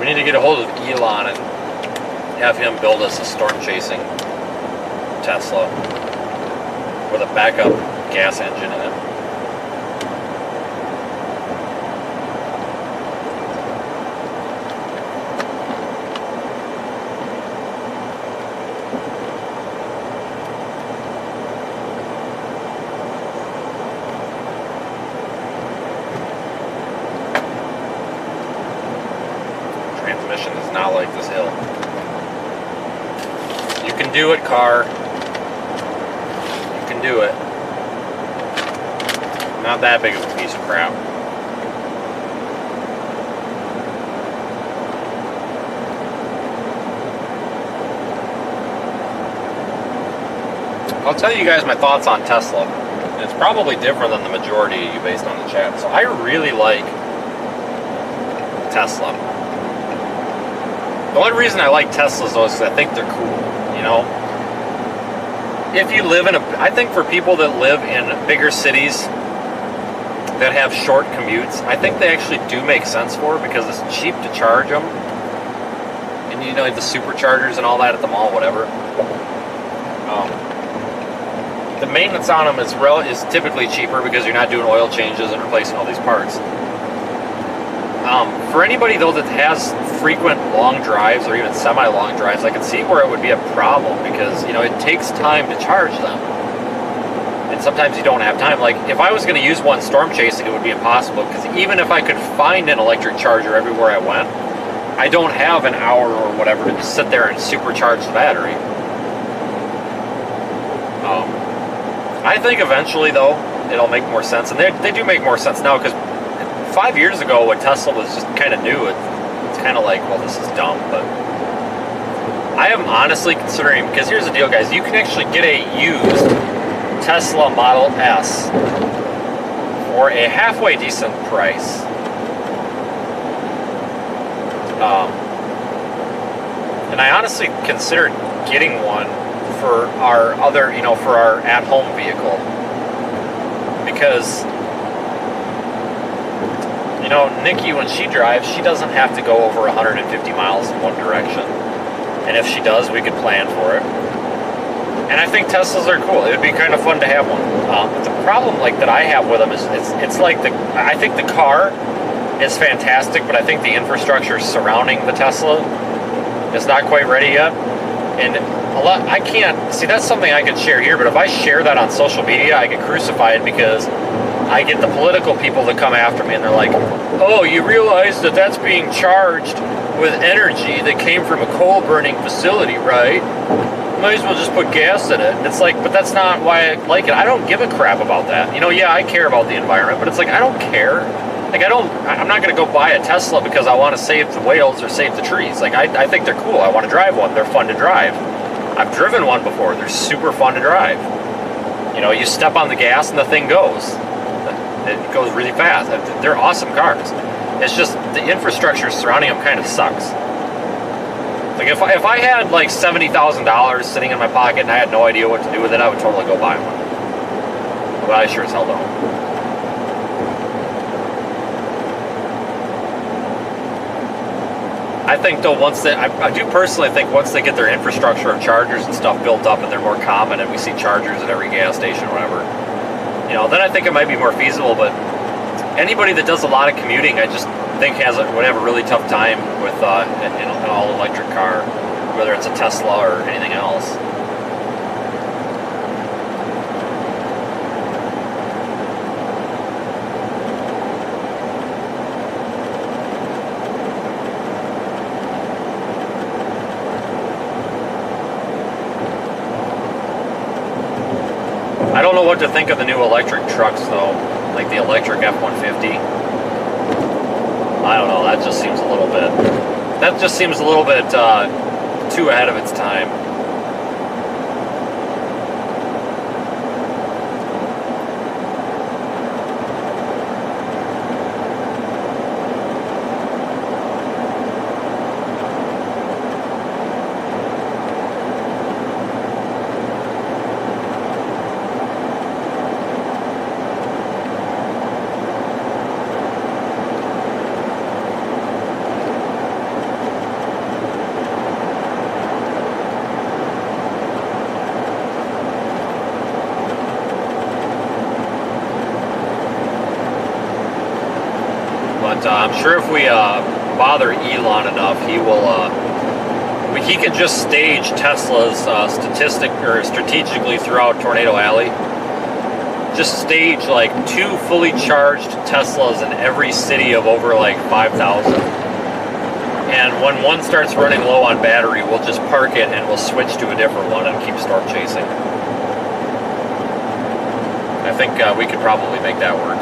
S1: We need to get a hold of Elon and have him build us a storm chasing Tesla with a backup gas engine in it. Transmission is not like this hill. You can do it, car. You can do it. Not that big of a piece of crap. I'll tell you guys my thoughts on Tesla. It's probably different than the majority of you based on the chat. So I really like Tesla. The only reason I like Teslas, though, is because I think they're cool, you know? If you live in I think for people that live in bigger cities that have short commutes, I think they actually do make sense for, because it's cheap to charge them. And you know, like the superchargers and all that at the mall, whatever. The maintenance on them is typically cheaper because you're not doing oil changes and replacing all these parts. For anybody, though, that has frequent long drives or even semi-long drives, I can see where it would be a problem, because, you know, it takes time to charge them. And sometimes you don't have time. Like, if I was going to use one storm chasing, it would be impossible, because even if I could find an electric charger everywhere I went, I don't have an hour or whatever to just sit there and supercharge the battery. I think eventually, though, it'll make more sense. And they do make more sense now, because 5 years ago, when Tesla was just kind of new, it's kind of like, well, this is dumb. But I am honestly considering, because here's the deal, guys. You can actually get a used Tesla Model S for a halfway decent price. And I honestly considered getting one for our other, for our at-home vehicle, because, Nikki, when she drives, she doesn't have to go over 150 miles in one direction, and if she does, we could plan for it. And I think Teslas are cool. It would be kind of fun to have one. But the problem, that I have with them is it's like I think the car is fantastic, but I think the infrastructure surrounding the Tesla is not quite ready yet. And I can't see, that's something I could share here, but if I share that on social media, I get crucified, because I get the political people that come after me, and they're like, oh, you realize that that's being charged with energy that came from a coal burning facility, right? Might as well just put gas in it. And it's like, but that's not why I like it. I don't give a crap about that. Yeah, I care about the environment, but it's like, I don't care. I'm not going to go buy a Tesla because I want to save the whales or save the trees. I think they're cool. I want to drive one. They're fun to drive. I've driven one before. They're super fun to drive. You step on the gas and the thing goes. It goes really fast. They're awesome cars. It's just the infrastructure surrounding them kind of sucks. If I had $70,000 sitting in my pocket and I had no idea what to do with it, I would totally go buy one. But I sure as hell don't. I think, though, I do personally think once they get their infrastructure of chargers and stuff built up and they're more common and we see chargers at every gas station or whatever, then I think it might be more feasible. But anybody that does a lot of commuting, I just think would have a really tough time with an all-electric car, whether it's a Tesla or anything else. I don't know what to think of the new electric trucks, though, like the electric F-150. I don't know. That just seems a little bit too ahead of its time. I'm sure if we bother Elon enough, he will. He can just stage Teslas strategically throughout Tornado Alley. Just stage 2 fully charged Teslas in every city of over 5,000. And when one starts running low on battery, we'll just park it and we'll switch to a different one and keep storm chasing. I think we could probably make that work.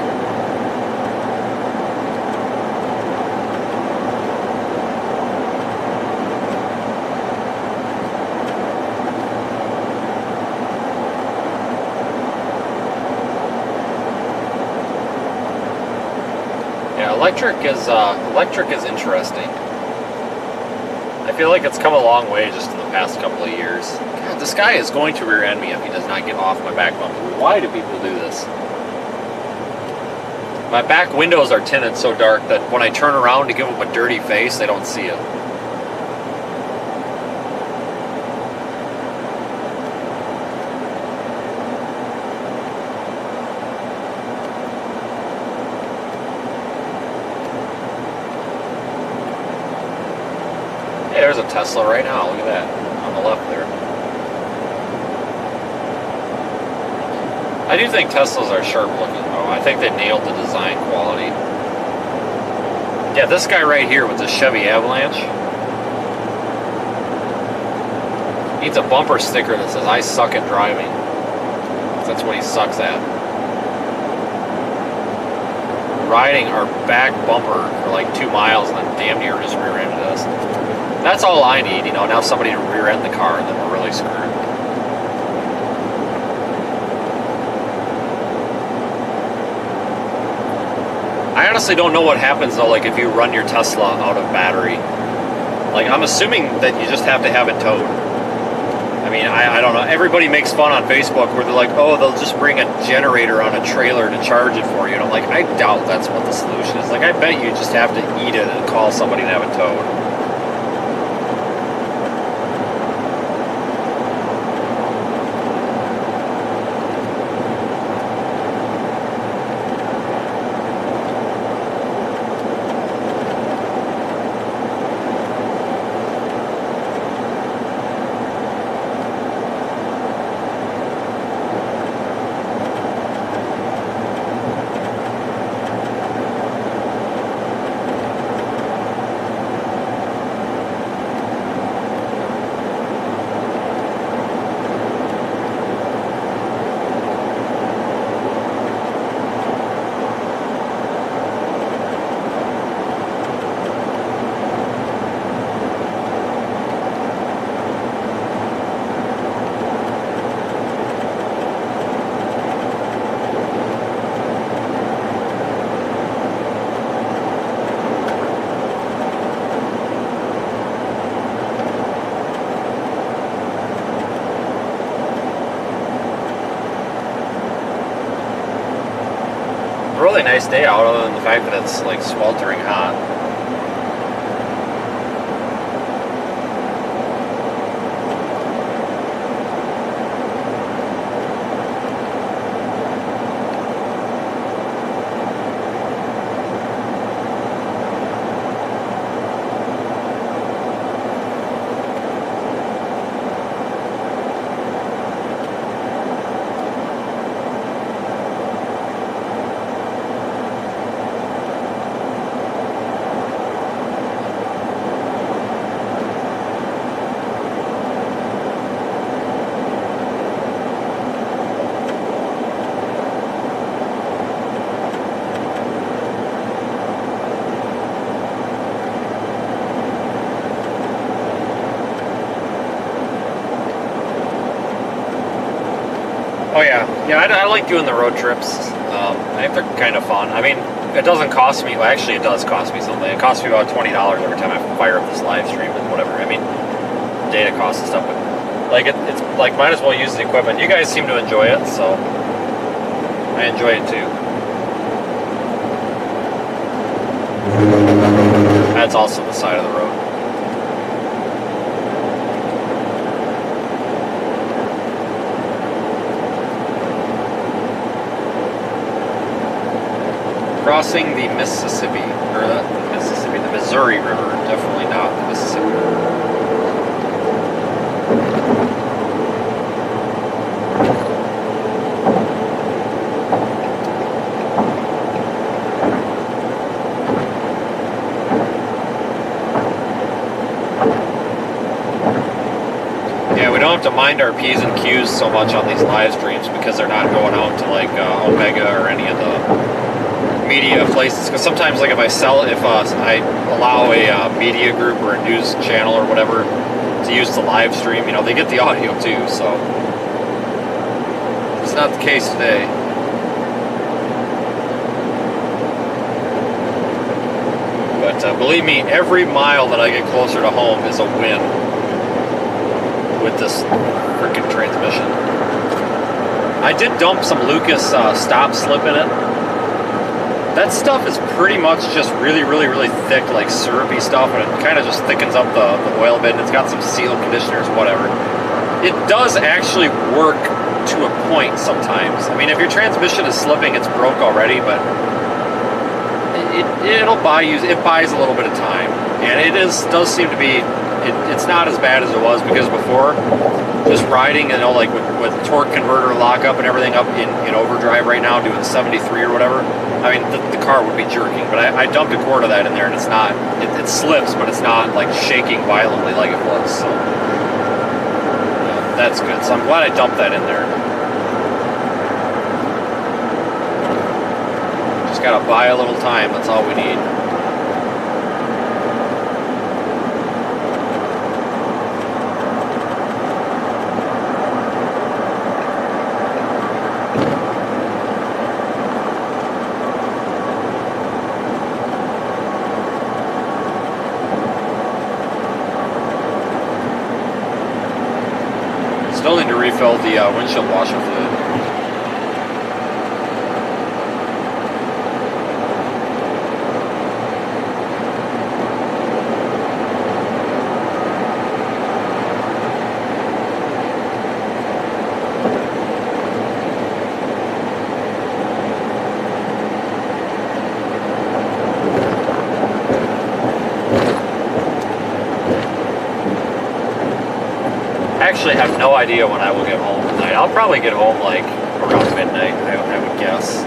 S1: Electric is interesting. I feel like it's come a long way just in the past couple of years. God, this guy is going to rear end me if he does not get off my back bumper. Why do people do this? My back windows are tinted so dark that when I turn around to give them a dirty face, they don't see it. There's a Tesla right now. Look at that on the left there. I do think Teslas are sharp looking though. I think they nailed the design quality. Yeah, this guy right here with the Chevy Avalanche needs a bumper sticker that says, "I suck at driving." That's what he sucks at. Riding our back bumper for like 2 miles and then damn near just rear-ended us. That's all I need, you know, now somebody to rear-end the car and then we're really screwed. I honestly don't know what happens though, like if you run your Tesla out of battery. Like, I'm assuming that you just have to have it towed. I mean, I don't know. Everybody makes fun on Facebook where they're like, oh, they'll just bring a generator on a trailer to charge it for you. And I'm like, I doubt that's what the solution is. Like, I bet you just have to eat it and call somebody and have it towed. Really nice day out, other than the fact that it's like sweltering hot. Oh yeah, I like doing the road trips. I think they're kind of fun. I mean, it doesn't cost me, well actually it does cost me something. It costs me about $20 every time I fire up this live stream and whatever. I mean, data costs and stuff, but like it's like might as well use the equipment. You guys seem to enjoy it, so I enjoy it too. That's also the side of the road. Crossing the Mississippi, or the Missouri River, definitely not the Mississippi. Yeah, we don't have to mind our P's and Q's so much on these live streams because they're not going out to like Omega or any of the media places, because sometimes like if I allow a media group or a news channel or whatever to use the live stream, you know, they get the audio too, so it's not the case today. But believe me, every mile that I get closer to home is a win with this freaking transmission. I did dump some Lucas stop slip in it. That stuff is pretty much just really thick, like syrupy stuff, and it kind of just thickens up the oil bit, and it's got some seal conditioners, whatever. It does actually work to a point sometimes. I mean, if your transmission is slipping, it's broke already, but it buys a little bit of time, and it does seem to be it's not as bad as it was, because before, just riding, you know, like with torque converter lockup and everything up in overdrive right now, doing 73 or whatever, I mean, the car would be jerking. But I dumped a quart of that in there, and it's not, it slips, but it's not like shaking violently like it was. So that's good. So I'm glad I dumped that in there. Just gotta buy a little time, that's all we need. Still need to refill the windshield washer fluid. I actually have no idea when I will get home tonight. I'll probably get home like around midnight, I would guess.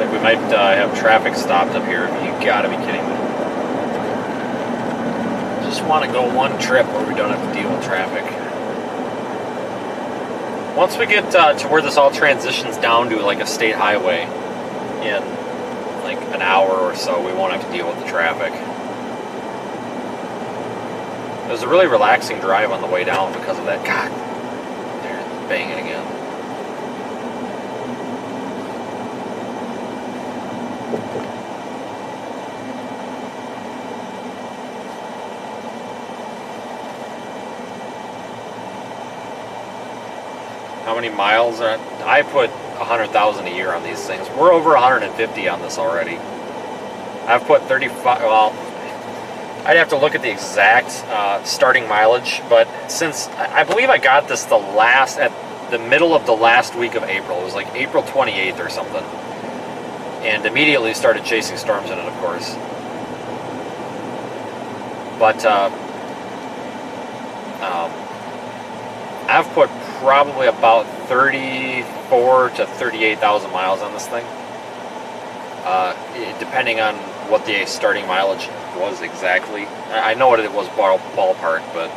S1: We might have traffic stopped up here. You gotta be kidding me. Just want to go one trip where we don't have to deal with traffic. Once we get to where this all transitions down to like a state highway in like an hour or so, we won't have to deal with the traffic. It was a really relaxing drive on the way down because of that. God, they're banging again. How many miles are I put 100,000 a year on these things. We're over 150 on this already. I've put 35. Well, I'd have to look at the exact starting mileage, but since I believe I got this at the middle of the last week of April. It was like April 28th or something, and immediately started chasing storms in it, of course. But I've put probably about 34 to 38,000 miles on this thing, depending on what the starting mileage was exactly. I know what it was ballpark, but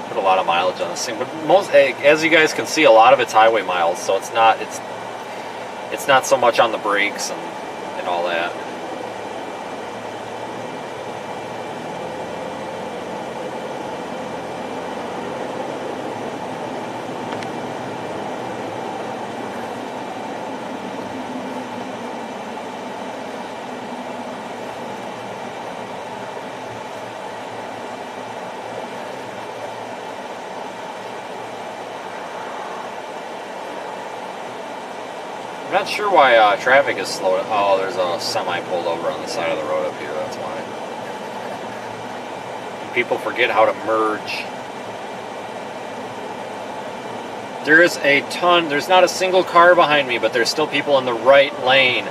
S1: put a lot of mileage on this thing. But most, as you guys can see, a lot of it's highway miles, so it's not so much on the brakes and all that. I'm not sure why traffic is slow. Oh, there's a semi pulled over on the side of the road up here, that's why. People forget how to merge. There's not a single car behind me, but there's still people in the right lane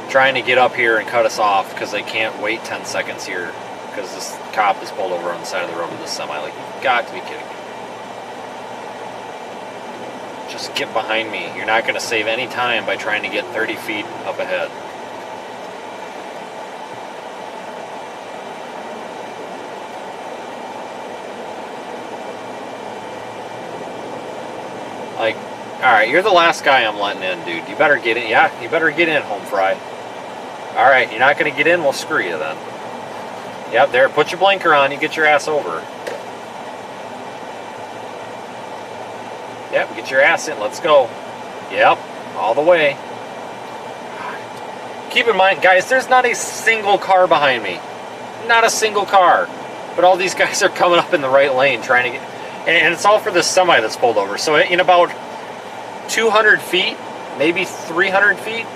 S1: trying to get up here and cut us off because they can't wait 10 seconds here because this cop is pulled over on the side of the road with this semi. Like, you've got to be kidding me. Just get behind me. You're not going to save any time by trying to get 30 feet up ahead. Like, alright, you're the last guy I'm letting in, dude. You better get in. Yeah, you better get in, home fry. Alright, you're not going to get in? Well, screw you then. Yep, there. Put your blinker on. You get your ass over. Yep, get your ass in. Let's go. Yep, all the way. Keep in mind, guys, there's not a single car behind me. Not a single car. But all these guys are coming up in the right lane trying to get... And it's all for this semi that's pulled over. So in about 200 feet, maybe 300 feet,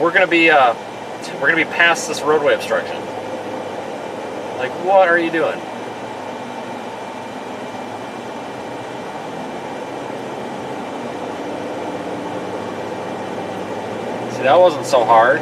S1: we're gonna be past this roadway obstruction. Like, what are you doing? See, that wasn't so hard.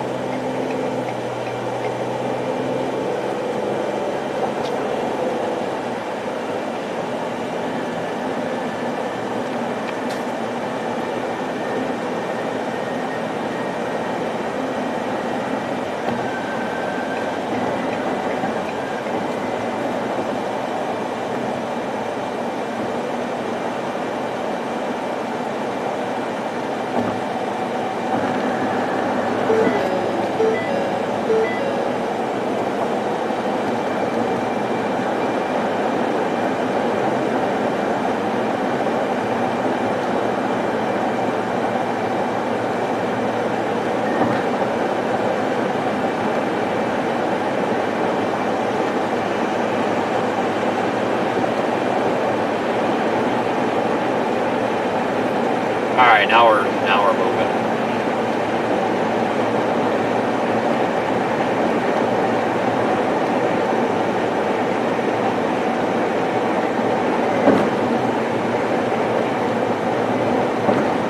S1: All right, now we're moving.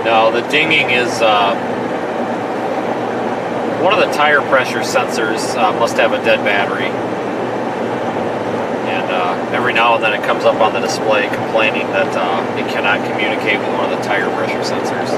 S1: No, the dinging is one of the tire pressure sensors must have a dead battery, and every now and then it comes up on the display complaining that it cannot communicate with one of the tire pressure sensors.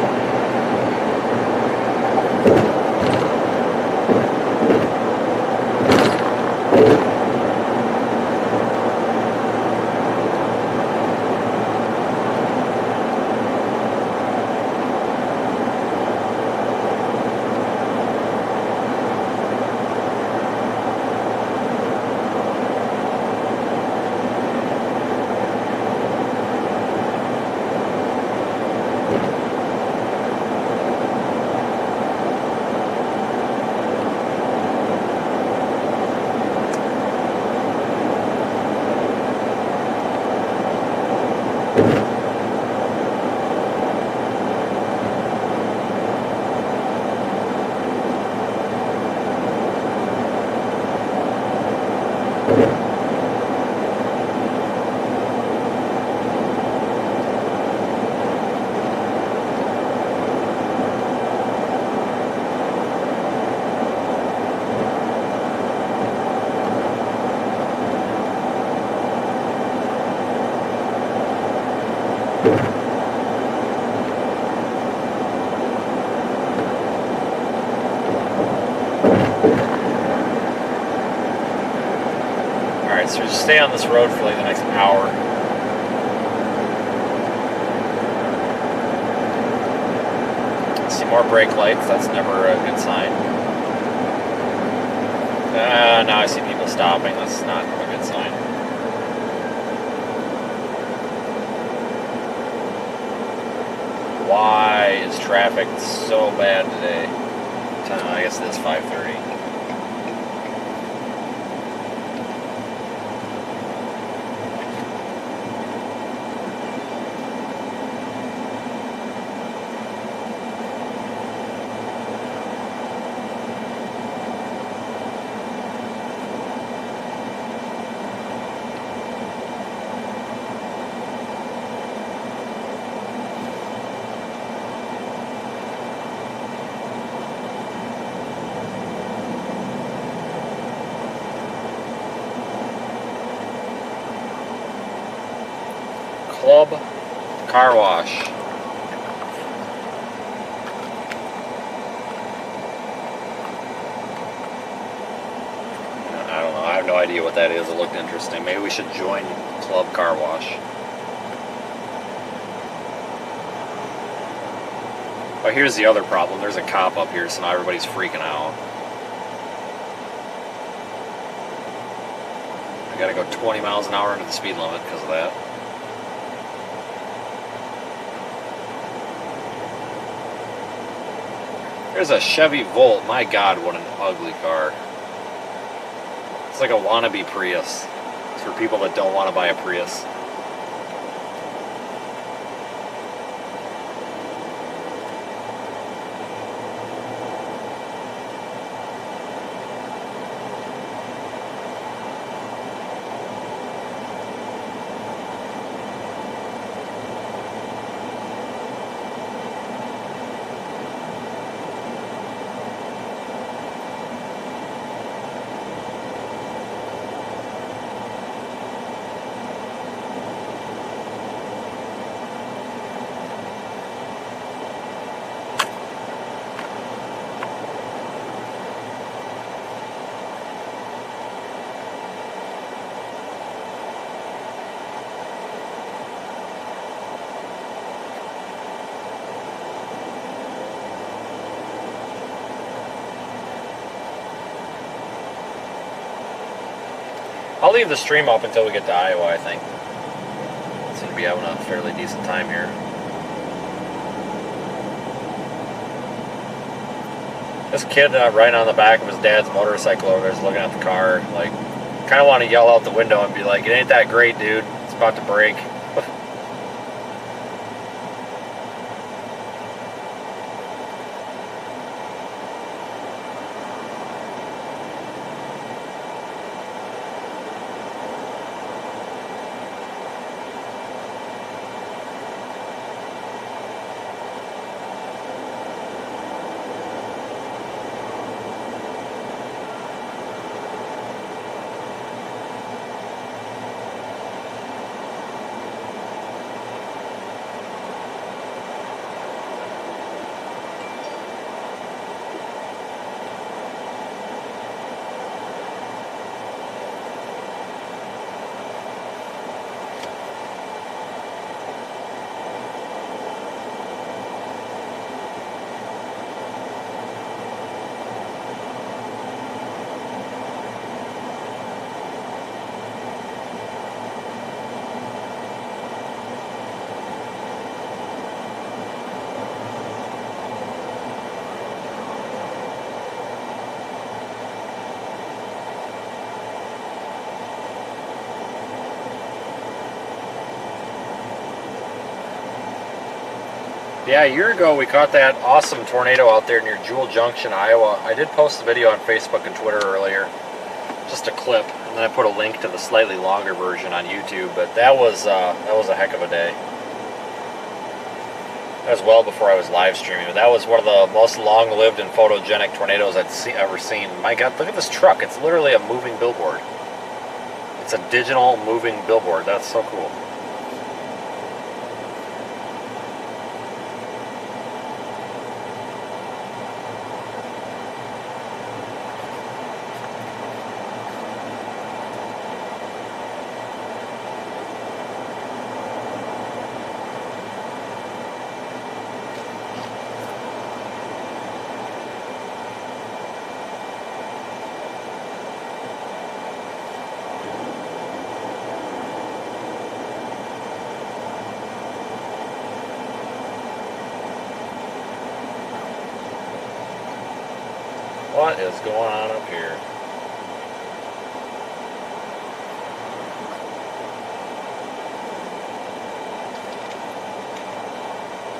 S1: Alright, so just stay on this road for like the next hour. See more brake lights, that's never a good sign. Now I see people stopping, that's not a good sign. Why is traffic so bad today? I guess it is 5:30. Club Car Wash. I don't know. I have no idea what that is. It looked interesting. Maybe we should join Club Car Wash. But here's the other problem. There's a cop up here, so now everybody's freaking out. I gotta go 20 miles an hour into the speed limit because of that. There's a Chevy Volt. My God, what an ugly car. It's like a wannabe Prius. It's for people that don't want to buy a Prius. I'll leave the stream up until we get to Iowa, I think. Seem to be having a fairly decent time here. This kid riding on the back of his dad's motorcycle over there is looking at the car, like, kind of want to yell out the window and be like, "It ain't that great, dude. It's about to break." Yeah, a year ago we caught that awesome tornado out there near Jewel Junction, Iowa. I did post a video on Facebook and Twitter earlier, just a clip, and then I put a link to the slightly longer version on YouTube. But that was a heck of a day. That was well before I was live streaming. But that was one of the most long-lived and photogenic tornadoes I'd ever seen. My God, look at this truck! It's literally a moving billboard. It's a digital moving billboard. That's so cool. What is going on up here?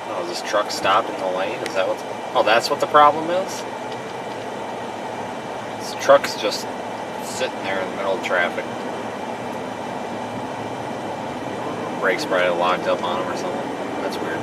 S1: Oh, is this truck stopped in the lane? Is that what's... Oh, that's what the problem is? This truck's just sitting there in the middle of traffic. Brakes probably locked up on him or something. That's weird.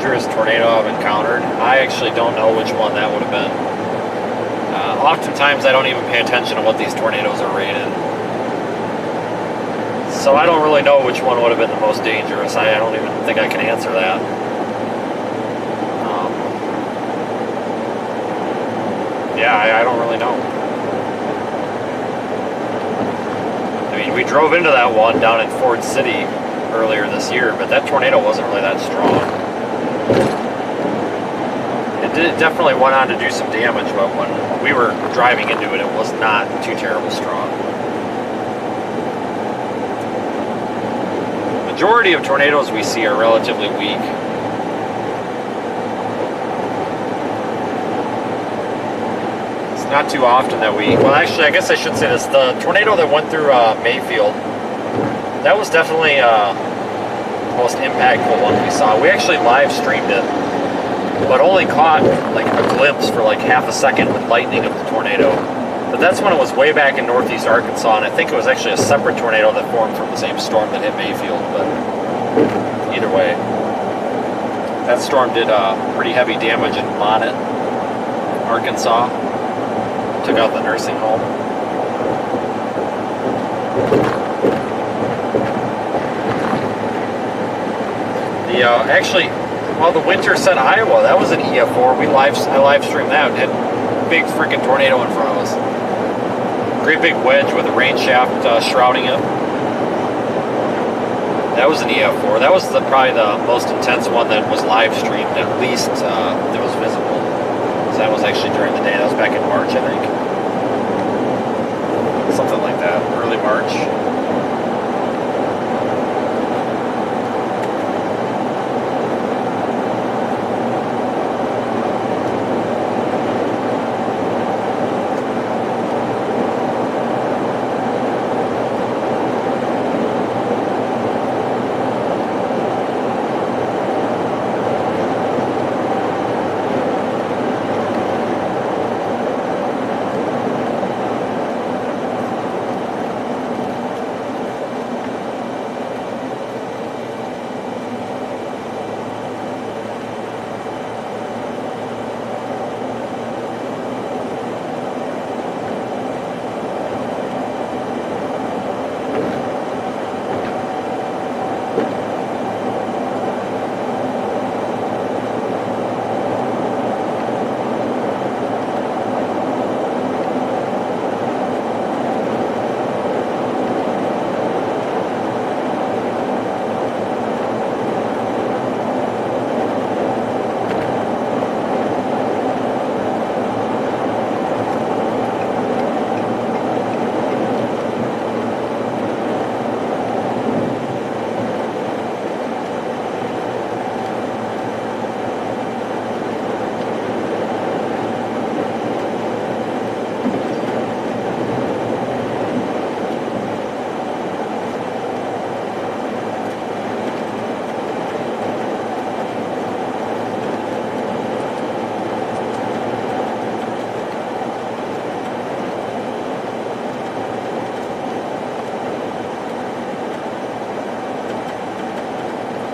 S1: dangerous tornado I've encountered, I actually don't know which one that would have been. Oftentimes I don't even pay attention to what these tornadoes are rated. So I don't really know which one would have been the most dangerous. I don't even think I can answer that. Yeah, I don't really know. I mean, we drove into that one down in Ford City earlier this year, but that tornado wasn't really that strong. It definitely went on to do some damage, but when we were driving into it, it was not too terrible strong. Majority of tornadoes we see are relatively weak. It's not too often that we, well actually I guess I should say this, the tornado that went through Mayfield, that was definitely the most impactful one we saw. We actually live streamed it, but only caught like a glimpse for like half a second with lightning of the tornado. But that's when it was way back in northeast Arkansas, and I think it was actually a separate tornado that formed from the same storm that hit Mayfield. But either way, that storm did pretty heavy damage in Monett, Arkansas. Took out the nursing home. Actually, well, the Winterset, Iowa, that was an EF4. I live streamed that. It had a big freaking tornado in front of us. Great big wedge with a rain shaft shrouding it. That was an EF4. That was probably the most intense one that was live streamed, at least that was visible. So that was actually during the day. That was back in March, I think. Something like that, early March.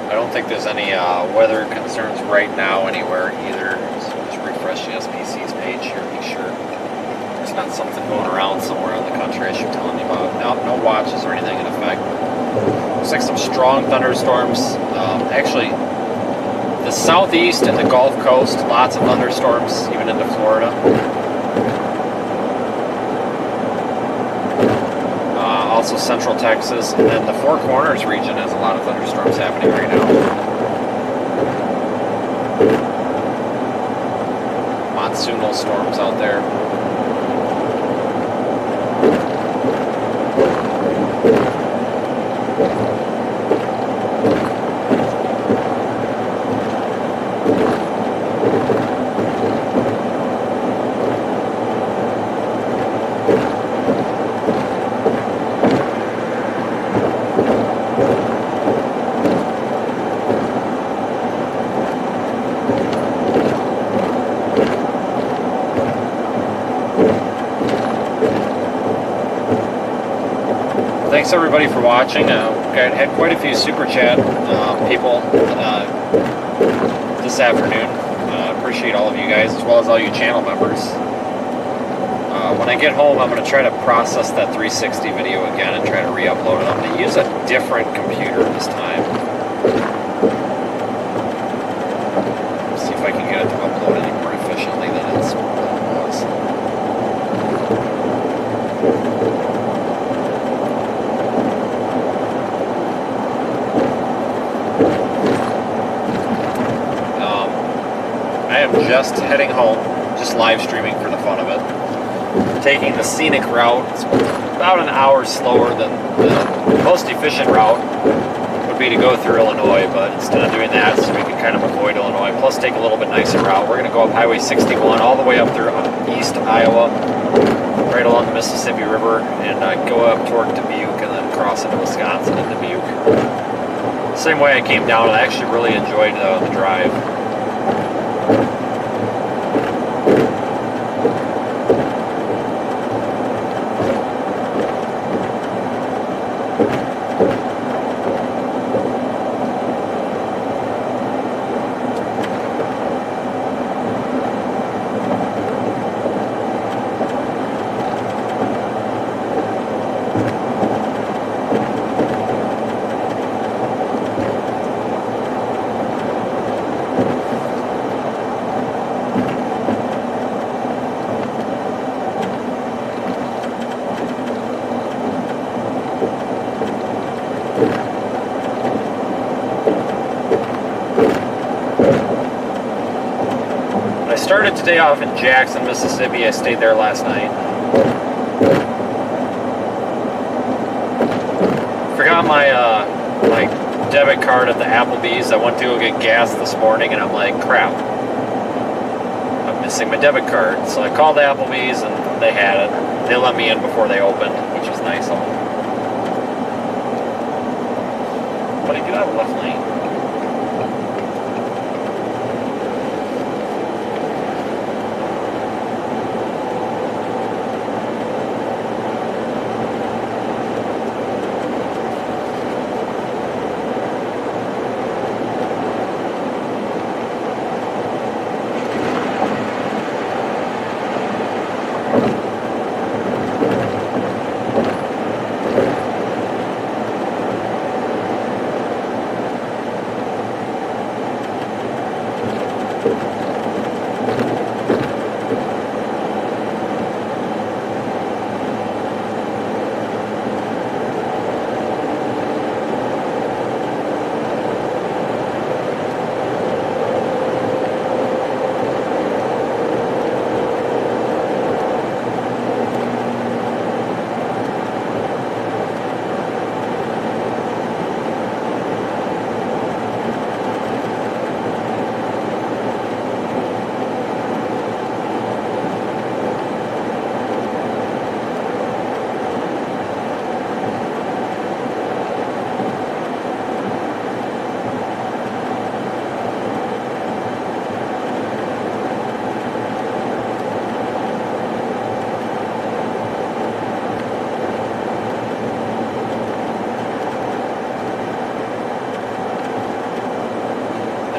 S1: I don't think there's any weather concerns right now anywhere either. So just refresh the SPC's page here, make sure there's not something going around somewhere in the country I should tell you about. No watches or anything in effect. Looks like some strong thunderstorms. Actually, the southeast and the Gulf Coast, lots of thunderstorms, even into Florida. Also central Texas, and then the Four Corners region has a lot of thunderstorms happening right now. Monsoonal storms out there. Thanks everybody for watching. Had quite a few super chat people this afternoon. Appreciate all of you guys, as well as all you channel members. When I get home, I'm going to try to process that 360 video again and try to re-upload it. I'm going to use a different computer this time. See if I can get it to upload any more efficiently than it was. I am just heading home, just live streaming for the fun of it. Taking the scenic route. It's about an hour slower than the most efficient route would be to go through Illinois, but instead of doing that, so we can kind of avoid Illinois, plus take a little bit nicer route, we're going to go up Highway 61 all the way up through East Iowa, right along the Mississippi River, and go up toward Dubuque, and then cross into Wisconsin and Dubuque. Same way I came down, and I actually really enjoyed the drive. I started today off in Jackson, Mississippi. I stayed there last night. Forgot my my debit card at the Applebee's. I went to go get gas this morning, and I'm like, crap, I'm missing my debit card. So I called the Applebee's, and they had it. They let me in before they opened, which was nice of them. But I do have a left lane.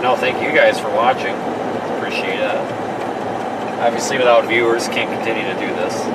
S1: No, thank you guys for watching. Appreciate it. Obviously, without viewers, can't continue to do this.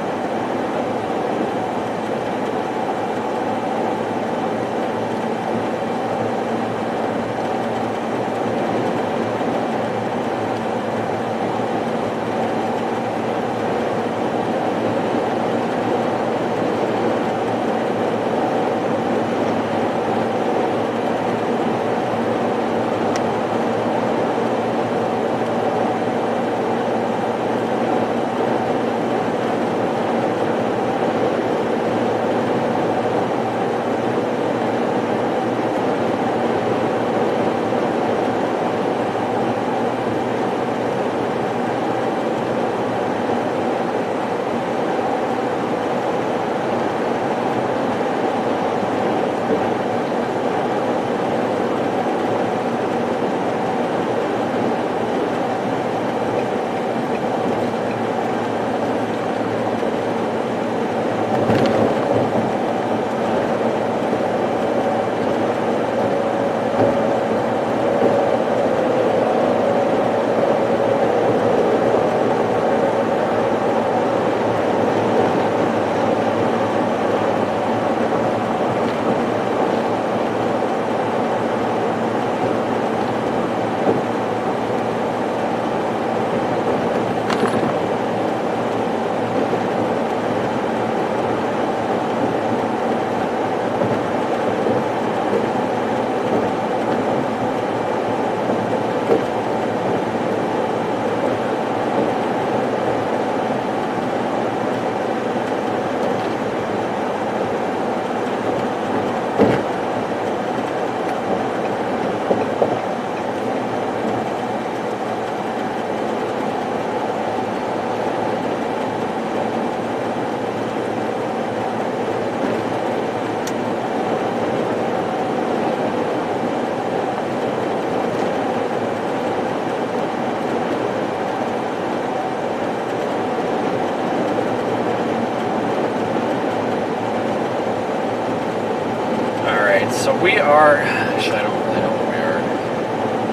S1: So we are, actually I don't really know where we are.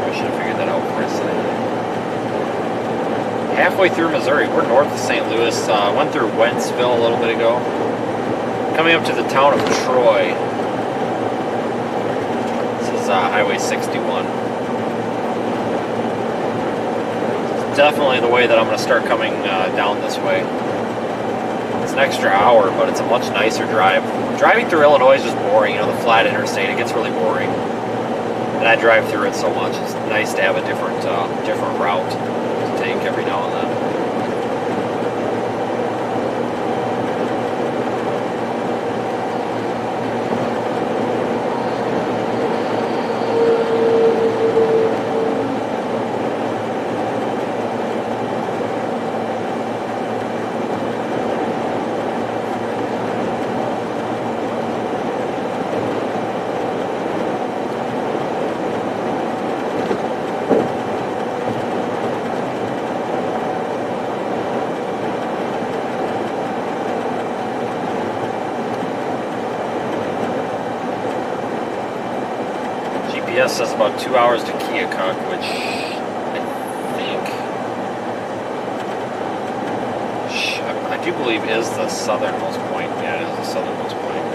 S1: I should have figured that out before I said it. Halfway through Missouri. We're north of St. Louis. Went through Wentzville a little bit ago. Coming up to the town of Troy. This is Highway 61. It's definitely the way that I'm going to start coming down this way. It's an extra hour, but it's a much nicer drive. Driving through Illinois is just boring, you know, the flat interstate, it gets really boring. And I drive through it so much, it's nice to have a different route to take every now and then. GPS says about 2 hours to Keokuk, which I do believe is the southernmost point. Yeah, it is the southernmost point.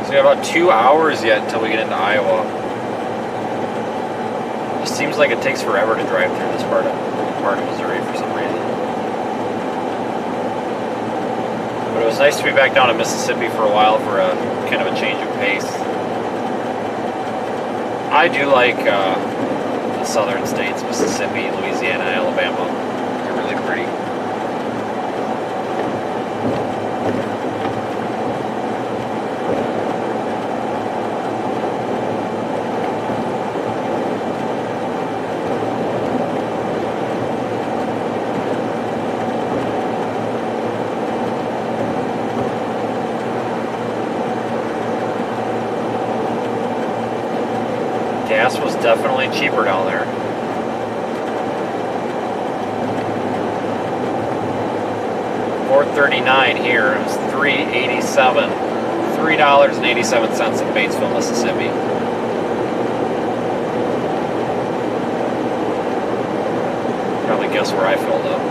S1: So we have about 2 hours yet until we get into Iowa. It seems like it takes forever to drive through this part of Missouri for some reason. But it was nice to be back down in Mississippi for a while for a kind of a change of pace. I do like the southern states, Mississippi, Louisiana, Alabama. They're really pretty. Gas was definitely cheaper down there. $4.39 here. It was $3.87. $3.87 in Batesville, Mississippi. Probably guess where I filled up.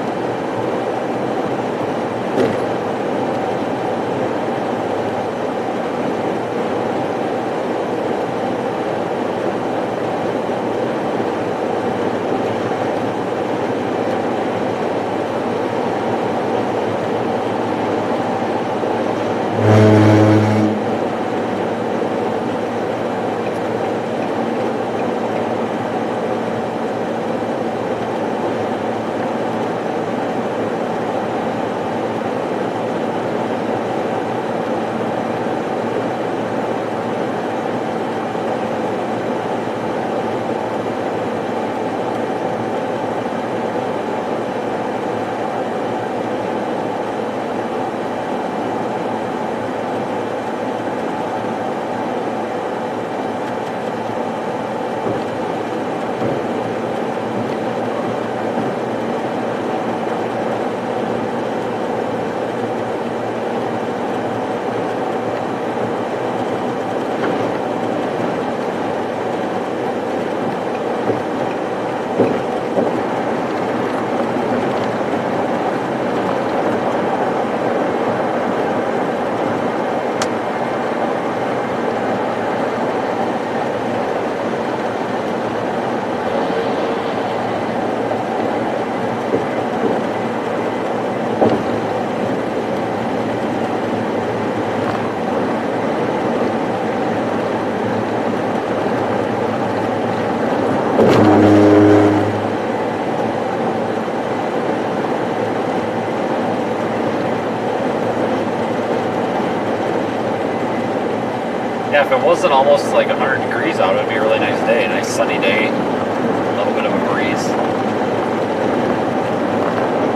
S1: Yeah, if it wasn't almost like 100 degrees out, it would be a really nice day. A nice sunny day, a little bit of a breeze.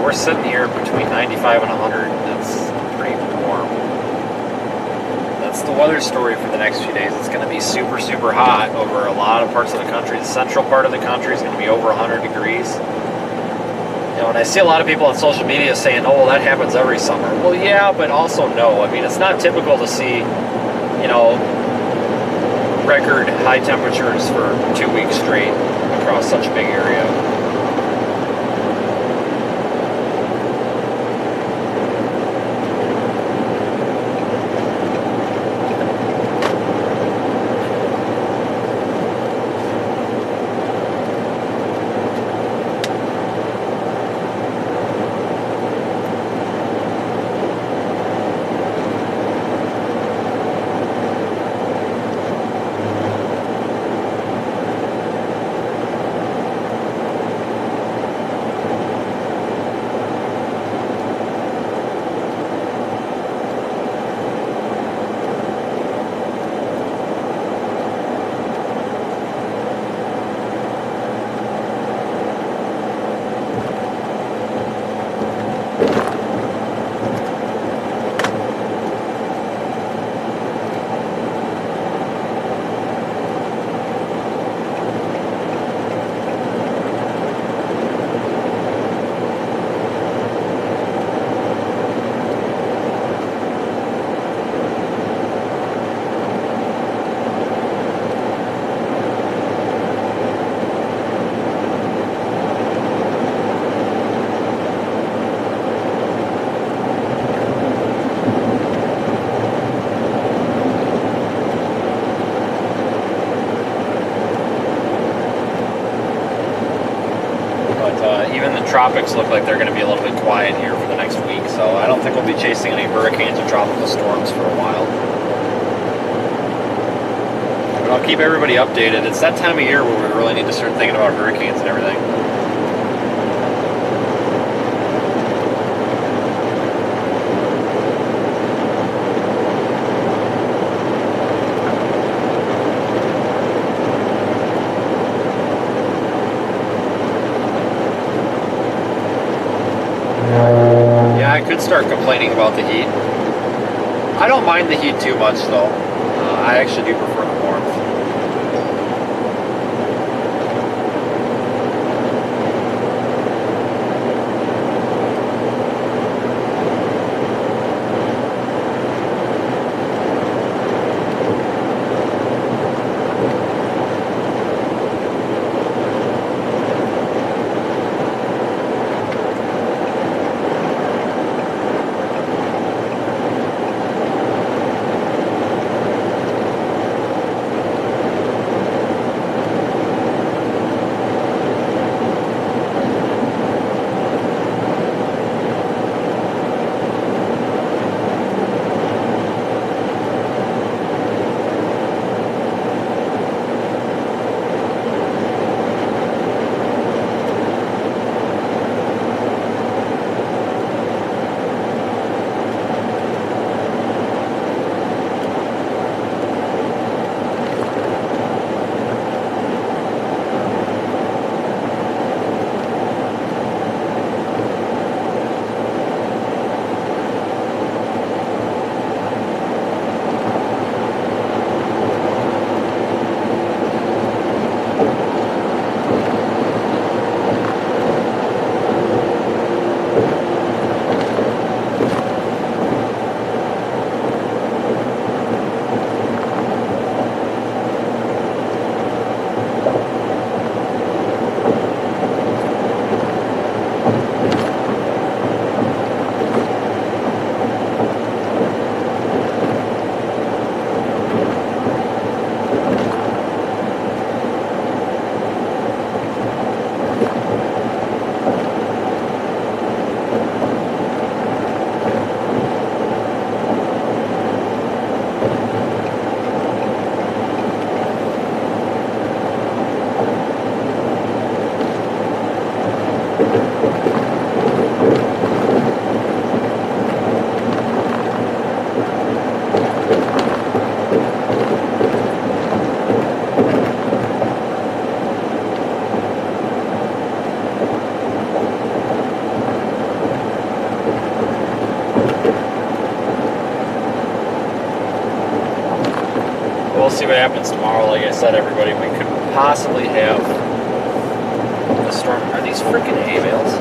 S1: We're sitting here between 95 and 100. That's pretty warm. That's the weather story for the next few days. It's going to be super, super hot over a lot of parts of the country. The central part of the country is going to be over 100 degrees. You know, and I see a lot of people on social media saying, oh, well, that happens every summer. Well, yeah, but also no. I mean, it's not typical to see, you know, record high temperatures for 2 weeks straight across such a big area. Even the tropics look like they're going to be a little bit quiet here for the next week, so I don't think we'll be chasing any hurricanes or tropical storms for a while. But I'll keep everybody updated. It's that time of year where we really need to start thinking about hurricanes and everything. I could start complaining about the heat. I don't mind the heat too much though. I actually do prefer the warmth. We'll see what happens tomorrow. Like I said, everybody, we could possibly have a storm. Are these freaking hay bales?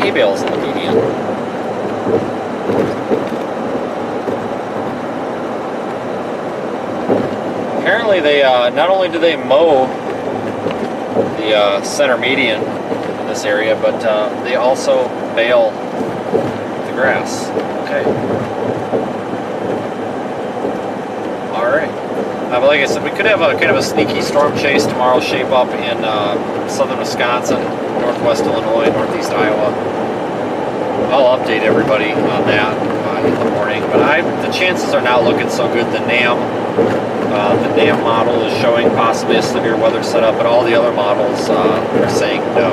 S1: hay bales in the median. Apparently they, not only do they mow the center median in this area, but they also bale the grass. Okay. Alright. But like I said, we could have a kind of a sneaky storm chase tomorrow shape up in southern Wisconsin, northwest Illinois, northeast Iowa. I'll update everybody on that in the morning. But the chances are now looking so good. The NAM model is showing possibly a severe weather setup, but all the other models are saying no.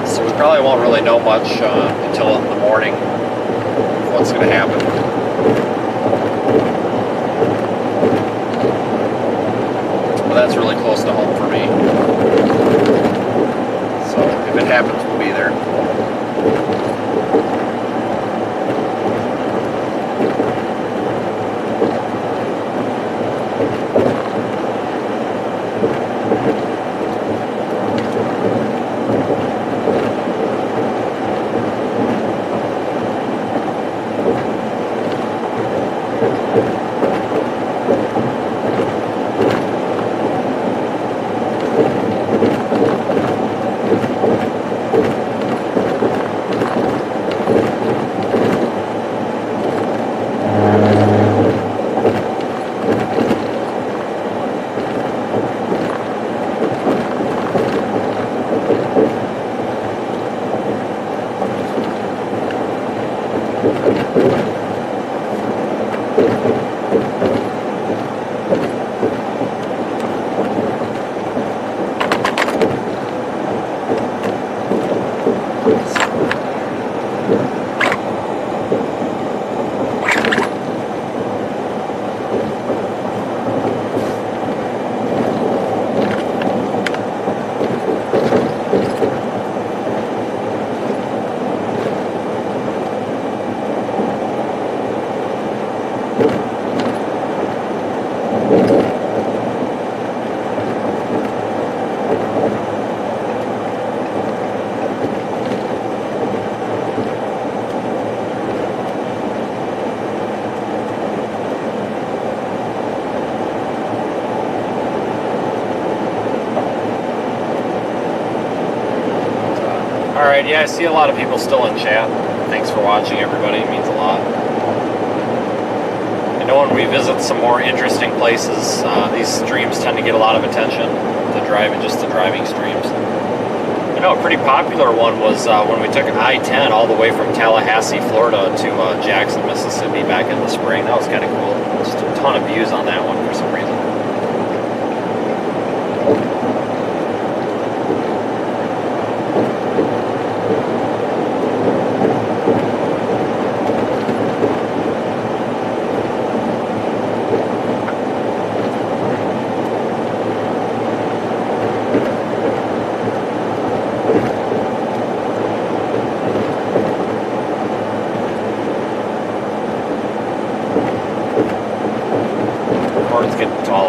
S1: So we probably won't really know much until in the morning what's going to happen. But that's really close to home for me. So if it happens, we'll be there. Alright, yeah, I see a lot of people still in chat. Thanks for watching, everybody. It means a lot. I know when we visit some more interesting places, these streams tend to get a lot of attention. Just the driving streams. I know a pretty popular one was when we took I-10 all the way from Tallahassee, Florida to Jackson, Mississippi back in the spring. That was kind of cool. Just a ton of views on that one for some reason. It's getting tall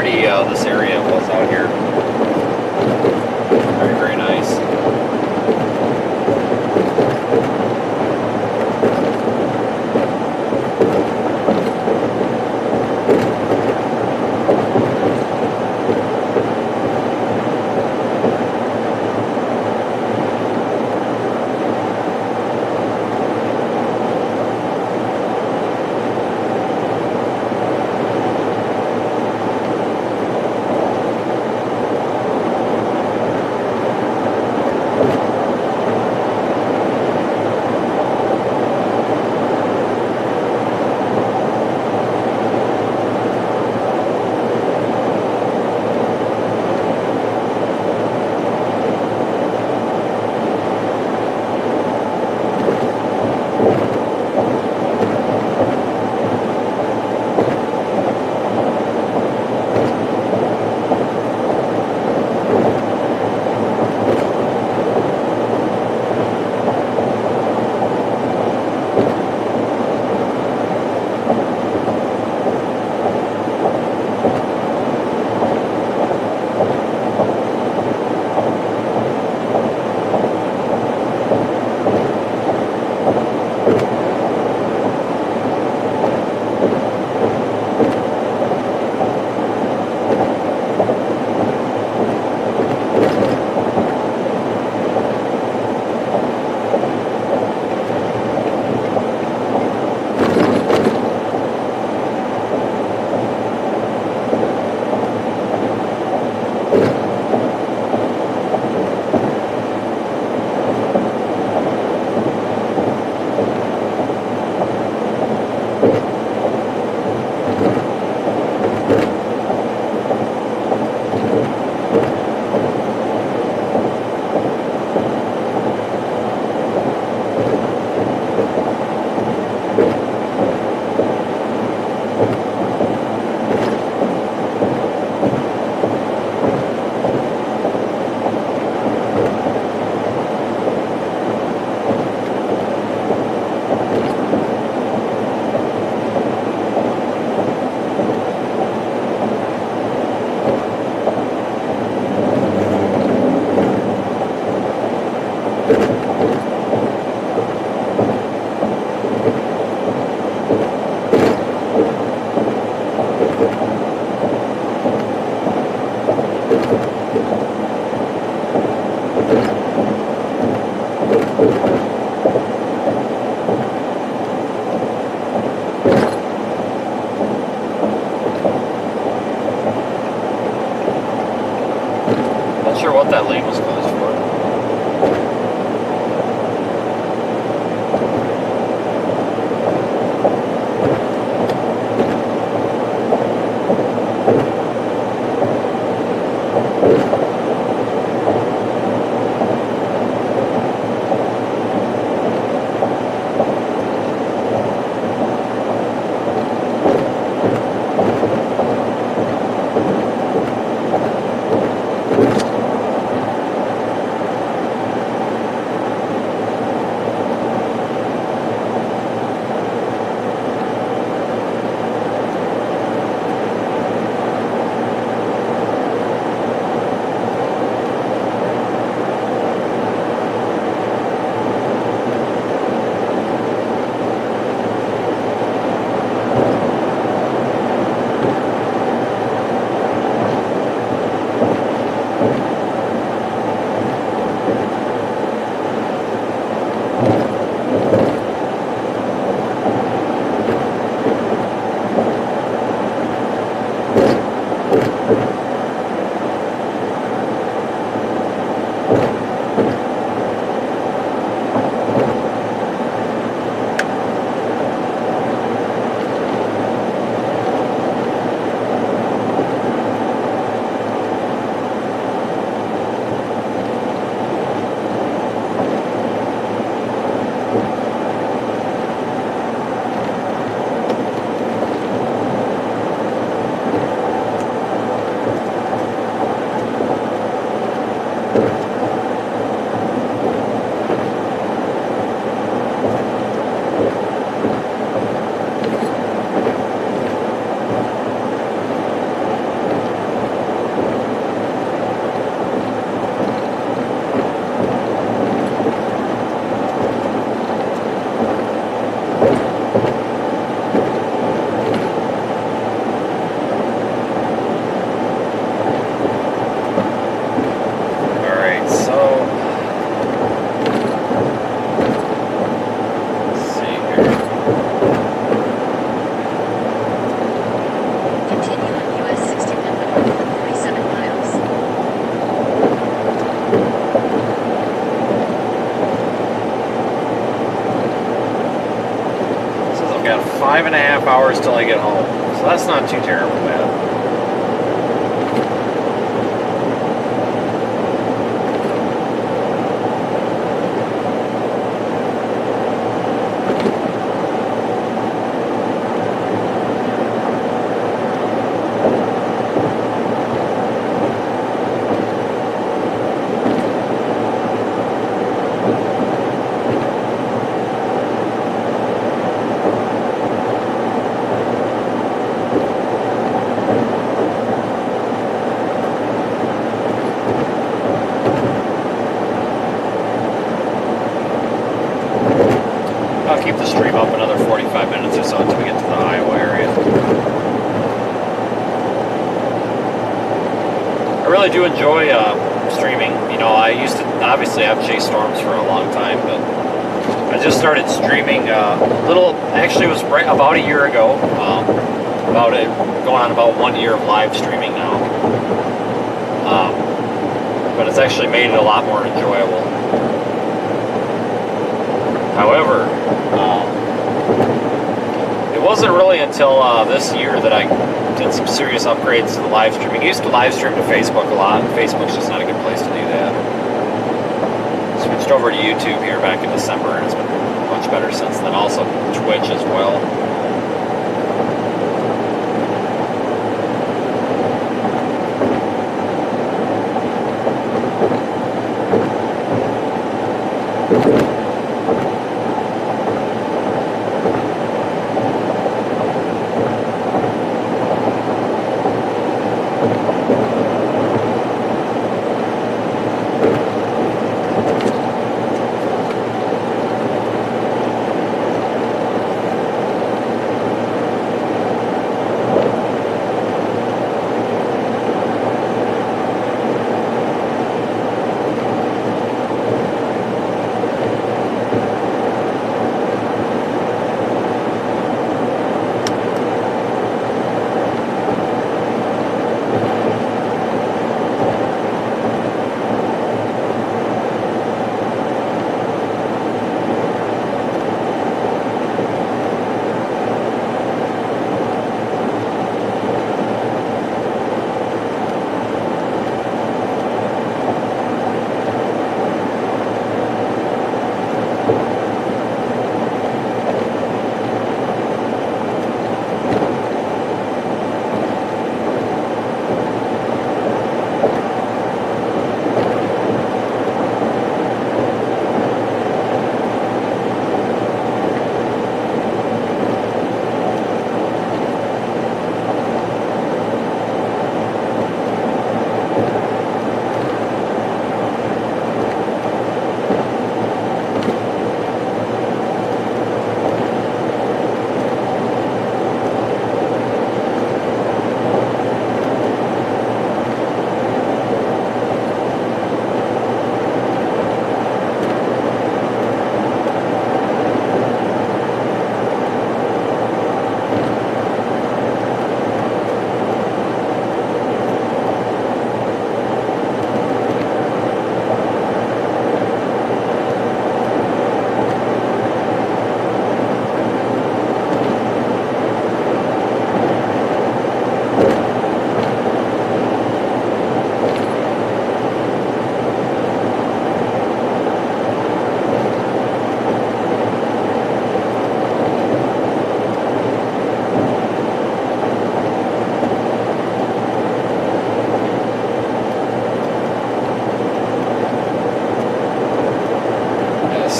S1: pretty this area was out here. Very, very nice. Not sure what that lane was closed for. 5.5 hours till I get home. So that's not too terrible bad. I'll keep the stream up another 45 minutes or so until we get to the Iowa area. I really do enjoy streaming. You know, I used to, obviously I've chased storms for a long time, but I just started streaming actually it was right about a year ago, going on about 1 year of live streaming now. But it's actually made it a lot more enjoyable. However, it wasn't really until this year that I did some serious upgrades to the live streaming. I used to live stream to Facebook a lot, and Facebook's just not a good place to do that. Switched over to YouTube here back in December, and it's been much better since then. Also, Twitch as well.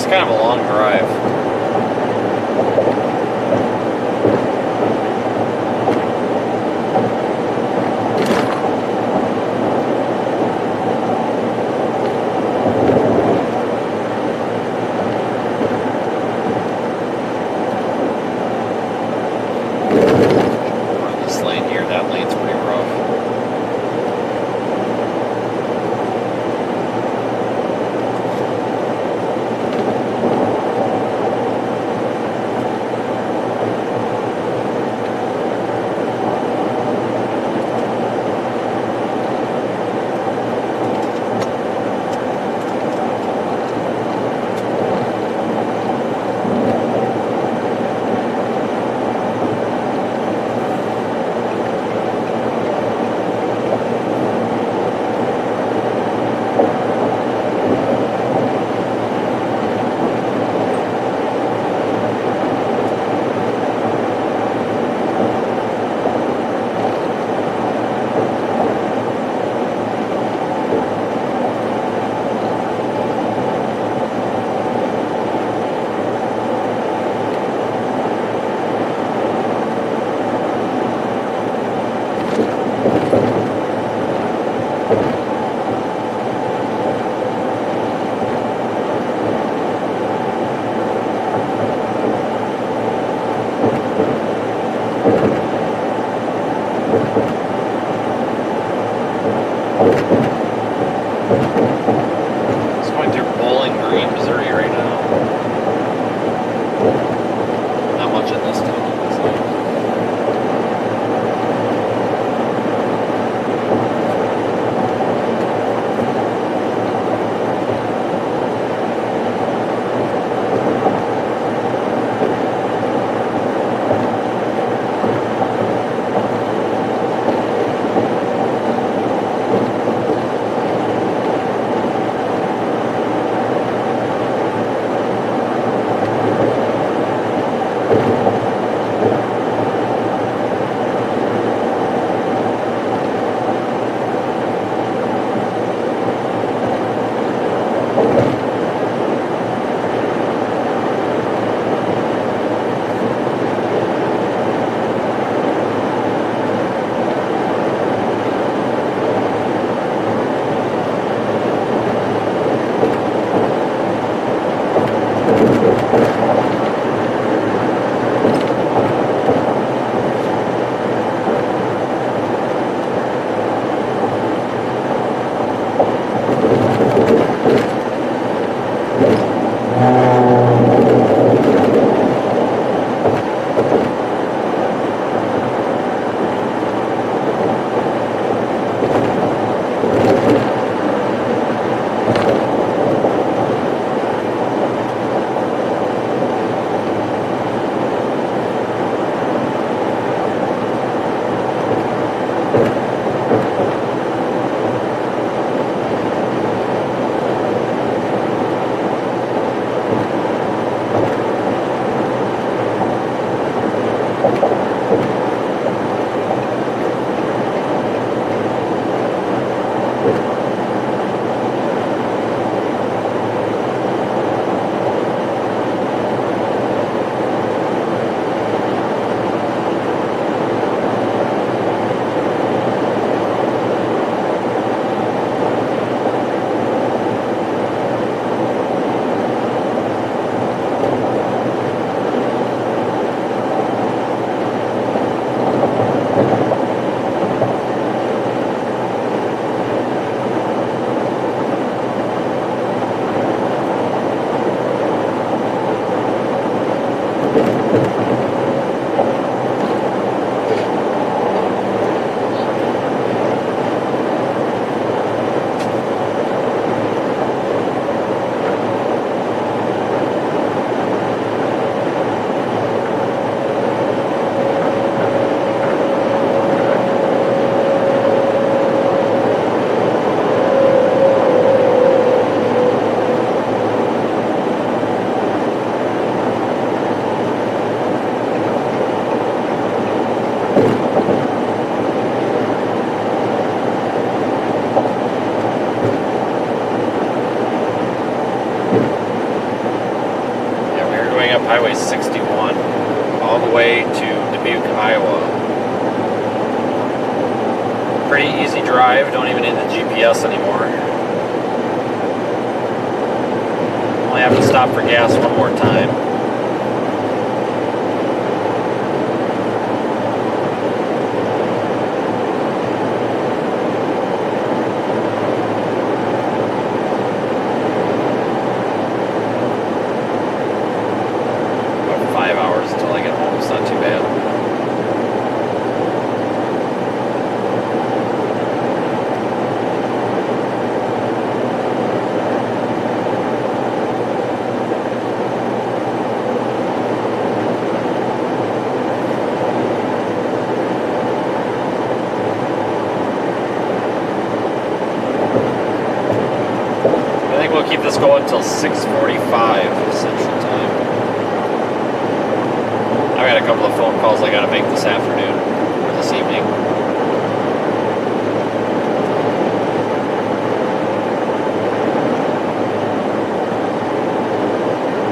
S1: Kind of a long drive. This lane here, that lane's pretty rough. It's going through Bowling Green, Missouri right now. Not much in this tunnel. Highway 61 all the way to Dubuque, Iowa. Pretty easy drive, don't even need the GPS anymore. Only have to stop for gas one more time. We'll keep this going until 6:45 Central Time. I've got a couple of phone calls I got to make this afternoon or this evening.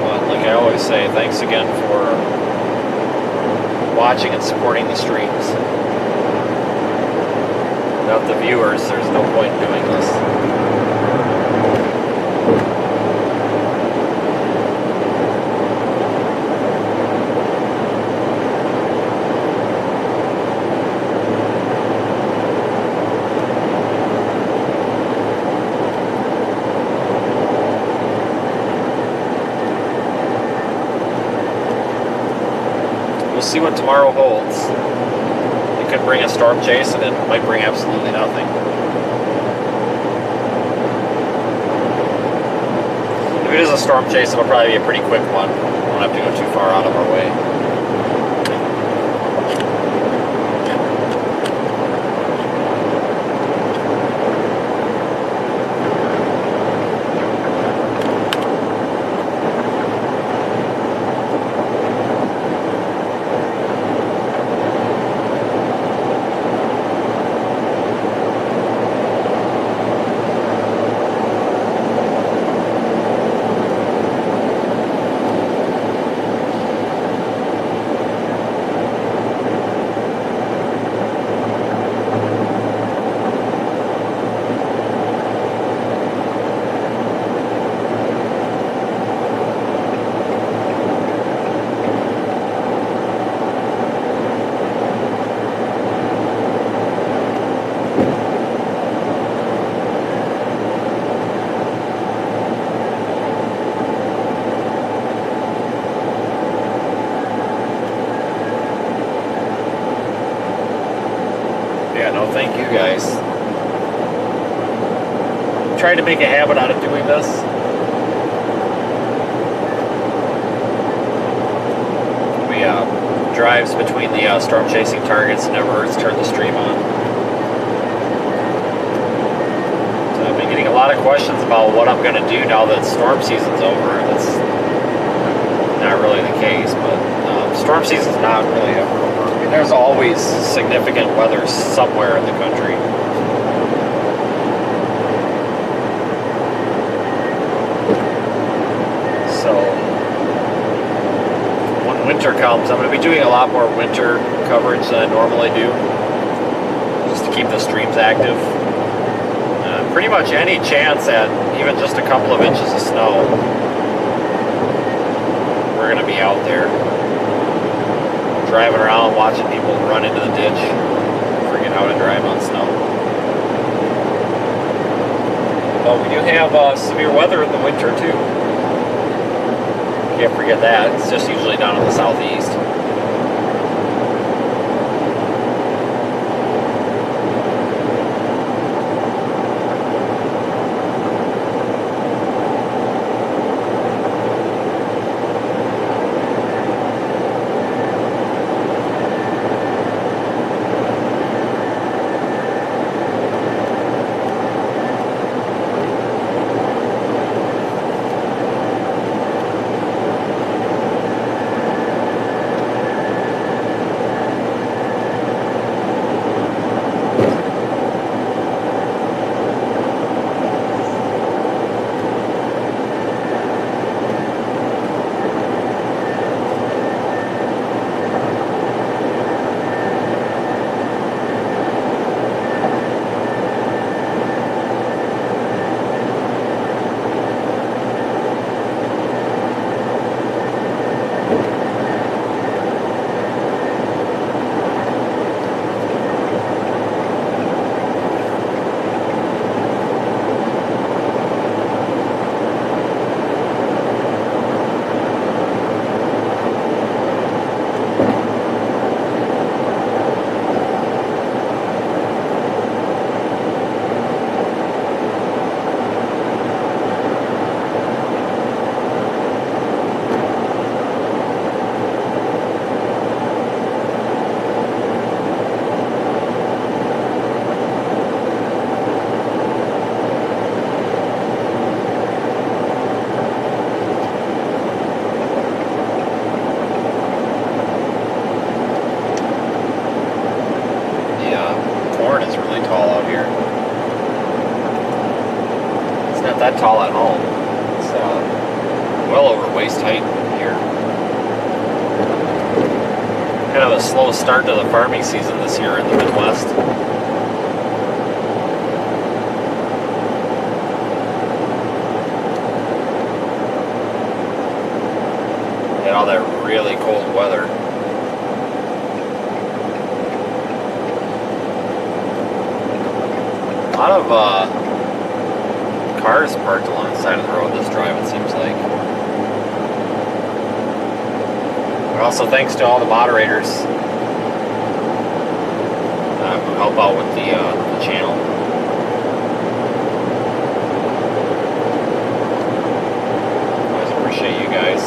S1: But like I always say, thanks again for watching and supporting the streams. Without the viewers, there's no point in doing this. see what tomorrow holds. It could bring a storm chase, and it might bring absolutely nothing. If it is a storm chase, it'll probably be a pretty quick one. We won't have to go too far out of our way. Thank you guys. Tried to make a habit out of doing this. We drives between the storm chasing targets. Never hurts to turn the stream on. So I've been getting a lot of questions about what I'm going to do now that storm season's over. That's not really the case, but storm season's not really ever over. I mean, there's always significant weather somewhere in the country. So when winter comes, I'm going to be doing a lot more winter coverage than I normally do, just to keep the streams active. Pretty much any chance at even just a couple of inches of snow, we're going to be out there driving around watching people run into the ditch, forget how to drive on snow. But we do have severe weather in the winter too. Can't forget that. It's just usually down in the southeast. That tall at home. It's well over waist height here. Kind of a slow start to the farming season this year in the Midwest. And all that really cold weather. A lot of cars parked along the side of the road this drive, it seems like. Also, thanks to all the moderators who help out with the channel. Always appreciate you guys.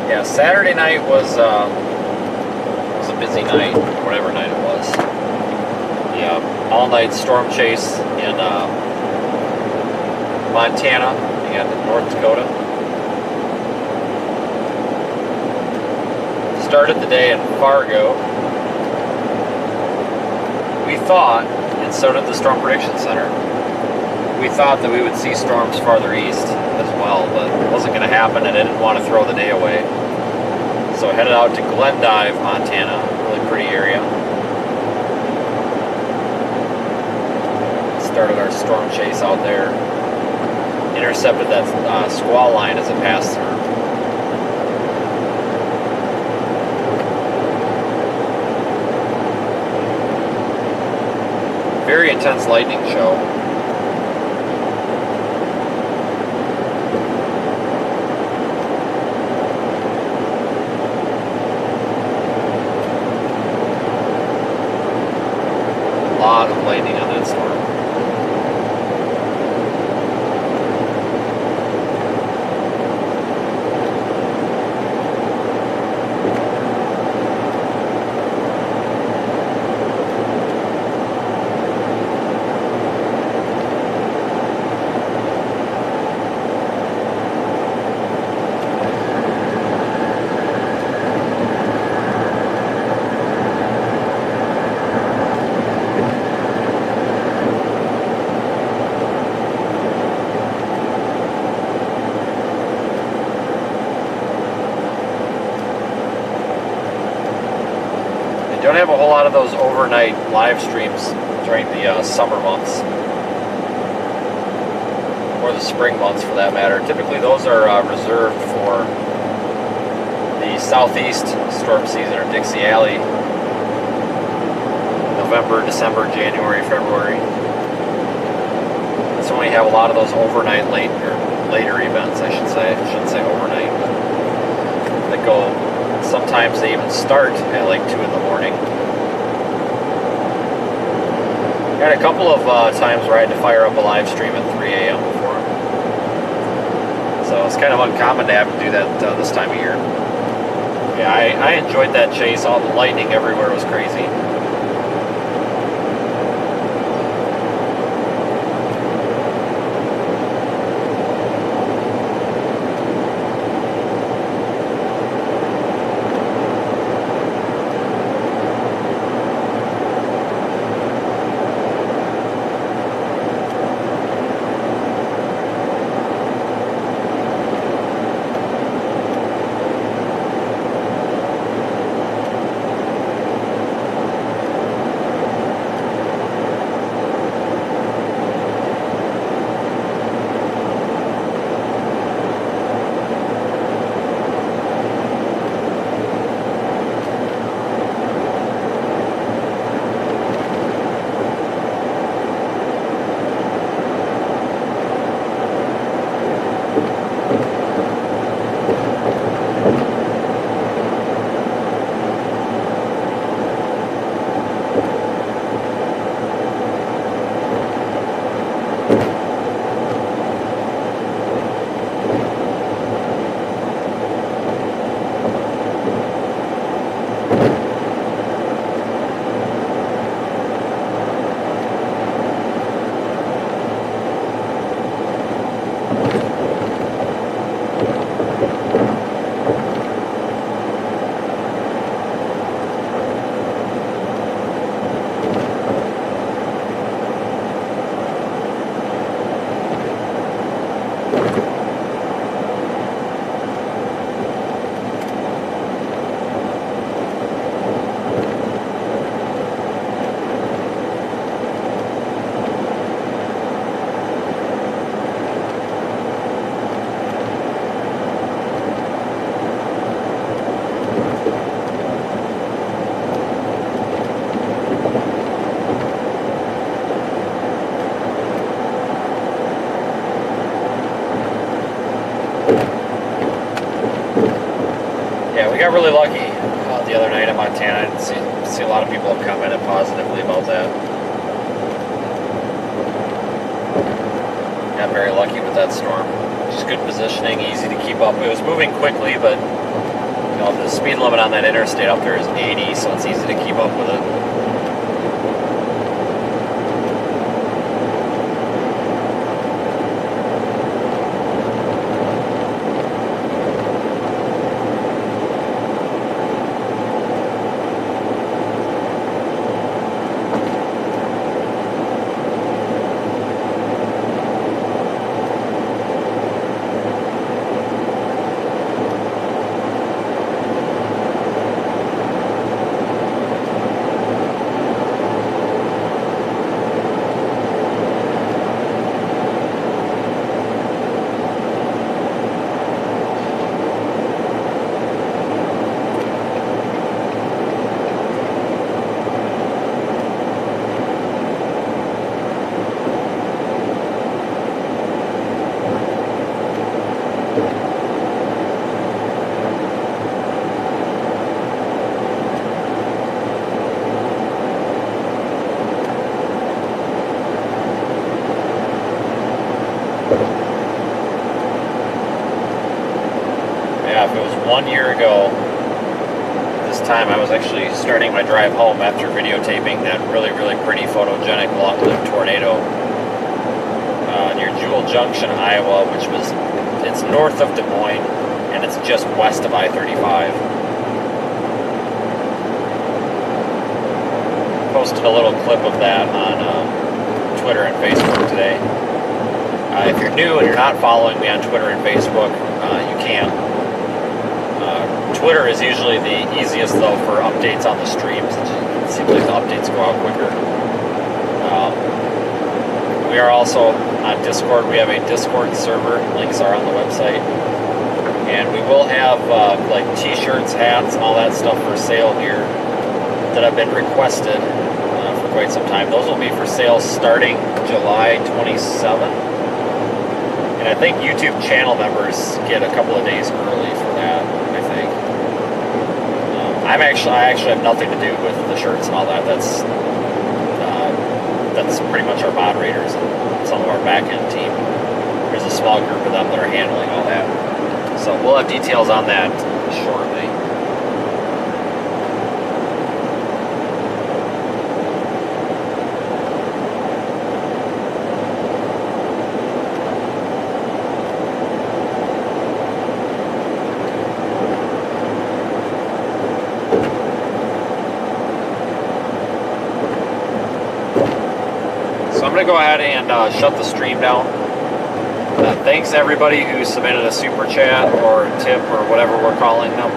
S1: Yeah, Saturday night was a busy night, whatever night it was. Yeah, all-night storm chase in Montana and North Dakota. Started the day in Fargo. We thought, and so did the Storm Prediction Center, we thought that we would see storms farther east as well, but it wasn't going to happen, and I didn't want to throw the day away. So I headed out to Glendive, Montana, really pretty area. Started our storm chase out there. Intercepted that squall line as it passed through. Very intense lightning show. A lot of lightning on that storm. Don't have a whole lot of those overnight live streams during the summer months, or the spring months for that matter. Typically those are reserved for the southeast storm season, or Dixie Alley, November, December, January, February. So we have a lot of those overnight later events, I should say. I shouldn't say overnight, but that go. Sometimes they even start at like 2 in the morning. Had a couple of times where I had to fire up a live stream at 3 a.m. before. So it's kind of uncommon to have to do that this time of year. Yeah, I enjoyed that chase. All the lightning everywhere was crazy. we got really lucky the other night in Montana. I didn't see a lot of people have commented positively about that. Got very lucky with that storm. Just good positioning, easy to keep up. It was moving quickly, but you know, the speed limit on that interstate up there is 80, so it's easy to keep up with it. Yeah, if it was 1 year ago, this time I was actually starting my drive home after videotaping that really, really pretty photogenic long-lived tornado near Jewel Junction, Iowa, it's north of Des Moines, and it's just west of I-35. Posted a little clip of that on Twitter and Facebook today. If you're new and you're not following me on Twitter and Facebook, you can. Twitter is usually the easiest, though, for updates on the streams. It seems like the updates go out quicker. We are also on Discord. We have a Discord server. Links are on the website. And we will have like t-shirts, hats, and all that stuff for sale here that have been requested for quite some time. Those will be for sale starting July 27th. And I think YouTube channel members get a couple of days early for that, I think. I actually have nothing to do with the shirts and all that. That's pretty much our moderators and some of our back-end team. There's a small group of them that are handling all that. So we'll have details on that shortly. I'm going to go ahead and shut the stream down. Thanks everybody who submitted a super chat or tip or whatever we're calling them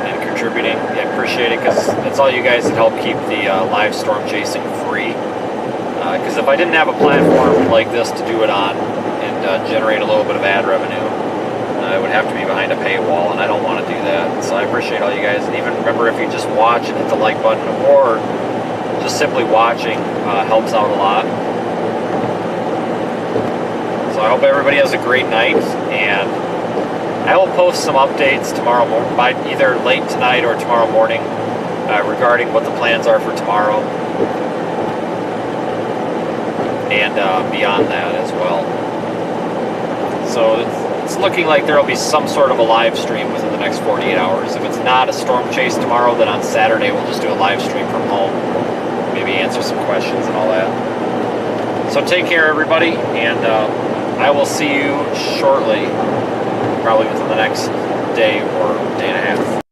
S1: and contributing. I appreciate it because it's all you guys that help keep the live storm chasing free. Because if I didn't have a platform like this to do it on and generate a little bit of ad revenue, I would have to be behind a paywall, and I don't want to do that. So I appreciate all you guys. And even remember, if you just watch and hit the like button, or just simply watching helps out a lot. So I hope everybody has a great night, and I will post some updates tomorrow morning, by either late tonight or tomorrow morning, regarding what the plans are for tomorrow, and beyond that as well. So it's looking like there will be some sort of a live stream within the next 48 hours. If it's not a storm chase tomorrow, then on Saturday we'll just do a live stream from home. Maybe answer some questions and all that. So take care, everybody, and I will see you shortly, probably within the next day or day and a half.